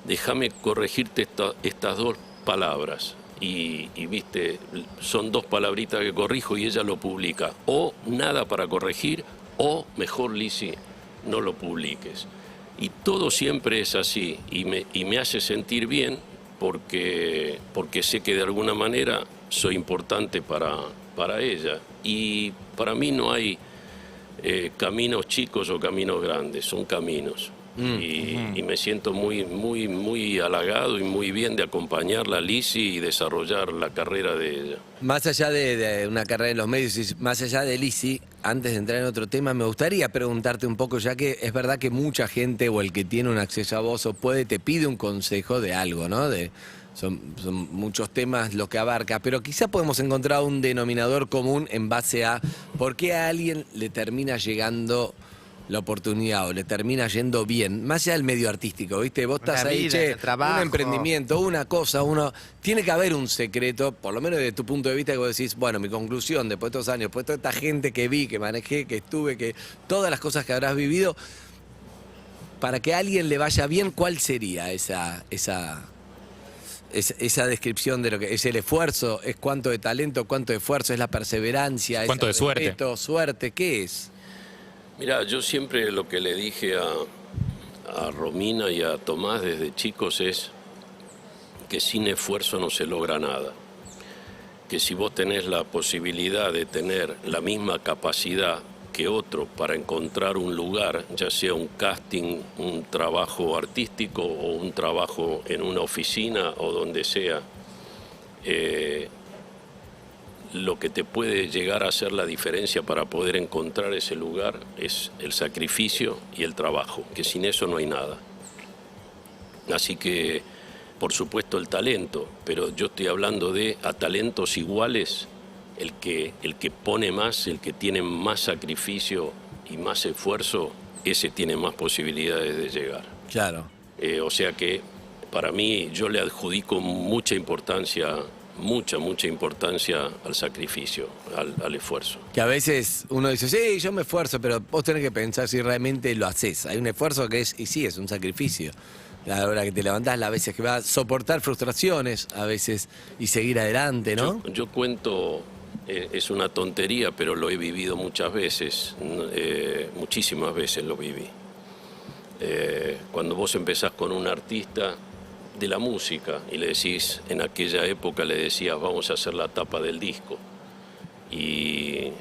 déjame corregirte estas dos palabras. Y viste, son dos palabritas que corrijo y ella lo publica. O nada para corregir, o mejor, Lisi, no lo publiques. Y todo siempre es así, y me hace sentir bien porque sé que de alguna manera soy importante para ella. Y para mí no hay caminos chicos o caminos grandes, son caminos. Y me siento muy halagado y muy bien de acompañarla a Lizzy y desarrollar la carrera de ella. Más allá de una carrera en los medios y más allá de Lizzy, antes de entrar en otro tema, me gustaría preguntarte un poco, ya que es verdad que mucha gente o el que tiene un acceso a vos o puede, te pide un consejo de algo, ¿no? Son muchos temas lo que abarca, pero quizá podemos encontrar un denominador común en base a por qué a alguien le termina llegando la oportunidad o le termina yendo bien, más allá del medio artístico, ¿viste? Vos estás ahí, che, un emprendimiento, una cosa, tiene que haber un secreto, por lo menos desde tu punto de vista, que vos decís, bueno, mi conclusión, después de estos años, después de toda esta gente que vi, que manejé, que estuve, que todas las cosas que habrás vivido, para que a alguien le vaya bien, ¿cuál sería esa descripción de lo que es el esfuerzo? ¿Es cuánto de talento, cuánto de esfuerzo? ¿Es la perseverancia? ¿Es cuánto de suerte? ¿Suerte? ¿Qué es? Mira, yo siempre lo que le dije a Romina y a Tomás desde chicos es que sin esfuerzo no se logra nada. Que si vos tenés la posibilidad de tener la misma capacidad que otro para encontrar un lugar, ya sea un casting, un trabajo artístico o un trabajo en una oficina o donde sea, lo que te puede llegar a hacer la diferencia para poder encontrar ese lugar es el sacrificio y el trabajo, que sin eso no hay nada. Así que, por supuesto, el talento, pero yo estoy hablando de a talentos iguales, el que pone más, el que tiene más sacrificio y más esfuerzo, ese tiene más posibilidades de llegar. Claro. O sea que, para mí, yo le adjudico mucha importancia al sacrificio, al esfuerzo. Que a veces uno dice, sí, yo me esfuerzo, pero vos tenés que pensar si realmente lo haces. Hay un esfuerzo que es, y sí, es un sacrificio. La hora que te levantás, las veces que vas a soportar frustraciones, a veces, y seguir adelante, ¿no? Yo cuento, es una tontería, pero lo he vivido muchas veces, muchísimas veces lo viví. Cuando vos empezás con un artista de la música y le decís, en aquella época le decías, vamos a hacer la tapa del disco. ¿Y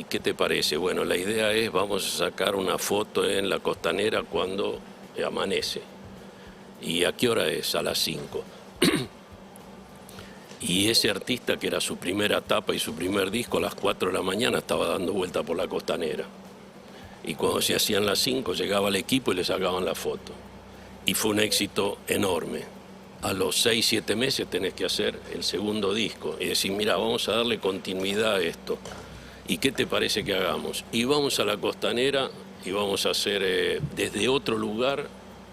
qué te parece? Bueno, la idea es, vamos a sacar una foto en la Costanera cuando amanece. ¿Y a qué hora es? A las 5. Y ese artista, que era su primera tapa y su primer disco, a las 4 de la mañana estaba dando vuelta por la Costanera. Y cuando se hacían las 5, llegaba el equipo y le sacaban la foto. Y fue un éxito enorme. A los 6, 7 meses tenés que hacer el segundo disco y decir, mira, vamos a darle continuidad a esto. ¿Y qué te parece que hagamos? Y vamos a la Costanera y vamos a hacer desde otro lugar,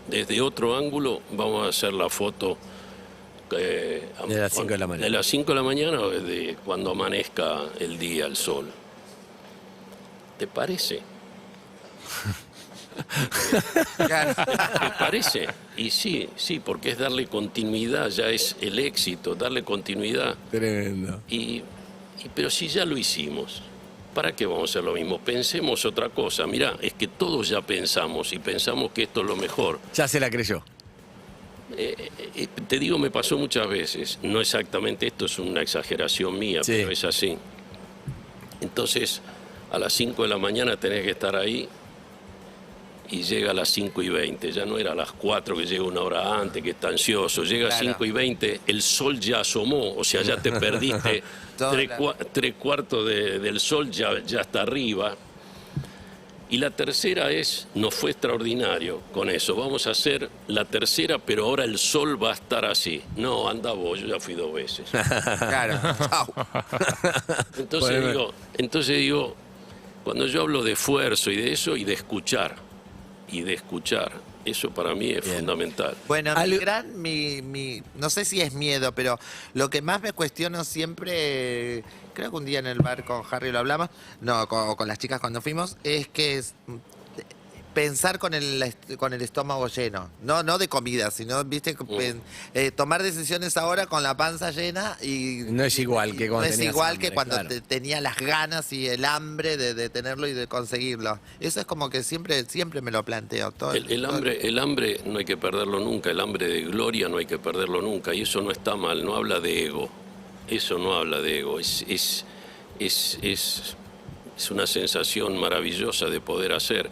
desde otro ángulo, vamos a hacer la foto de las 5 de la mañana. De las 5 de la mañana o desde cuando amanezca el día, el sol. ¿Te parece? ¿Te parece? Y sí, porque es darle continuidad, ya es el éxito, darle continuidad. Tremendo. Pero si ya lo hicimos, ¿para qué vamos a hacer lo mismo? Pensemos otra cosa. Mirá, es que todos ya pensamos y pensamos que esto es lo mejor. Ya se la creyó. Te digo, me pasó muchas veces. No exactamente esto, es una exageración mía, pero es así. Entonces, a las 5 de la mañana tenés que estar ahí y llega a las 5:20. Ya no era a las 4 que llega una hora antes, que está ansioso. Llega a 5:20, el sol ya asomó, o sea, ya te perdiste tres cuartos del sol, ya está arriba. Y la tercera nos fue extraordinario con eso. Vamos a hacer la tercera, pero ahora el sol va a estar así. No, anda vos, yo ya fui 2 veces. Claro, chau. Entonces digo, cuando yo hablo de esfuerzo y de eso, y de escuchar, eso para mí es fundamental. Bueno, no sé si es miedo, pero lo que más me cuestiono siempre, creo que un día en el bar con Harry lo hablamos, con las chicas cuando fuimos, es que es pensar con el estómago lleno, no de comida, sino, viste, tomar decisiones ahora con la panza llena y no es igual que cuando tenía las ganas y el hambre de tenerlo y de conseguirlo. Eso es como que siempre me lo planteo. El hambre no hay que perderlo nunca, el hambre de gloria no hay que perderlo nunca, y eso no está mal, no habla de ego, eso no habla de ego, es una sensación maravillosa de poder hacer.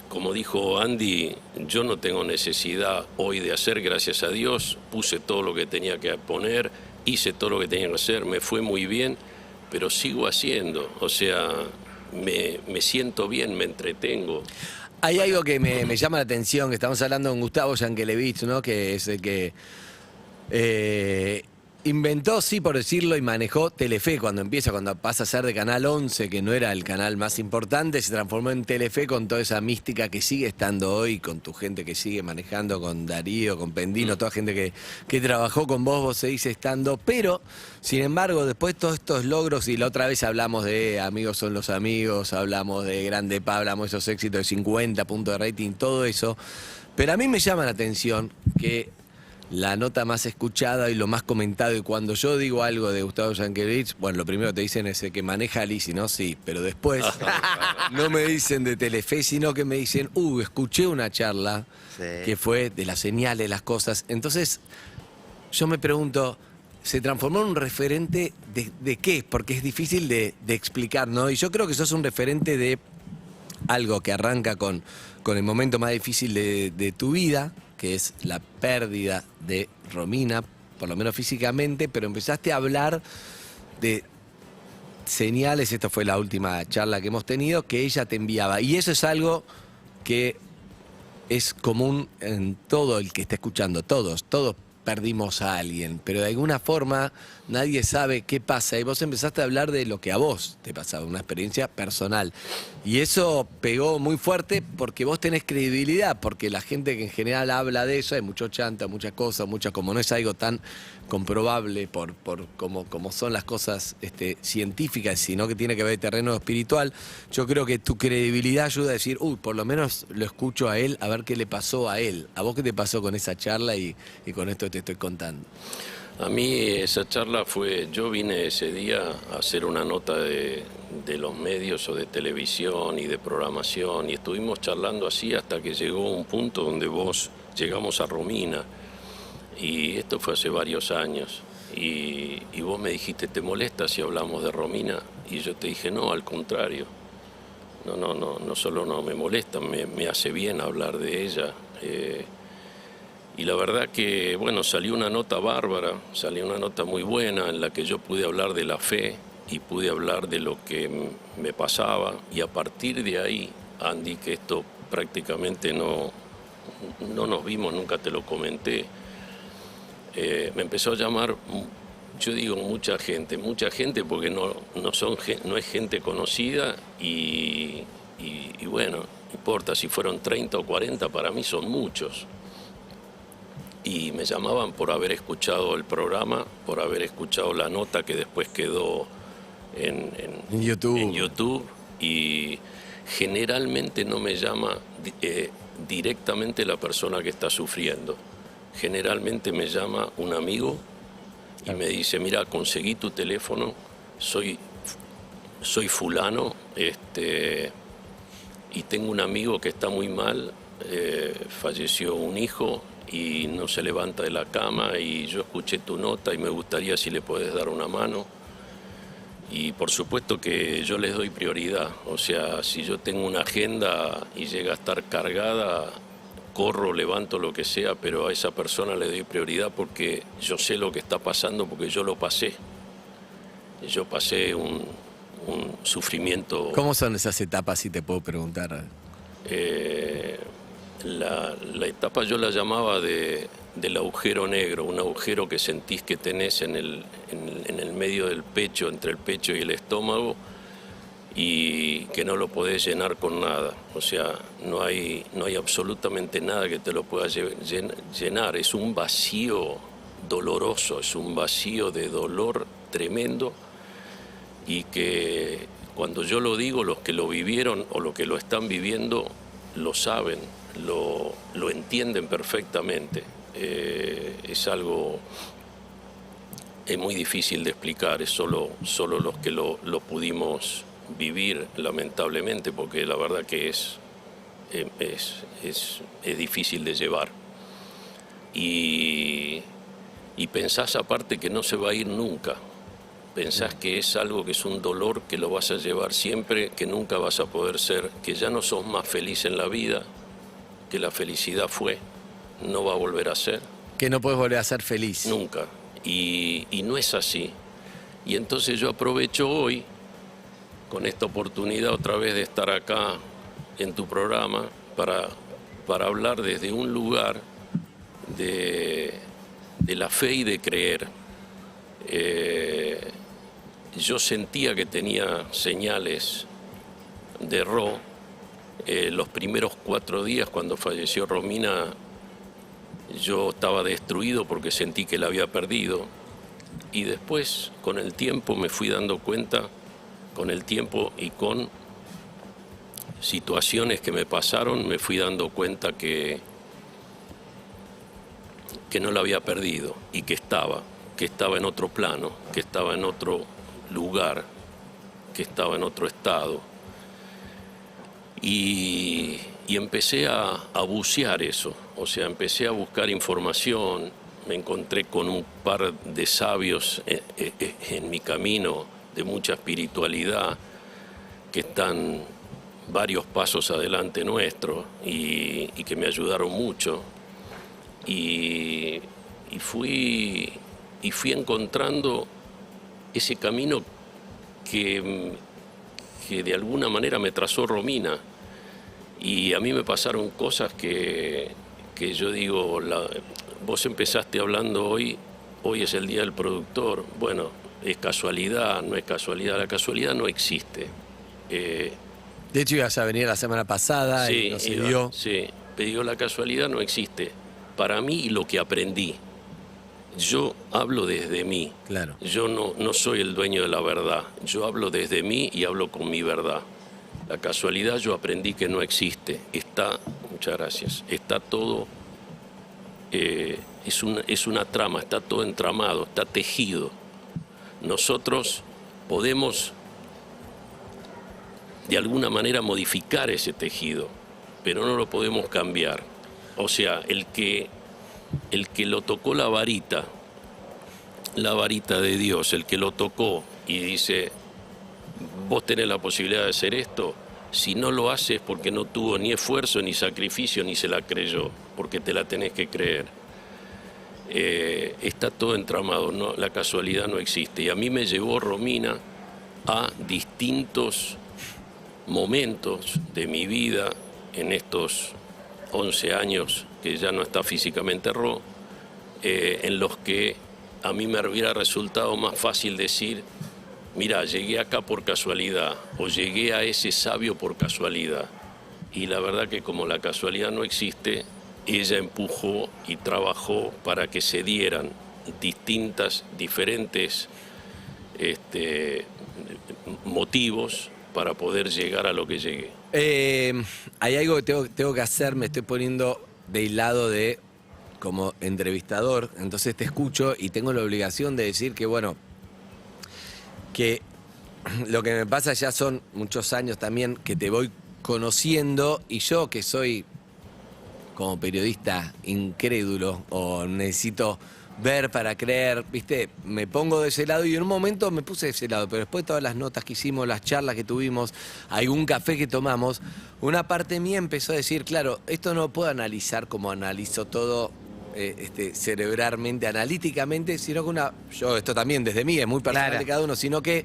como dijo Andy, yo no tengo necesidad hoy de hacer, gracias a Dios, puse todo lo que tenía que poner, hice todo lo que tenía que hacer, me fue muy bien, pero sigo haciendo, o sea, me siento bien, me entretengo. Hay algo que me llama la atención, que estamos hablando con Gustavo Yankelevich, ¿no? Que es el que inventó, sí por decirlo, y manejó Telefe cuando pasa a ser de Canal 11, que no era el canal más importante, se transformó en Telefe con toda esa mística que sigue estando hoy, con tu gente que sigue manejando, con Darío, con Pendino, toda gente que trabajó con vos seguís estando, pero, sin embargo, después de todos estos logros, y la otra vez hablamos de Amigos son los amigos, hablamos de Grande Pa, hablamos de esos éxitos de 50 puntos de rating, todo eso, pero a mí me llama la atención que la nota más escuchada y lo más comentado, y cuando yo digo algo de Gustavo Yankelevich, bueno, lo primero que te dicen es el que maneja a Lizzy, ¿no? Sí, pero después no me dicen de Telefe, sino que me dicen, escuché una charla que fue de las señales, las cosas. Entonces, yo me pregunto, ¿se transformó en un referente de qué? Porque es difícil de explicar, ¿no? Y yo creo que sos un referente de algo que arranca con el momento más difícil de tu vida, que es la pérdida de Romina, por lo menos físicamente, pero empezaste a hablar de señales, esta fue la última charla que hemos tenido, que ella te enviaba. Y eso es algo que es común en todo el que está escuchando, todos perdimos a alguien, pero de alguna forma nadie sabe qué pasa. Y vos empezaste a hablar de lo que a vos te pasaba, una experiencia personal. Y eso pegó muy fuerte porque vos tenés credibilidad, porque la gente que en general habla de eso, hay mucho chanta, muchas cosas, como no es algo tan comprobable por como son las cosas científicas, sino que tiene que ver terreno espiritual. Yo creo que tu credibilidad ayuda a decir, por lo menos lo escucho a él, a ver qué le pasó a él. ¿A vos qué te pasó con esa charla y con esto que te estoy contando? A mí esa charla yo vine ese día a hacer una nota de los medios o de televisión y de programación, y estuvimos charlando así hasta que llegó un punto donde llegamos a Romina, y esto fue hace varios años, y vos me dijiste, ¿te molesta si hablamos de Romina? Y yo te dije, no, al contrario, no solo no me molesta, me hace bien hablar de ella. Y la verdad que, bueno, salió una nota bárbara, salió una nota muy buena en la que yo pude hablar de la fe y pude hablar de lo que me pasaba. Y a partir de ahí, Andy, que esto prácticamente no nos vimos, nunca te lo comenté, me empezó a llamar, yo digo mucha gente porque no es gente conocida y bueno, no importa si fueron 30 o 40, para mí son muchos. Y me llamaban por haber escuchado el programa, por haber escuchado la nota que después quedó en YouTube. Y generalmente no me llama directamente la persona que está sufriendo. Generalmente me llama un amigo y me dice, mira, conseguí tu teléfono, soy fulano, y tengo un amigo que está muy mal, falleció un hijo y no se levanta de la cama, y yo escuché tu nota y me gustaría si le puedes dar una mano. Y por supuesto que yo les doy prioridad, o sea, si yo tengo una agenda y llega a estar cargada, corro, levanto lo que sea, pero a esa persona le doy prioridad porque yo sé lo que está pasando, porque yo lo pasé. Yo pasé un sufrimiento. ¿Cómo son esas etapas, si te puedo preguntar? La etapa yo la llamaba del agujero negro, un agujero que sentís que tenés en el medio del pecho, entre el pecho y el estómago, y que no lo podés llenar con nada. O sea, no hay absolutamente nada que te lo pueda llenar. Es un vacío doloroso, es un vacío de dolor tremendo, y que cuando yo lo digo, los que lo vivieron o los que lo están viviendo lo saben, lo entienden perfectamente. Es algo muy difícil de explicar, es solo los que lo pudimos vivir, lamentablemente, porque la verdad que es difícil de llevar. Y pensás aparte que no se va a ir nunca, Pensás que es algo que es un dolor que lo vas a llevar siempre, que nunca vas a poder ser, que ya no sos más feliz en la vida, que la felicidad fue, no va a volver a ser. Que no puedes volver a ser feliz. Nunca. Y no es así. Y entonces yo aprovecho hoy, con esta oportunidad otra vez de estar acá en tu programa, para hablar desde un lugar de la fe y de creer. Yo sentía que tenía señales de Ro. Los primeros 4 días cuando falleció Romina, yo estaba destruido porque sentí que la había perdido. Y después, con el tiempo, me fui dando cuenta, con el tiempo y con situaciones que me pasaron, me fui dando cuenta que no la había perdido y que estaba en otro plano, que estaba en otro lugar, que estaba en otro estado. Y empecé a bucear eso, o sea, empecé a buscar información, me encontré con un par de sabios en mi camino de mucha espiritualidad que están varios pasos adelante nuestro y que me ayudaron mucho. Y fui encontrando ese camino que de alguna manera me trazó Romina. Y a mí me pasaron cosas que yo digo, vos empezaste hablando hoy es el Día del Productor. Bueno, es casualidad, no es casualidad, la casualidad no existe. De hecho, ibas a venir la semana pasada y no se dio. Sí, pero digo, la casualidad no existe. Para mí, lo que aprendí, yo hablo desde mí. Claro. Yo no soy el dueño de la verdad. Yo hablo desde mí y hablo con mi verdad. La casualidad yo aprendí que no existe. Muchas gracias, está todo, es una trama, está todo entramado, está tejido. Nosotros podemos de alguna manera modificar ese tejido, pero no lo podemos cambiar. O sea, el que lo tocó la varita de Dios, el que lo tocó y dice, vos tenés la posibilidad de hacer esto, si no lo haces es porque no tuvo ni esfuerzo, ni sacrificio, ni se la creyó, porque te la tenés que creer. Está todo entramado, ¿no? La casualidad no existe. Y a mí me llevó Romina a distintos momentos de mi vida en estos 11 años que ya no está físicamente Ro, en los que a mí me hubiera resultado más fácil decir, mira, llegué acá por casualidad o llegué a ese sabio por casualidad. Y la verdad que como la casualidad no existe, ella empujó y trabajó para que se dieran diferentes motivos para poder llegar a lo que llegué. Hay algo que tengo que hacer, me estoy poniendo del lado de como entrevistador, entonces te escucho y tengo la obligación de decir que, bueno, que lo que me pasa ya son muchos años también que te voy conociendo y yo que soy como periodista incrédulo o necesito ver para creer, ¿viste? Me pongo de ese lado y en un momento me puse de ese lado, pero después de todas las notas que hicimos, las charlas que tuvimos, algún café que tomamos, una parte mía empezó a decir, claro, esto no lo puedo analizar como analizo todo cerebralmente, analíticamente, sino que yo esto también desde mí, es muy personal de cada uno, sino que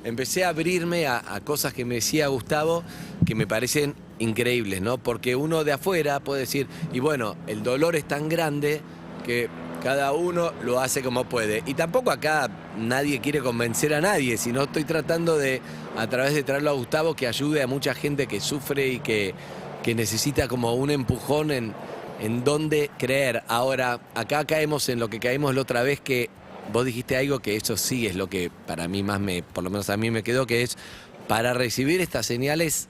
empecé a abrirme a cosas que me decía Gustavo que me parecen increíbles, ¿no? Porque uno de afuera puede decir, y bueno, el dolor es tan grande que cada uno lo hace como puede. Y tampoco acá nadie quiere convencer a nadie, sino estoy tratando de, a través de traerlo a Gustavo, que ayude a mucha gente que sufre y que necesita como un empujón en dónde creer. Ahora, acá caemos en lo que caímos la otra vez, que vos dijiste algo que eso sí es lo que para mí más por lo menos a mí me quedó, que es, para recibir estas señales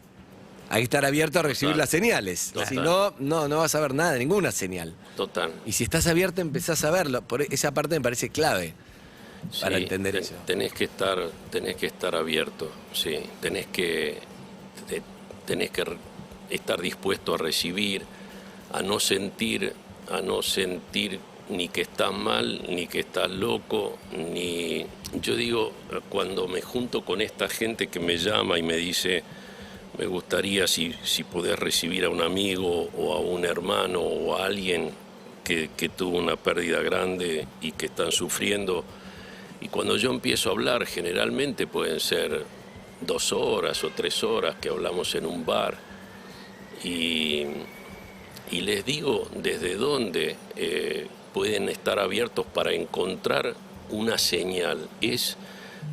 hay que estar abierto a recibir las señales. Total. Si no, no vas a ver nada, ninguna señal. Total. Y si estás abierto empezás a verlo. Por esa parte me parece clave para entender eso. Tenés que estar abierto, sí. Tenés que estar dispuesto a recibir, a no sentir ni que estás mal, ni que estás loco, ni... Yo digo, cuando me junto con esta gente que me llama y me dice, me gustaría si podés recibir a un amigo o a un hermano o a alguien que tuvo una pérdida grande y que están sufriendo, y cuando yo empiezo a hablar, generalmente pueden ser 2 horas o 3 horas que hablamos en un bar, y les digo desde dónde pueden estar abiertos para encontrar una señal.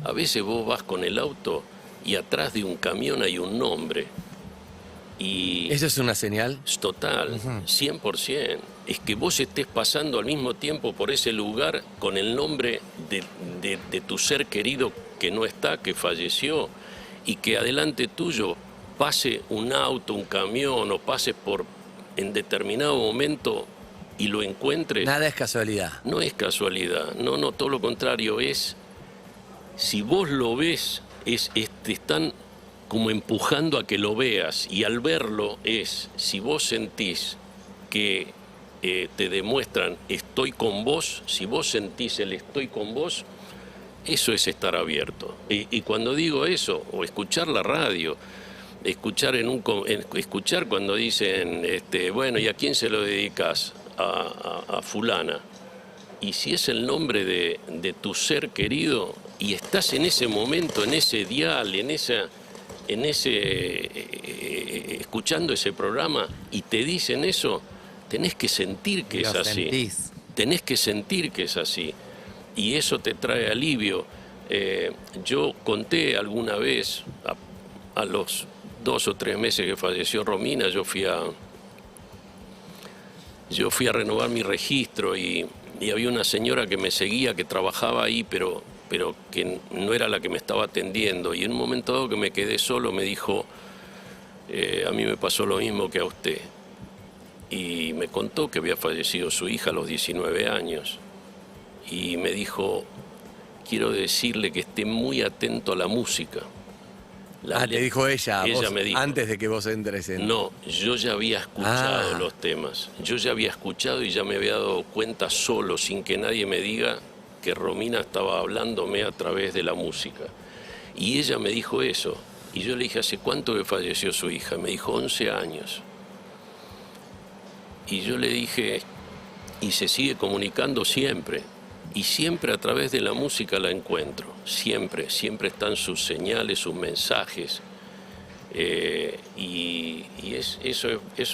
A veces vos vas con el auto y atrás de un camión hay un nombre. Y ¿eso es una señal? Total, 100%. Es que vos estés pasando al mismo tiempo por ese lugar con el nombre de tu ser querido que no está, que falleció, y que adelante tuyo pase un auto, un camión, o pases en determinado momento y lo encuentres. Nada es casualidad. No es casualidad, no, todo lo contrario, si vos lo ves, te están como empujando a que lo veas, y al verlo si vos sentís que te demuestran estoy con vos, si vos sentís el estoy con vos, eso es estar abierto. Y cuando digo eso, o escuchar la radio, escuchar cuando dicen, bueno, ¿y a quién se lo dedicas? A fulana. Y si es el nombre de tu ser querido y estás en ese momento, en ese dial, escuchando ese programa y te dicen eso, tenés que sentir que es así. Tenés que sentir que es así. Y eso te trae alivio. Yo conté alguna vez, a los 2 o 3 meses que falleció Romina, yo fui a renovar mi registro y había una señora que me seguía, que trabajaba ahí, pero que no era la que me estaba atendiendo. Y en un momento dado que me quedé solo, me dijo, a mí me pasó lo mismo que a usted. Y me contó que había fallecido su hija a los 19 años. Y me dijo, quiero decirle que esté muy atento a la música. Te dijo ella vos, me dijo, antes de que vos entres en... No, yo ya había escuchado los temas. Yo ya había escuchado y ya me había dado cuenta solo, sin que nadie me diga, que Romina estaba hablándome a través de la música. Y ella me dijo eso. Y yo le dije, ¿hace cuánto que falleció su hija? Me dijo, 11 años. Y yo le dije, y se sigue comunicando siempre. Y siempre a través de la música la encuentro. Siempre están sus señales, sus mensajes. Eso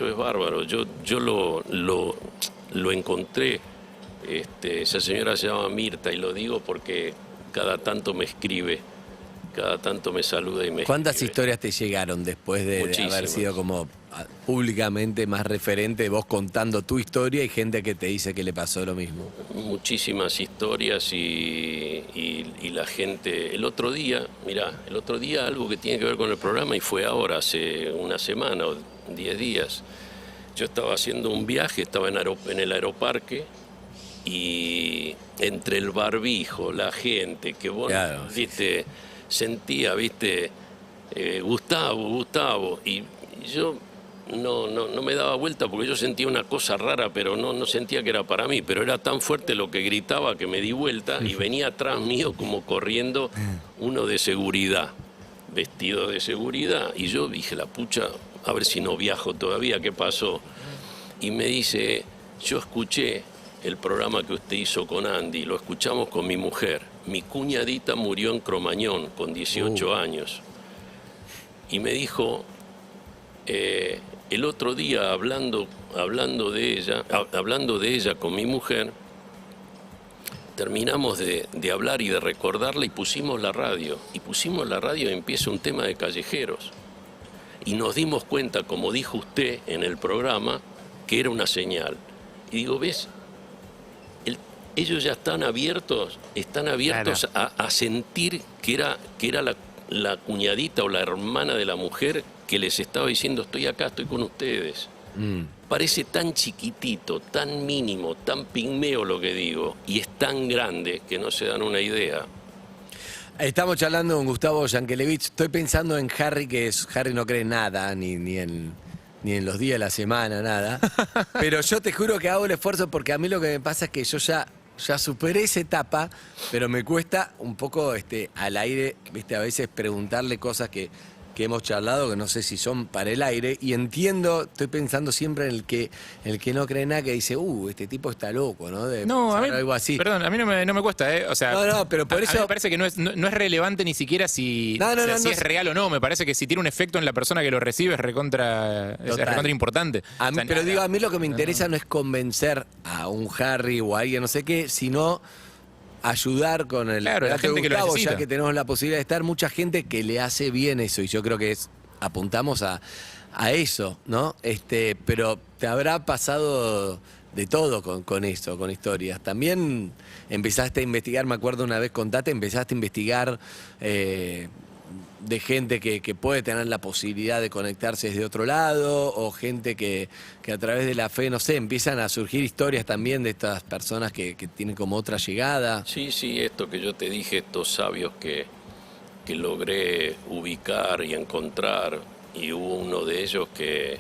es bárbaro. Yo lo encontré. Esa señora se llama Mirta, y lo digo porque cada tanto me escribe, cada tanto me saluda y me ¿Cuántas escribe. historias te llegaron después de haber sido como públicamente más referente, vos contando tu historia y gente que te dice que le pasó lo mismo? Muchísimas historias y la gente... El otro día algo que tiene que ver con el programa, y fue ahora, hace una semana o 10 días, yo estaba haciendo un viaje, estaba en el aeroparque, y entre el barbijo, la gente, que vos, claro, viste, sentía, viste, Gustavo, y yo no me daba vuelta porque yo sentía una cosa rara, pero no sentía que era para mí, pero era tan fuerte lo que gritaba que me di vuelta y venía atrás mío como corriendo uno de seguridad, vestido de seguridad, y yo dije, la pucha, a ver si no viajo todavía, ¿qué pasó? Y me dice, yo escuché el programa que usted hizo con Andy, lo escuchamos con mi mujer. Mi cuñadita murió en Cromañón con 18 años. Y me dijo, el otro día hablando de ella con mi mujer, terminamos de hablar y de recordarla y pusimos la radio. Y empieza un tema de callejeros. Y nos dimos cuenta, como dijo usted en el programa, que era una señal. Y digo, ¿ves? Ellos ya están abiertos claro, a sentir que era la cuñadita o la hermana de la mujer que les estaba diciendo, estoy acá, estoy con ustedes. Parece tan chiquitito, tan mínimo, tan pigmeo lo que digo, y es tan grande que no se dan una idea. Estamos charlando con Gustavo Yankelevich. Estoy pensando en Harry, Harry no cree nada, ni en ni en los días de la semana, nada. Pero yo te juro que hago el esfuerzo porque a mí lo que me pasa es que yo ya superé esa etapa, pero me cuesta un poco al aire, viste, a veces preguntarle cosas que hemos charlado, que no sé si son para el aire, y entiendo, estoy pensando siempre en el que no cree nada, que dice, este tipo está loco, ¿no? No, a mí, algo así. Perdón, a mí no me cuesta, ¿eh? O sea, no, pero por eso... a mí me parece que no es relevante ni siquiera si es real o no. Me parece que si tiene un efecto en la persona que lo recibe es recontra importante. A mí, pero digo, a mí lo que me interesa no es convencer a un Harry o a alguien, no sé qué, sino ayudar con el la gente que lo necesita. Ya que tenemos la posibilidad de estar, mucha gente que le hace bien eso, y yo creo que apuntamos a eso, ¿no? Pero te habrá pasado de todo con eso, con historias. También empezaste a investigar, me acuerdo una vez empezaste a investigar de gente que puede tener la posibilidad de conectarse desde otro lado, o gente que a través de la fe, no sé, empiezan a surgir historias también de estas personas que tienen como otra llegada. Sí, esto que yo te dije, estos sabios que logré ubicar y encontrar, y hubo uno de ellos que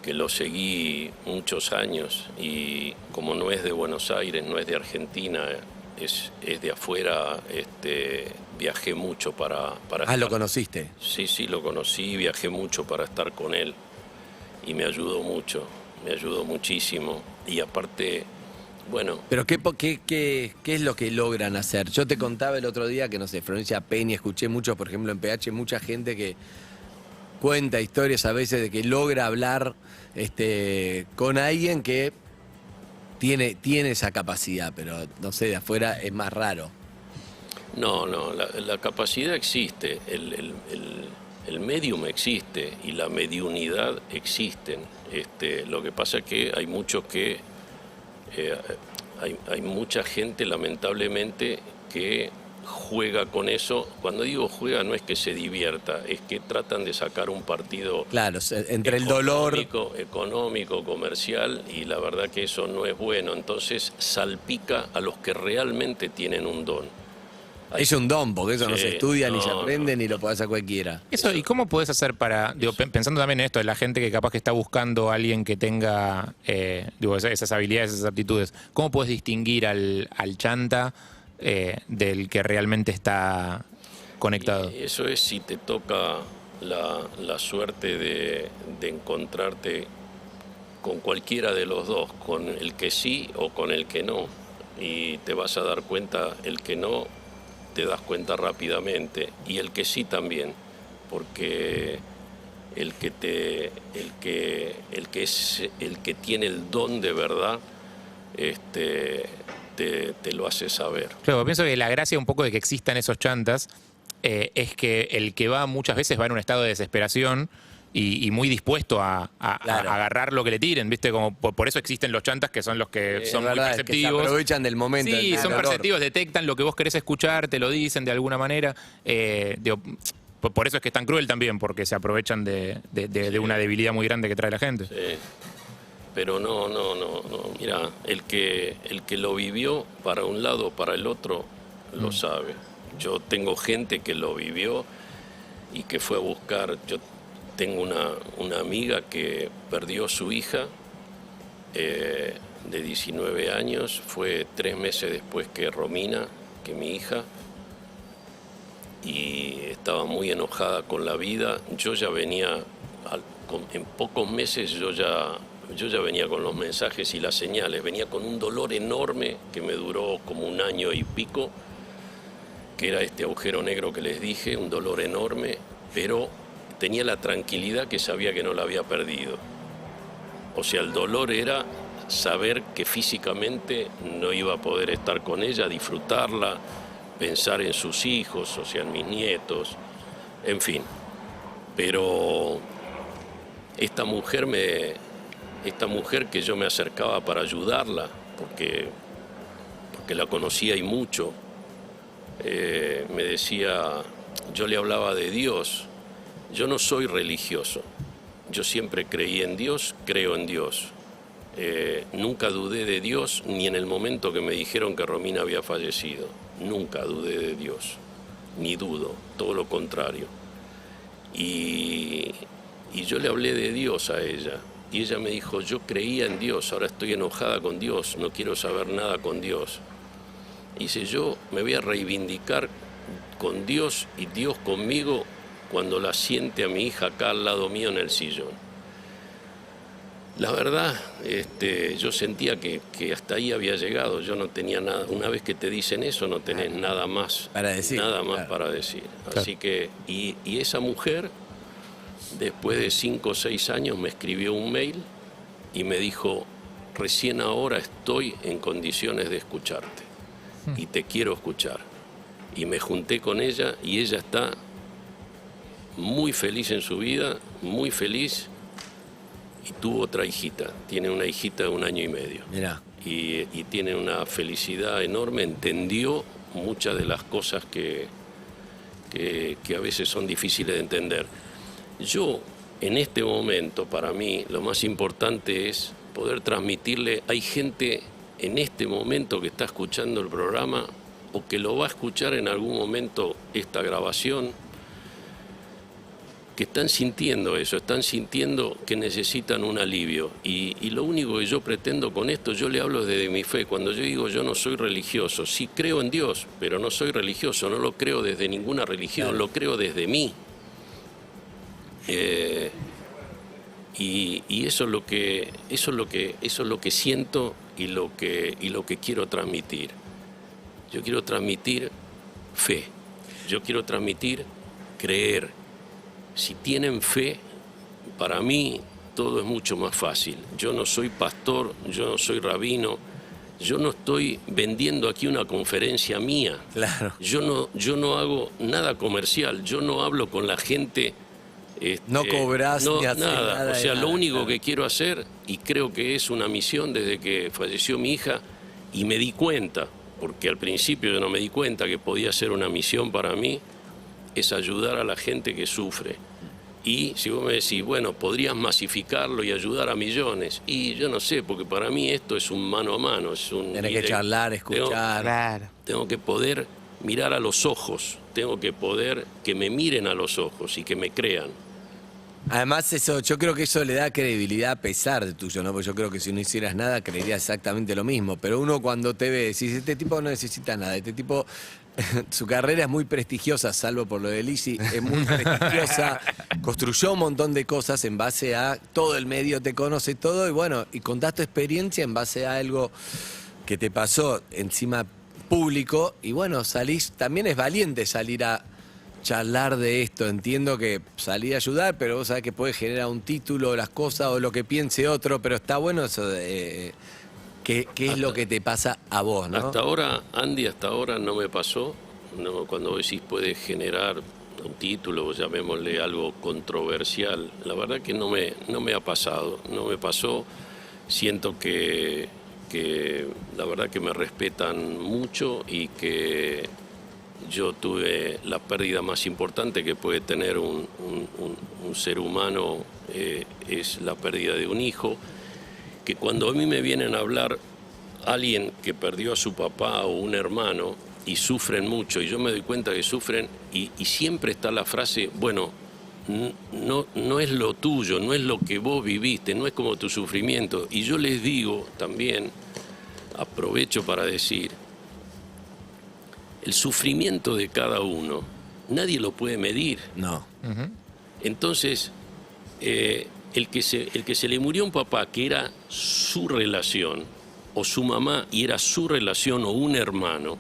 lo seguí muchos años, y como no es de Buenos Aires, no es de Argentina, es de afuera, viajé mucho para estar. ¿Lo conociste? Sí, lo conocí, viajé mucho para estar con él, y me ayudó muchísimo, y aparte, bueno... ¿Pero qué es lo que logran hacer? Yo te contaba el otro día que, no sé, Florencia Peña, escuché mucho, por ejemplo, en PH, mucha gente que cuenta historias a veces de que logra hablar con alguien que tiene esa capacidad, pero no sé, de afuera es más raro. No, la capacidad existe, el medium existe y la mediunidad existen. Lo que pasa es que hay muchos que hay mucha gente, lamentablemente, que juega con eso. Cuando digo juega, no es que se divierta, es que tratan de sacar un partido, claro, entre el dolor económico, comercial, y la verdad que eso no es bueno. Entonces salpica a los que realmente tienen un don. Es un don, porque eso no se estudia, ni se aprende, ni lo podés hacer cualquiera. ¿Y cómo podés hacer para, pensando también en esto, de la gente que capaz que está buscando a alguien que tenga esas habilidades, esas aptitudes, ¿cómo podés distinguir al chanta del que realmente está conectado? Y eso es si te toca la suerte de encontrarte con cualquiera de los dos, con el que sí o con el que no, y te vas a dar cuenta, el que no te das cuenta rápidamente, y el que sí también, porque el que tiene el don de verdad, te lo hace saber. Claro, pienso que la gracia un poco de que existan esos chantas es que el que va muchas veces va en un estado de desesperación y muy dispuesto a agarrar lo que le tiren, ¿viste? Como por eso existen los chantas, que son los que son muy perceptivos. Que se aprovechan del momento. Sí, son perceptivos, detectan lo que vos querés escuchar, te lo dicen de alguna manera. Por eso es que es tan cruel también, porque se aprovechan de una debilidad muy grande que trae la gente. Sí. Pero no. Mira, el que lo vivió para un lado o para el otro, lo sabe. Yo tengo gente que lo vivió y que fue a buscar. Yo tengo una amiga que perdió su hija de 19 años. Fue 3 meses después que Romina, que mi hija, y estaba muy enojada con la vida. Yo ya venía, en pocos meses yo ya venía con los mensajes y las señales, venía con un dolor enorme que me duró como 1 año y pico, que era este agujero negro que les dije, un dolor enorme, pero tenía la tranquilidad que sabía que no la había perdido. O sea, el dolor era saber que físicamente no iba a poder estar con ella, disfrutarla, pensar en sus hijos, o sea, en mis nietos, en fin. Pero esta mujer que yo me acercaba para ayudarla, porque la conocía y mucho, me decía, yo le hablaba de Dios. Yo no soy religioso, yo siempre creí en Dios, creo en Dios. Nunca dudé de Dios, ni en el momento que me dijeron que Romina había fallecido. Nunca dudé de Dios, ni dudo, todo lo contrario. Y Y yo le hablé de Dios a ella. Y ella me dijo, yo creía en Dios, ahora estoy enojada con Dios, no quiero saber nada con Dios. Y dice, yo me voy a reivindicar con Dios y Dios conmigo cuando la siente a mi hija acá al lado mío en el sillón. La verdad, yo sentía que hasta ahí había llegado, yo no tenía nada. Una vez que te dicen eso, no tenés nada más para decir. Nada más para decir. Así que, y esa mujer, después de 5 o 6 años, me escribió un mail y me dijo, recién ahora estoy en condiciones de escucharte y te quiero escuchar. Y me junté con ella y ella está muy feliz en su vida, muy feliz. Y tuvo otra hijita, tiene una hijita de 1 año y medio. Mirá. Y tiene una felicidad enorme, entendió muchas de las cosas que a veces son difíciles de entender. Yo, en este momento, para mí, lo más importante es poder transmitirle, hay gente en este momento que está escuchando el programa o que lo va a escuchar en algún momento esta grabación, que están sintiendo eso, están sintiendo que necesitan un alivio. Y lo único que yo pretendo con esto, yo le hablo desde mi fe. Cuando yo digo yo no soy religioso, sí creo en Dios, pero no soy religioso, no lo creo desde ninguna religión, claro. Lo creo desde mí. Y eso es lo que siento y lo que quiero transmitir. Yo quiero transmitir fe, yo quiero transmitir creer. Si tienen fe, para mí todo es mucho más fácil. Yo no soy pastor, yo no soy rabino, yo no estoy vendiendo aquí una conferencia mía. Claro. Yo no hago nada comercial, yo no hablo con la gente. No cobras ni haces nada. O sea, nada, lo único claro. que quiero hacer, y creo que es una misión desde que falleció mi hija, y me di cuenta, porque al principio yo no me di cuenta que podía ser una misión para mí, es ayudar a la gente que sufre. Y si vos me decís, bueno, podrías masificarlo y ayudar a millones. Y yo no sé, porque para mí esto es un mano a mano. Tienes que charlar, escuchar. Tengo que poder mirar a los ojos. Tengo que poder que me miren a los ojos y que me crean. Además, eso, yo creo que eso le da credibilidad a pesar de tuyo, ¿no? Porque yo creo que si no hicieras nada, creería exactamente lo mismo. Pero uno cuando te ve, decís, este tipo no necesita nada, este tipo... Su carrera es muy prestigiosa, salvo por lo de Lizzy, es muy prestigiosa, construyó un montón de cosas en base a todo el medio te conoce todo y bueno, y contás tu experiencia en base a algo que te pasó encima público y bueno, salís, también es valiente salir a charlar de esto, entiendo que salir a ayudar, pero vos sabés que puede generar un título, las cosas o lo que piense otro, pero está bueno eso de... ¿Qué es lo que te pasa a vos, no? Hasta ahora, Andy, no me pasó. No, cuando vos decís puede generar un título, llamémosle algo controversial, la verdad que no me ha pasado. No me pasó. Siento que la verdad que me respetan mucho y que yo tuve la pérdida más importante que puede tener un ser humano, es la pérdida de un hijo. Que cuando a mí me vienen a hablar alguien que perdió a su papá o un hermano y sufren mucho, y yo me doy cuenta que sufren, y siempre está la frase, bueno, no es lo tuyo, no es lo que vos viviste, no es como tu sufrimiento. Y yo les digo también, aprovecho para decir, el sufrimiento de cada uno, nadie lo puede medir. No. Entonces, el que se le murió un papá que era su relación, o su mamá y era su relación, o un hermano,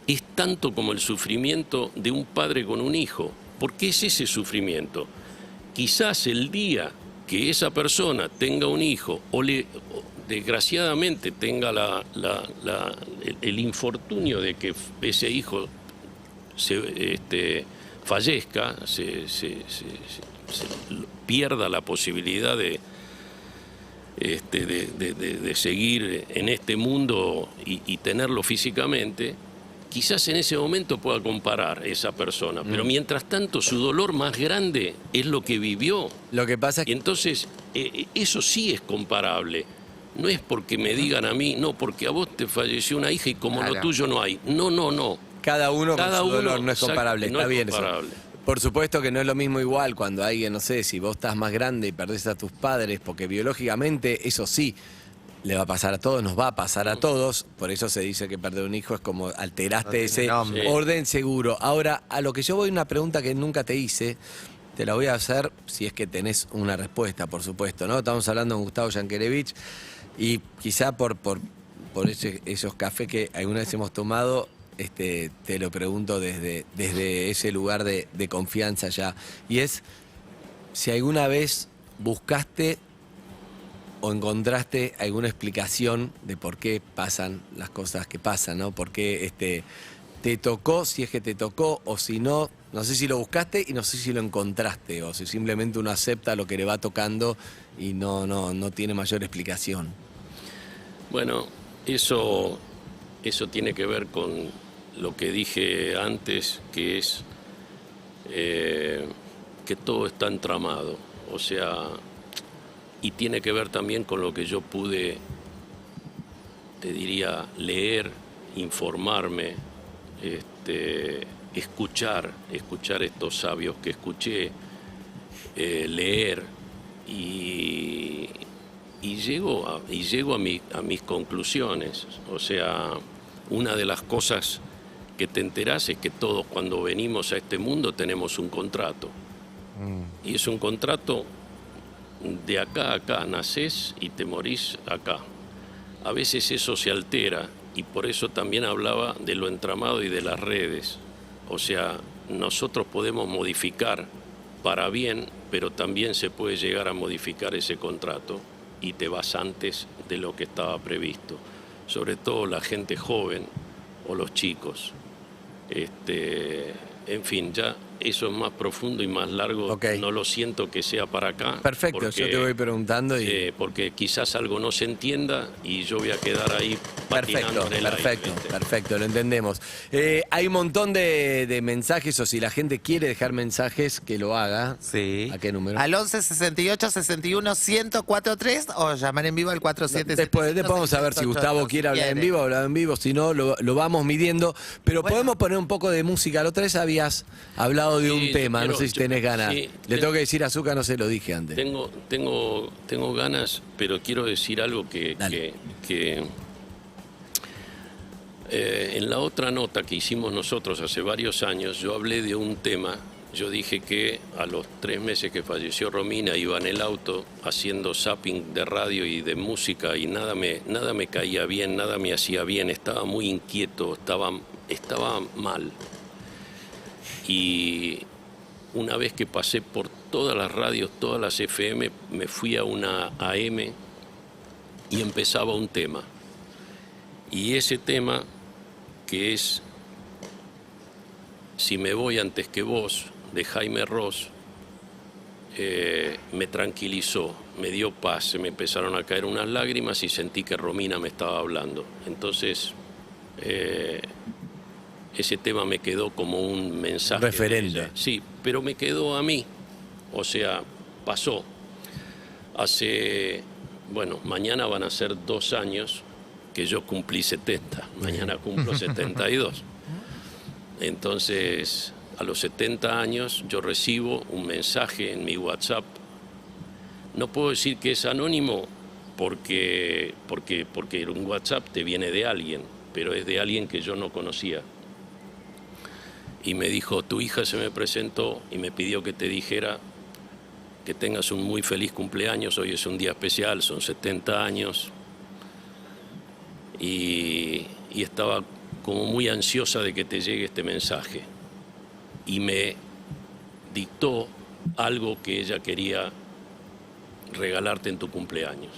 es tanto como el sufrimiento de un padre con un hijo. ¿Por qué es ese sufrimiento? Quizás el día que esa persona tenga un hijo, o desgraciadamente tenga el infortunio de que ese hijo fallezca, pierda la posibilidad de seguir en este mundo y tenerlo físicamente, quizás en ese momento pueda comparar esa persona, pero mientras tanto su dolor más grande es lo que vivió. Lo que pasa es que... Y entonces eso sí es comparable. No es porque me digan a mí, no, porque a vos te falleció una hija y como lo tuyo no hay. No. Cada uno con su dolor no es comparable, no está es bien comparable. eso. Por supuesto que no es lo mismo igual cuando alguien, no sé, si vos estás más grande y perdés a tus padres, porque biológicamente eso sí le va a pasar a todos, nos va a pasar a todos. Por eso se dice que perder un hijo es como alteraste ese orden seguro. Ahora, a lo que yo voy, una pregunta que nunca te hice, te la voy a hacer si es que tenés una respuesta, por supuesto, ¿no? Estamos hablando con Gustavo Yankelevich y quizá por esos cafés que alguna vez hemos tomado, te lo pregunto desde ese lugar de confianza ya. Y es si alguna vez buscaste o encontraste alguna explicación de por qué pasan las cosas que pasan, ¿no? Por qué te tocó, si es que te tocó, o si no, no sé si lo buscaste y no sé si lo encontraste, o si simplemente uno acepta lo que le va tocando y no tiene mayor explicación. Bueno, eso tiene que ver con lo que dije antes, que es que todo está entramado, o sea, y tiene que ver también con lo que yo pude, te diría, leer, informarme, escuchar estos sabios que escuché, leer y llego a mis conclusiones. O sea, una de las cosas que te enterás es que todos cuando venimos a este mundo tenemos un contrato. Y es un contrato de acá a acá, nacés y te morís acá. A veces eso se altera y por eso también hablaba de lo entramado y de las redes. O sea, nosotros podemos modificar para bien, pero también se puede llegar a modificar ese contrato y te vas antes de lo que estaba previsto. Sobre todo la gente joven o los chicos. En fin, ya eso es más profundo y más largo. No lo siento que sea para acá. Perfecto, porque, yo te voy preguntando. Porque quizás algo no se entienda y yo voy a quedar ahí patinando en el aire. Perfecto, lo entendemos. Hay un montón de mensajes, o si la gente quiere dejar mensajes, que lo haga. Sí. ¿A qué número? Al 11 68 61 1043 o llamar en vivo al 47. Después vamos a ver si Gustavo quiere hablar en vivo, hablar en vivo. Si no, lo vamos midiendo. Pero podemos poner un poco de música. La otra vez habías hablado de un tema, no sé si tenés ganas. Sí, Le tengo que decir a Zucca, no se lo dije antes. Tengo ganas, pero quiero decir algo que en la otra nota que hicimos nosotros hace varios años, yo hablé de un tema. Yo dije que a los 3 meses que falleció Romina iba en el auto haciendo zapping de radio y de música y nada me caía bien, nada me hacía bien, estaba muy inquieto, estaba mal. Y una vez que pasé por todas las radios, todas las FM, me fui a una AM y empezaba un tema. Y ese tema, que es Si me voy antes que vos, de Jaime Ross, me tranquilizó, me dio paz, se me empezaron a caer unas lágrimas y sentí que Romina me estaba hablando. Entonces, ese tema me quedó como un mensaje. Referente. Sí, pero me quedó a mí. O sea, pasó. Mañana van a ser 2 años que yo cumplí 70. Mañana cumplo 72. Entonces, a los 70 años yo recibo un mensaje en mi WhatsApp. No puedo decir que es anónimo porque un WhatsApp te viene de alguien, pero es de alguien que yo no conocía. Y me dijo, tu hija se me presentó y me pidió que te dijera que tengas un muy feliz cumpleaños, hoy es un día especial, son 70 años. Y estaba como muy ansiosa de que te llegue este mensaje. Y me dictó algo que ella quería regalarte en tu cumpleaños.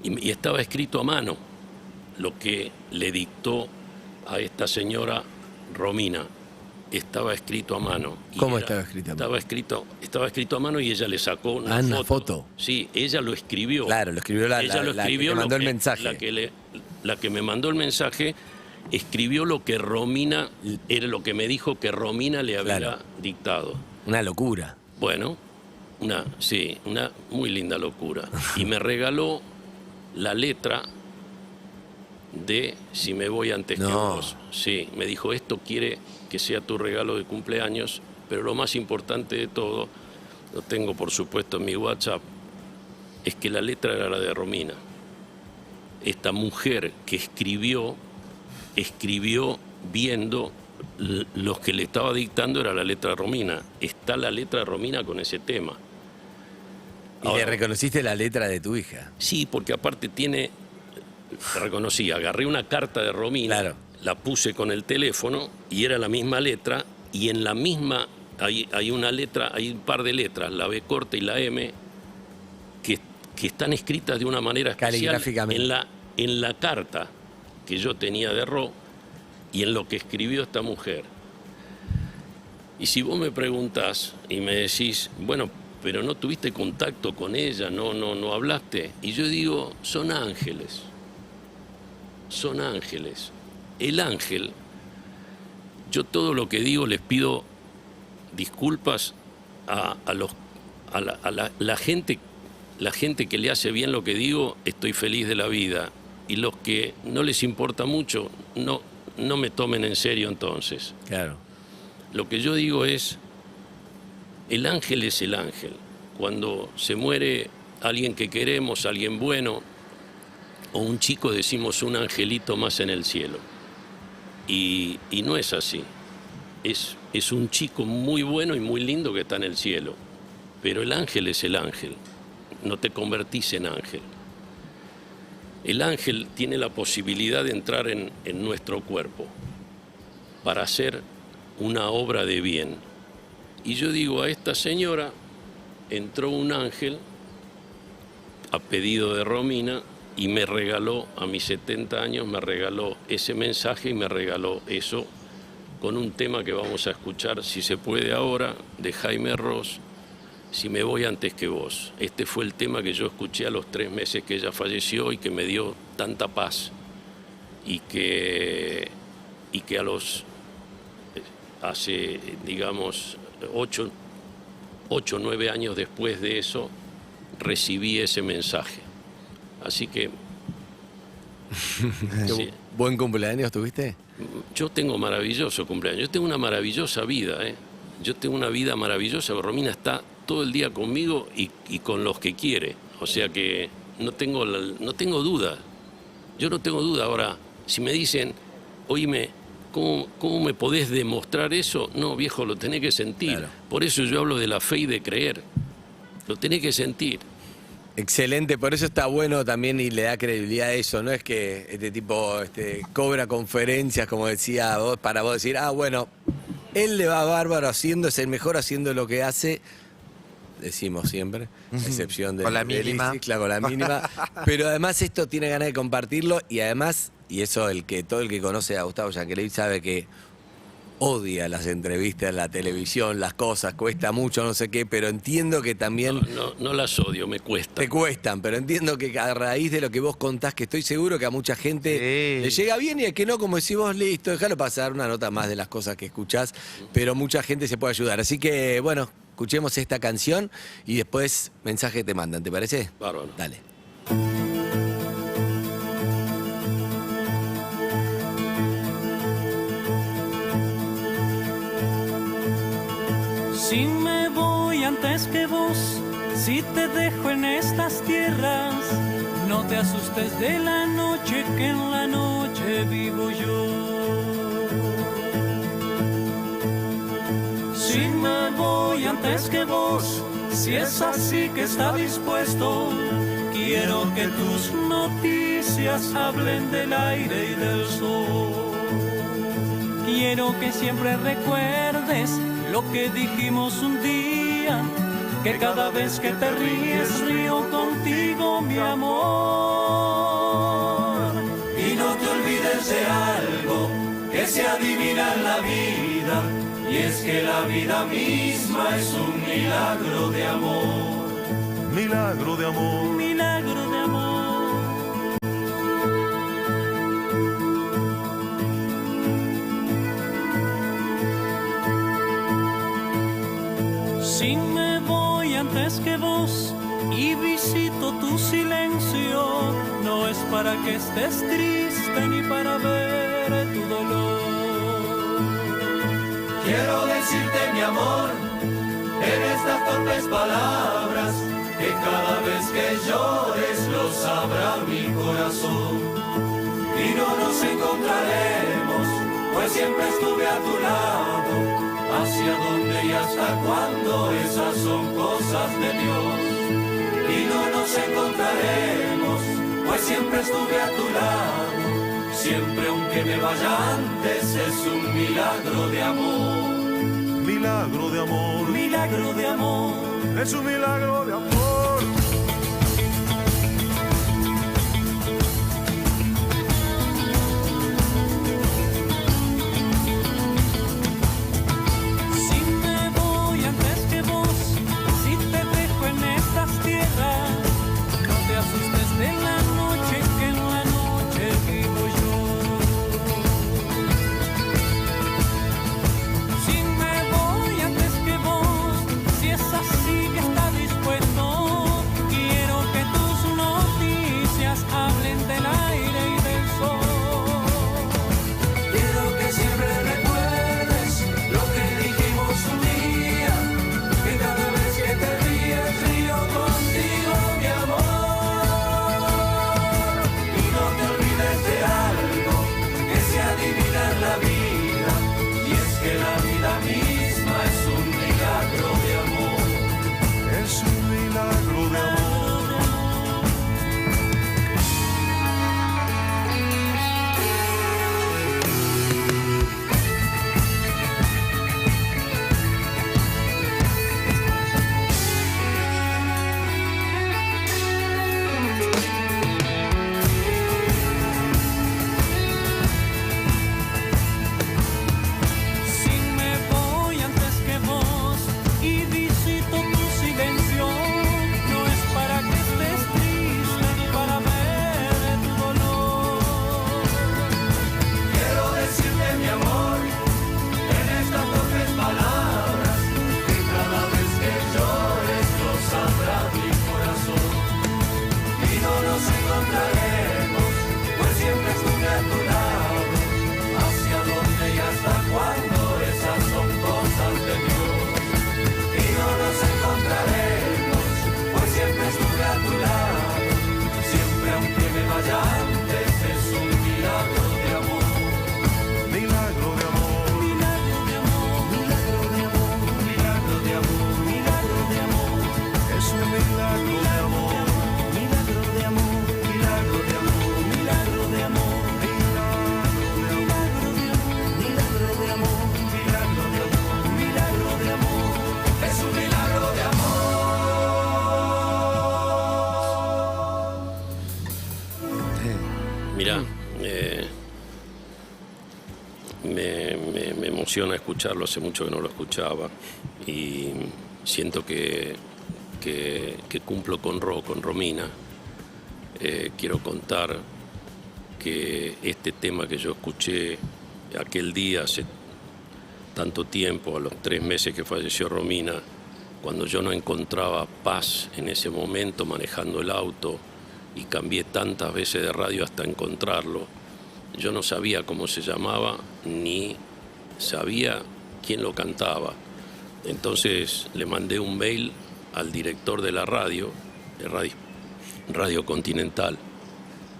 Y estaba escrito a mano lo que le dictó a esta señora Romina. Estaba escrito a mano. ¿Cómo estaba escrito a mano? Estaba escrito a mano y ella le sacó una foto. Sí, ella lo escribió. Claro, lo escribió la que mandó el mensaje. La que me mandó el mensaje escribió lo que Romina, era lo que me dijo que Romina le había dictado. Una locura. Bueno, una muy linda locura. Y me regaló la letra de Si me voy antes que vos. Sí, me dijo, esto quiere que sea tu regalo de cumpleaños, pero lo más importante de todo, lo tengo por supuesto en mi WhatsApp, es que la letra era la de Romina. Esta mujer que escribió viendo los que le estaba dictando era la letra de Romina. Está la letra de Romina con ese tema. ¿Y le reconociste la letra de tu hija? Sí, porque aparte te reconocí, agarré una carta de Romina, la puse con el teléfono y era la misma letra, y en la misma hay una letra, hay un par de letras, la B corta y la M, que están escritas de una manera especial en la carta que yo tenía de Ro y en lo que escribió esta mujer. Y si vos me preguntás y me decís, bueno, pero no tuviste contacto con ella, no hablaste, y yo digo, son ángeles. Son ángeles. El ángel, yo todo lo que digo les pido disculpas a la gente que le hace bien lo que digo, estoy feliz de la vida. Y los que no les importa mucho, no me tomen en serio entonces. Claro. Lo que yo digo es, el ángel es el ángel. Cuando se muere alguien que queremos, alguien bueno, o un chico, decimos un angelito más en el cielo. Y no es así. Es un chico muy bueno y muy lindo que está en el cielo. Pero el ángel es el ángel. No te convertís en ángel. El ángel tiene la posibilidad de entrar en nuestro cuerpo para hacer una obra de bien. Y yo digo, a esta señora entró un ángel a pedido de Romina y me regaló, a mis 70 años, me regaló ese mensaje y me regaló eso con un tema que vamos a escuchar, si se puede ahora, de Jaime Ross, Si me voy antes que vos. Este fue el tema que yo escuché a los 3 meses que ella falleció y que me dio tanta paz. Y que a los, hace, digamos, 8 o 9 años después de eso, recibí ese mensaje. Así que... sí. ¿Buen cumpleaños tuviste? Yo tengo maravilloso cumpleaños. Yo tengo una maravillosa vida, ¿eh? Yo tengo una vida maravillosa. Romina está todo el día conmigo y con los que quiere. O sea que no tengo duda. Yo no tengo duda. Ahora, si me dicen, oíme, ¿cómo me podés demostrar eso? No, viejo, lo tenés que sentir. Claro. Por eso yo hablo de la fe y de creer. Lo tenés que sentir. Excelente, por eso está bueno también y le da credibilidad a eso. No es que este tipo cobra conferencias, como decía vos, para vos decir, bueno, él le va bárbaro haciendo, es el mejor haciendo lo que hace. Decimos siempre, a excepción de con la mínima. Claro, con la mínima. Pero además esto tiene ganas de compartirlo y además, y eso todo el que conoce a Gustavo Yankelevich sabe que odia las entrevistas, la televisión, las cosas, cuesta mucho, no sé qué, pero entiendo que también... No las odio, me cuesta. Te cuestan, pero entiendo que a raíz de lo que vos contás, que estoy seguro que a mucha gente le llega bien y a que no, como decís vos, listo, déjalo pasar, una nota más de las cosas que escuchás, pero mucha gente se puede ayudar. Así que, bueno, escuchemos esta canción y después mensaje te mandan, ¿te parece? Bárbaro. Dale. Si me voy antes que vos, si te dejo en estas tierras, no te asustes de la noche, que en la noche vivo yo. Si me voy antes que vos, si es así que está dispuesto, quiero que tus noticias hablen del aire y del sol. Quiero que siempre recuerdes lo que dijimos un día, que cada vez que te ríes río contigo, mi amor. Y no te olvides de algo que se adivina en la vida, y es que la vida misma es un milagro de amor. Milagro de amor. Milagro de amor. Si me voy antes que vos y visito tu silencio, no es para que estés triste ni para ver tu dolor. Quiero decirte mi amor en estas torpes palabras, que cada vez que llores lo sabrá mi corazón. Y no nos encontraremos, pues siempre estuve a tu lado. Hacia dónde y hasta cuándo, esas son cosas de Dios. Y no nos encontraremos, pues siempre estuve a tu lado. Siempre aunque me vaya antes, es un milagro de amor. Milagro de amor, Milagro de amor. es un milagro de amor. Si me voy antes que vos, si te dejo en estas tierras, no te asustes de la noche, que en la noche vivo yo. Si me voy antes que vos, si es así que está dispuesto, quiero que tus noticias hablen del aire y del sol. Quiero que siempre recuerdes lo que dijimos un día, que cada vez que te ríes río contigo, mi amor. Y no te olvides de algo que se adivina en la vida, y es que la vida misma es un milagro de amor. Es un milagro de amor. Si me voy antes que vos y visito tu silencio, no es para que estés triste ni para ver tu dolor. Quiero decirte mi amor en estas torpes palabras, que cada vez que llores lo sabrá mi corazón. Y no nos encontraremos, pues siempre estuve a tu lado. Hacia dónde y hasta cuándo, esas son cosas de Dios. Y no nos encontraremos, pues siempre estuve a tu lado. Siempre aunque me vaya antes, es un milagro de amor. Milagro de amor. Milagro de amor, milagro de amor, milagro de amor, milagro de amor. Es un milagro de amor. Milagro de amor, milagro de amor, milagro de amor. Milagro de amor, milagro de amor, milagro de amor, milagro de amor. Es un milagro de amor. Mirá, me emociona escucharlo, hace mucho que no lo escuchaba y siento que cumplo con Romina. Quiero contar que este tema que yo escuché aquel día, hace tanto tiempo, a los 3 meses que falleció Romina, cuando yo no encontraba paz en ese momento manejando el auto y cambié tantas veces de radio hasta encontrarlo, yo no sabía cómo se llamaba ni sabía quién lo cantaba. Entonces le mandé un mail al director de la radio, de Radio Continental,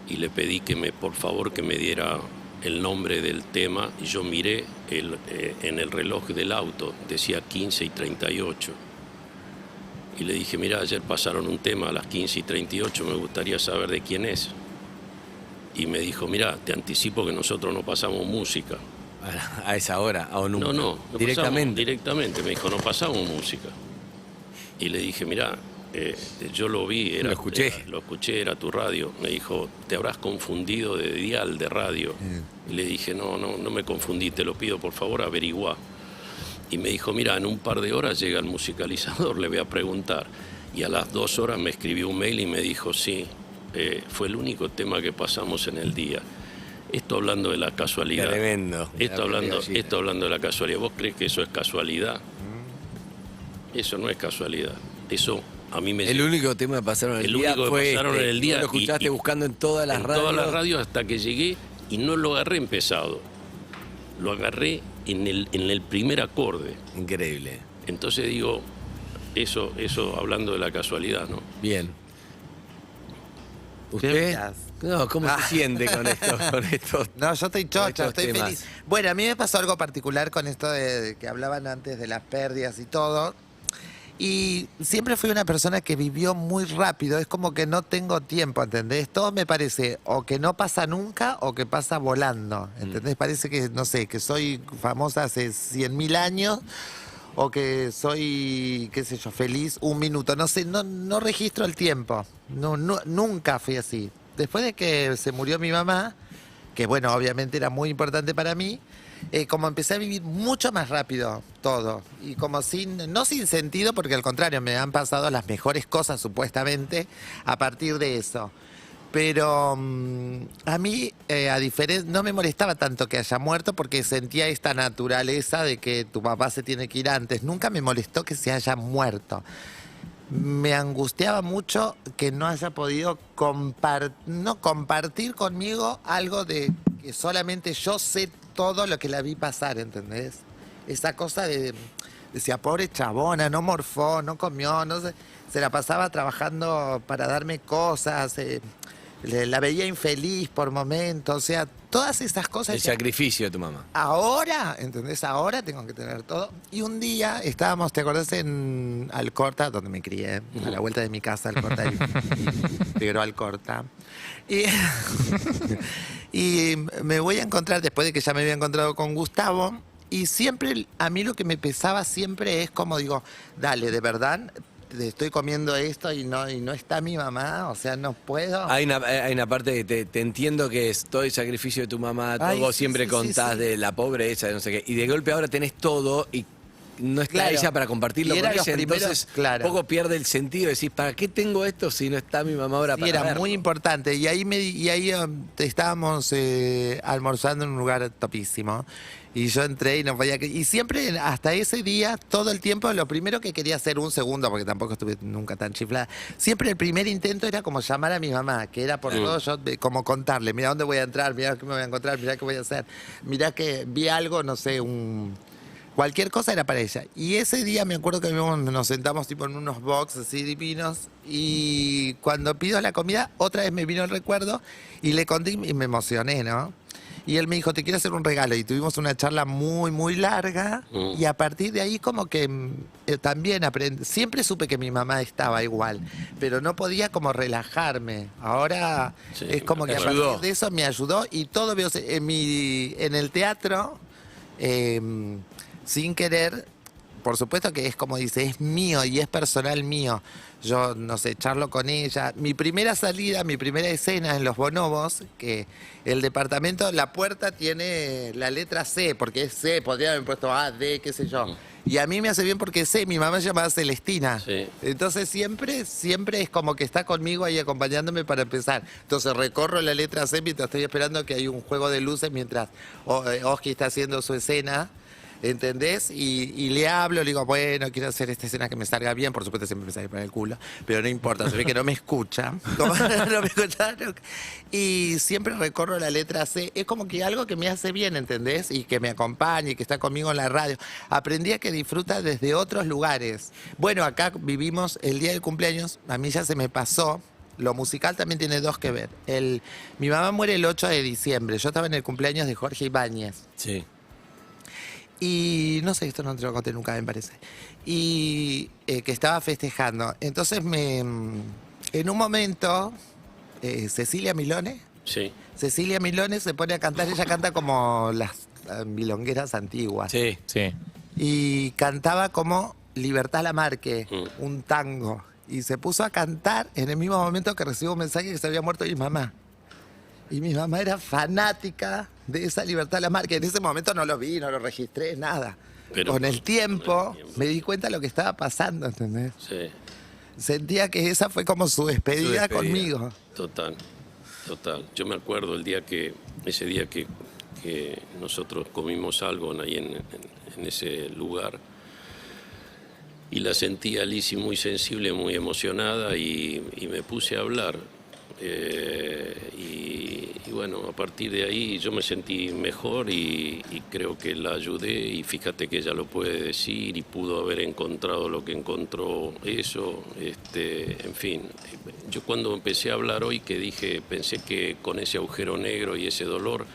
y le pedí que por favor que me diera el nombre del tema, y yo miré en el reloj del auto, decía 15:38. Y le dije, mira, ayer pasaron un tema a las 15:38, me gustaría saber de quién es. Y me dijo, mira, te anticipo que nosotros no pasamos música. A esa hora, o nunca. No Directamente. pasamos, directamente, me dijo, no pasamos música. Y le dije, mira, yo lo vi, lo escuché, era tu radio. Me dijo, te habrás confundido de dial de radio. Y le dije, no me confundí, te lo pido, por favor, averiguá. Y me dijo, mira, en un par de horas llega el musicalizador, le voy a preguntar. Y a las 2 horas me escribió un mail y me dijo, sí, fue el único tema que pasamos en el día. Esto hablando de la casualidad. Tremendo. Esto hablando de la casualidad. ¿Vos crees que eso es casualidad? Eso no es casualidad. Eso a mí me... El único tema que pasaron el día fue en el día. Lo escuchaste buscando en todas las radios. En todas las radios hasta que llegué y no lo agarré empezado. Lo agarré en el primer acorde. Increíble. Entonces digo, eso hablando de la casualidad, ¿no? Bien. ¿Usted? No, ¿cómo se siente con esto? No, yo estoy chocha, estoy temas. feliz. Bueno, a mí me pasó algo particular con esto de que hablaban antes de las pérdidas y todo. Y siempre fui una persona que vivió muy rápido. Es como que no tengo tiempo, ¿entendés? Todo me parece o que no pasa nunca o que pasa volando, ¿entendés? Parece que, no sé, que soy famosa hace 100.000 años o que soy, qué sé yo, feliz un minuto. No sé, no registro el tiempo. Nunca fui así. Después de que se murió mi mamá, que bueno, obviamente era muy importante para mí, como empecé a vivir mucho más rápido todo. Y como no sin sentido, porque al contrario, me han pasado las mejores cosas supuestamente a partir de eso. Pero a mí, a diferencia, no me molestaba tanto que haya muerto porque sentía esta naturaleza de que tu papá se tiene que ir antes. Nunca me molestó que se haya muerto. Me angustiaba mucho que no haya podido compartir conmigo algo de que solamente yo sé todo lo que la vi pasar, ¿entendés? Esa cosa decía, pobre chabona, no morfó, no comió, no sé, se la pasaba trabajando para darme cosas, la veía infeliz por momentos, o sea, todas esas cosas. El sacrificio de tu mamá. Ahora, ¿entendés? Ahora tengo que tener todo. Y un día estábamos, ¿te acordás? En Alcorta, donde me crié, a la vuelta de mi casa, Alcorta, pero Alcorta. Y me voy a encontrar, después de que ya me había encontrado con Gustavo, y siempre, a mí lo que me pesaba siempre es como digo, dale, de verdad, estoy comiendo esto y no está mi mamá, o sea, no puedo. Hay una parte que te entiendo que es todo el sacrificio de tu mamá, Ay, vos sí, siempre sí, contás sí. de la pobreza, de no sé qué, y de golpe ahora tenés todo y no está Claro. ella para compartirlo Y con eran ella, los primeros, entonces claro. un poco pierde el sentido, decís, ¿para qué tengo esto si no está mi mamá ahora Sí, para era verlo? muy importante. Y ahí estábamos almorzando en un lugar topísimo. Y yo entré y no podía... Y siempre, hasta ese día, todo el tiempo, lo primero que quería hacer, un segundo, porque tampoco estuve nunca tan chiflada, siempre el primer intento era como llamar a mi mamá, que era por todo, yo como contarle, mira dónde voy a entrar, mira qué me voy a encontrar, mira qué voy a hacer, mira que vi algo, no sé, cualquier cosa era para ella. Y ese día me acuerdo que nos sentamos tipo en unos box así divinos y cuando pido la comida, otra vez me vino el recuerdo y le conté y me emocioné, ¿no? Y él me dijo, te quiero hacer un regalo. Y tuvimos una charla muy, muy larga. Y a partir de ahí como que también aprendí. Siempre supe que mi mamá estaba igual, pero no podía como relajarme. Ahora es como que a partir de eso me ayudó y todo veo en el teatro, sin querer, por supuesto que es como dice, es mío y es personal mío. Yo, no sé, charlo con ella. Mi primera salida, mi primera escena en Los Bonobos, que el departamento, la puerta tiene la letra C, porque es C, podría haber puesto A, D, qué sé yo. Y a mí me hace bien porque sé, mi mamá se llamaba Celestina. Sí. Entonces siempre es como que está conmigo ahí acompañándome para empezar. Entonces recorro la letra C mientras estoy esperando que hay un juego de luces mientras Oski está haciendo su escena. ¿Entendés? Y le hablo, le digo, bueno, quiero hacer esta escena que me salga bien, por supuesto siempre me sale por el culo, pero no importa, se ve que no me escucha. No me escucha nunca. Y siempre recorro la letra C, es como que algo que me hace bien, ¿entendés? Y que me acompaña y que está conmigo en la radio. Aprendí a que disfruta desde otros lugares. Bueno, acá vivimos el día del cumpleaños, a mí ya se me pasó. Lo musical también tiene dos que ver. Mi mamá muere el 8 de diciembre, yo estaba en el cumpleaños de Jorge Ibáñez. Sí. Y no sé, esto no te lo conté nunca, me parece. Y que estaba festejando. Entonces en un momento, Cecilia Milone. Sí. Cecilia Milone se pone a cantar, ella canta como las milongueras antiguas. Sí, sí. Y cantaba como Libertad Lamarque, un tango. Y se puso a cantar en el mismo momento que recibo un mensaje que se había muerto mi mamá. Y mi mamá era fanática de esa Libertad Lamarque. En ese momento no lo vi, no lo registré, nada. Pero con el tiempo me di cuenta de lo que estaba pasando, ¿entendés? Sí. Sentía que esa fue como su despedida conmigo. Total. Yo me acuerdo ese día que nosotros comimos algo ahí en ese lugar. Y la sentí a Lizzy muy sensible, muy emocionada y me puse a hablar. Y bueno, a partir de ahí yo me sentí mejor y creo que la ayudé, y fíjate que ella lo puede decir y pudo haber encontrado lo que encontró eso, en fin. Yo cuando empecé a hablar hoy pensé que con ese agujero negro y ese dolor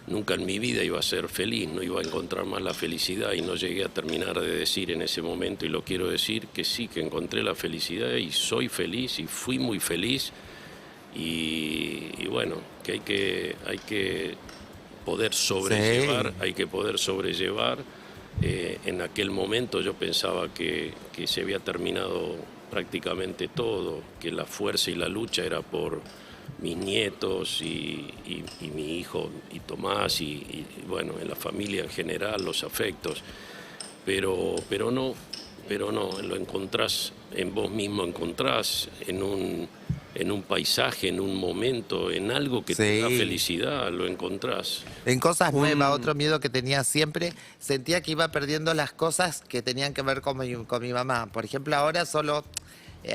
nunca en mi vida iba a ser feliz, no iba a encontrar más la felicidad, y no llegué a terminar de decir en ese momento, y lo quiero decir, que sí, que encontré la felicidad y soy feliz y fui muy feliz. Y bueno, que hay que poder sobrellevar, Sí. hay que poder sobrellevar. En aquel momento yo pensaba que se había terminado prácticamente todo, que la fuerza y la lucha era por mis nietos y mi hijo y Tomás y bueno, en la familia en general, los afectos. Pero no, lo encontrás en vos mismo, encontrás en un paisaje, en un momento, en algo que te da Sí. felicidad, lo encontrás. En cosas nuevas, otro miedo que tenía siempre, sentía que iba perdiendo las cosas que tenían que ver con mi mamá. Por ejemplo, ahora solo,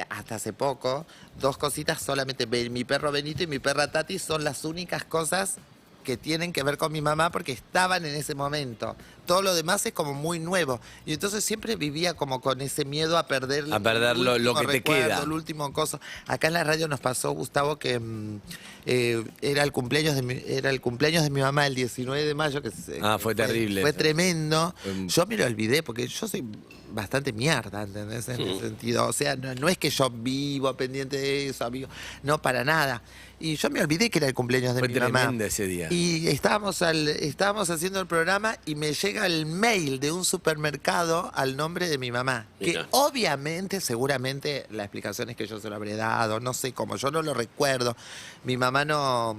hasta hace poco, 2 cositas solamente, mi perro Benito y mi perra Tati son las únicas cosas que tienen que ver con mi mamá porque estaban en ese momento. Todo lo demás es como muy nuevo. Y entonces siempre vivía como con ese miedo a perder, A perder el lo último que te recuerdo, queda. el último cosa. Acá en la radio nos pasó, Gustavo, que era el cumpleaños de mi mamá el 19 de mayo. Que Fue terrible. Fue tremendo. Yo me lo olvidé porque yo soy bastante mierda, ¿entendés? En ese sentido. O sea, no es que yo vivo pendiente de eso, amigo. No, para nada. Y yo me olvidé que era el cumpleaños de Fue mi mamá. tremendo ese día. Y estábamos haciendo el programa y me llega el mail de un supermercado al nombre de mi mamá. Mirá. Que obviamente, seguramente, la explicación es que yo se lo habré dado, no sé cómo, yo no lo recuerdo. Mi mamá no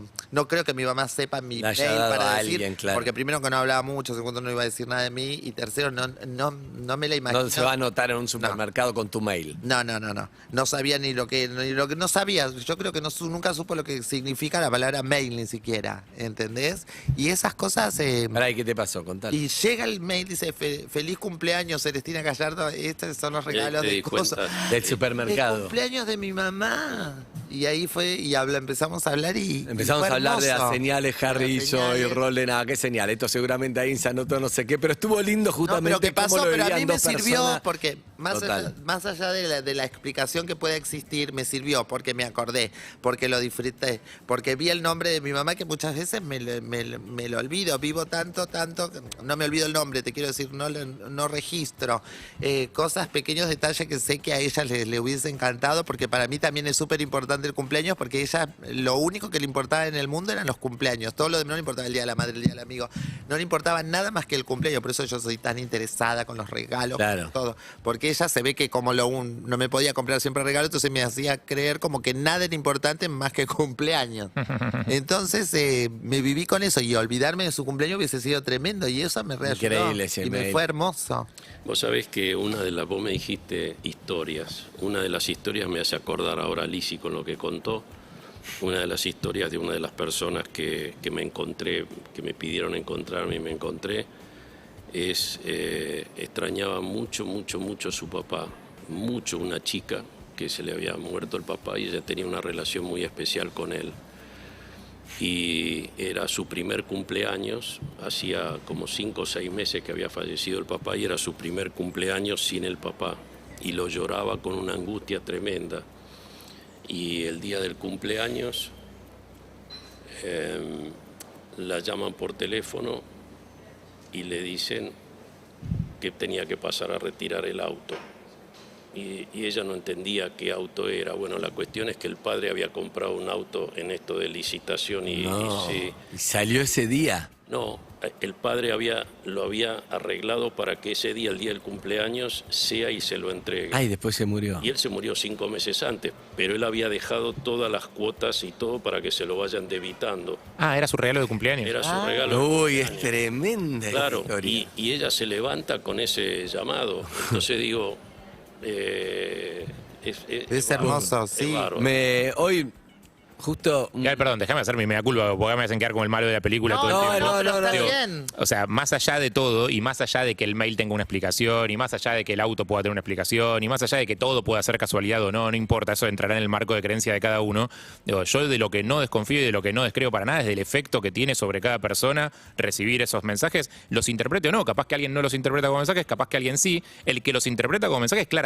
creo que mi mamá sepa mi Le haya mail dado para a decir, alguien, claro. porque primero que no hablaba mucho, segundo no iba a decir nada de mí, y tercero no me la imagino. No se va a anotar en un supermercado con tu mail. No. No sabía ni lo que no sabía. Yo creo que nunca supo lo que significa la palabra mail ni siquiera, ¿entendés? Y esas cosas. Pará, ¿y qué te pasó? Contale. Y llega el mail, dice, feliz cumpleaños, Celestina Gallardo. Estos son los regalos te de di cosas. cuenta. Del El supermercado. cumpleaños de mi mamá. Y ahí fue, empezamos a hablar y. Empezamos fue a hablar de las hermoso. señales, Harry Las hizo el señales. rol de nada, ¿qué señal? Esto seguramente ahí se anotó no sé qué, pero estuvo lindo No, justamente pero que cómo pasó, lo pero a vivían mí me dos sirvió personas. porque Total. más allá de la explicación que pueda existir, me sirvió porque me acordé, porque lo disfruté, porque vi el nombre de mi mamá que muchas veces me lo olvido, vivo tanto, no me olvido el nombre, te quiero decir, no registro. Cosas, pequeños detalles que sé que a ella le hubiese encantado, porque para mí también es súper importante el cumpleaños, porque ella lo único que le importaba en el mundo eran los cumpleaños, todo lo demás no le importaba el día de la madre, el día del amigo, no le importaba nada más que el cumpleaños, por eso yo soy tan interesada con los regalos, Claro. con todo, porque ella se ve que como no me podía comprar siempre regalos, entonces me hacía creer como que nada era importante más que cumpleaños. Entonces me viví con eso y olvidarme de su cumpleaños hubiese sido tremendo y eso me reayudó. Increíble ese Y me mail. fue hermoso. Vos sabés que vos me dijiste historias. Una de las historias me hace acordar ahora a Lisi con lo que contó. Una de las historias de una de las personas que me encontré, que me pidieron encontrarme y me encontré, extrañaba mucho a su papá. Mucho, una chica que se le había muerto el papá y ella tenía una relación muy especial con él. Y era su primer cumpleaños, hacía como 5 o 6 meses que había fallecido el papá y era su primer cumpleaños sin el papá. Y lo lloraba con una angustia tremenda. Y el día del cumpleaños la llaman por teléfono y le dicen que tenía que pasar a retirar el auto. Y ella no entendía qué auto era. Bueno, la cuestión es que el padre había comprado un auto en esto de licitación y sí. ¿Y salió ese día? No, el padre lo había arreglado para que ese día, el día del cumpleaños, sea y se lo entregue. Ay, después se murió. Y él se murió 5 meses antes, pero él había dejado todas las cuotas y todo para que se lo vayan debitando. Era su regalo de cumpleaños. Era su regalo. de Uy, es cumpleaños. tremenda Claro, historia. y ella se levanta con ese llamado. Entonces digo, Es hermoso, sí. bárbaro. Hoy Justo. Perdón, déjame hacer mi mea culpa, porque me hacen quedar como el malo de la película No, todo el tiempo. no, está Digo, bien. O sea, más allá de todo, y más allá de que el mail tenga una explicación, y más allá de que el auto pueda tener una explicación, y más allá de que todo pueda ser casualidad o no, no importa, eso entrará en el marco de creencia de cada uno. Digo, yo de lo que no desconfío y de lo que no descreo para nada es del efecto que tiene sobre cada persona recibir esos mensajes, los interprete o no. Capaz que alguien no los interpreta como mensajes, capaz que alguien sí. El que los interpreta como mensajes, claramente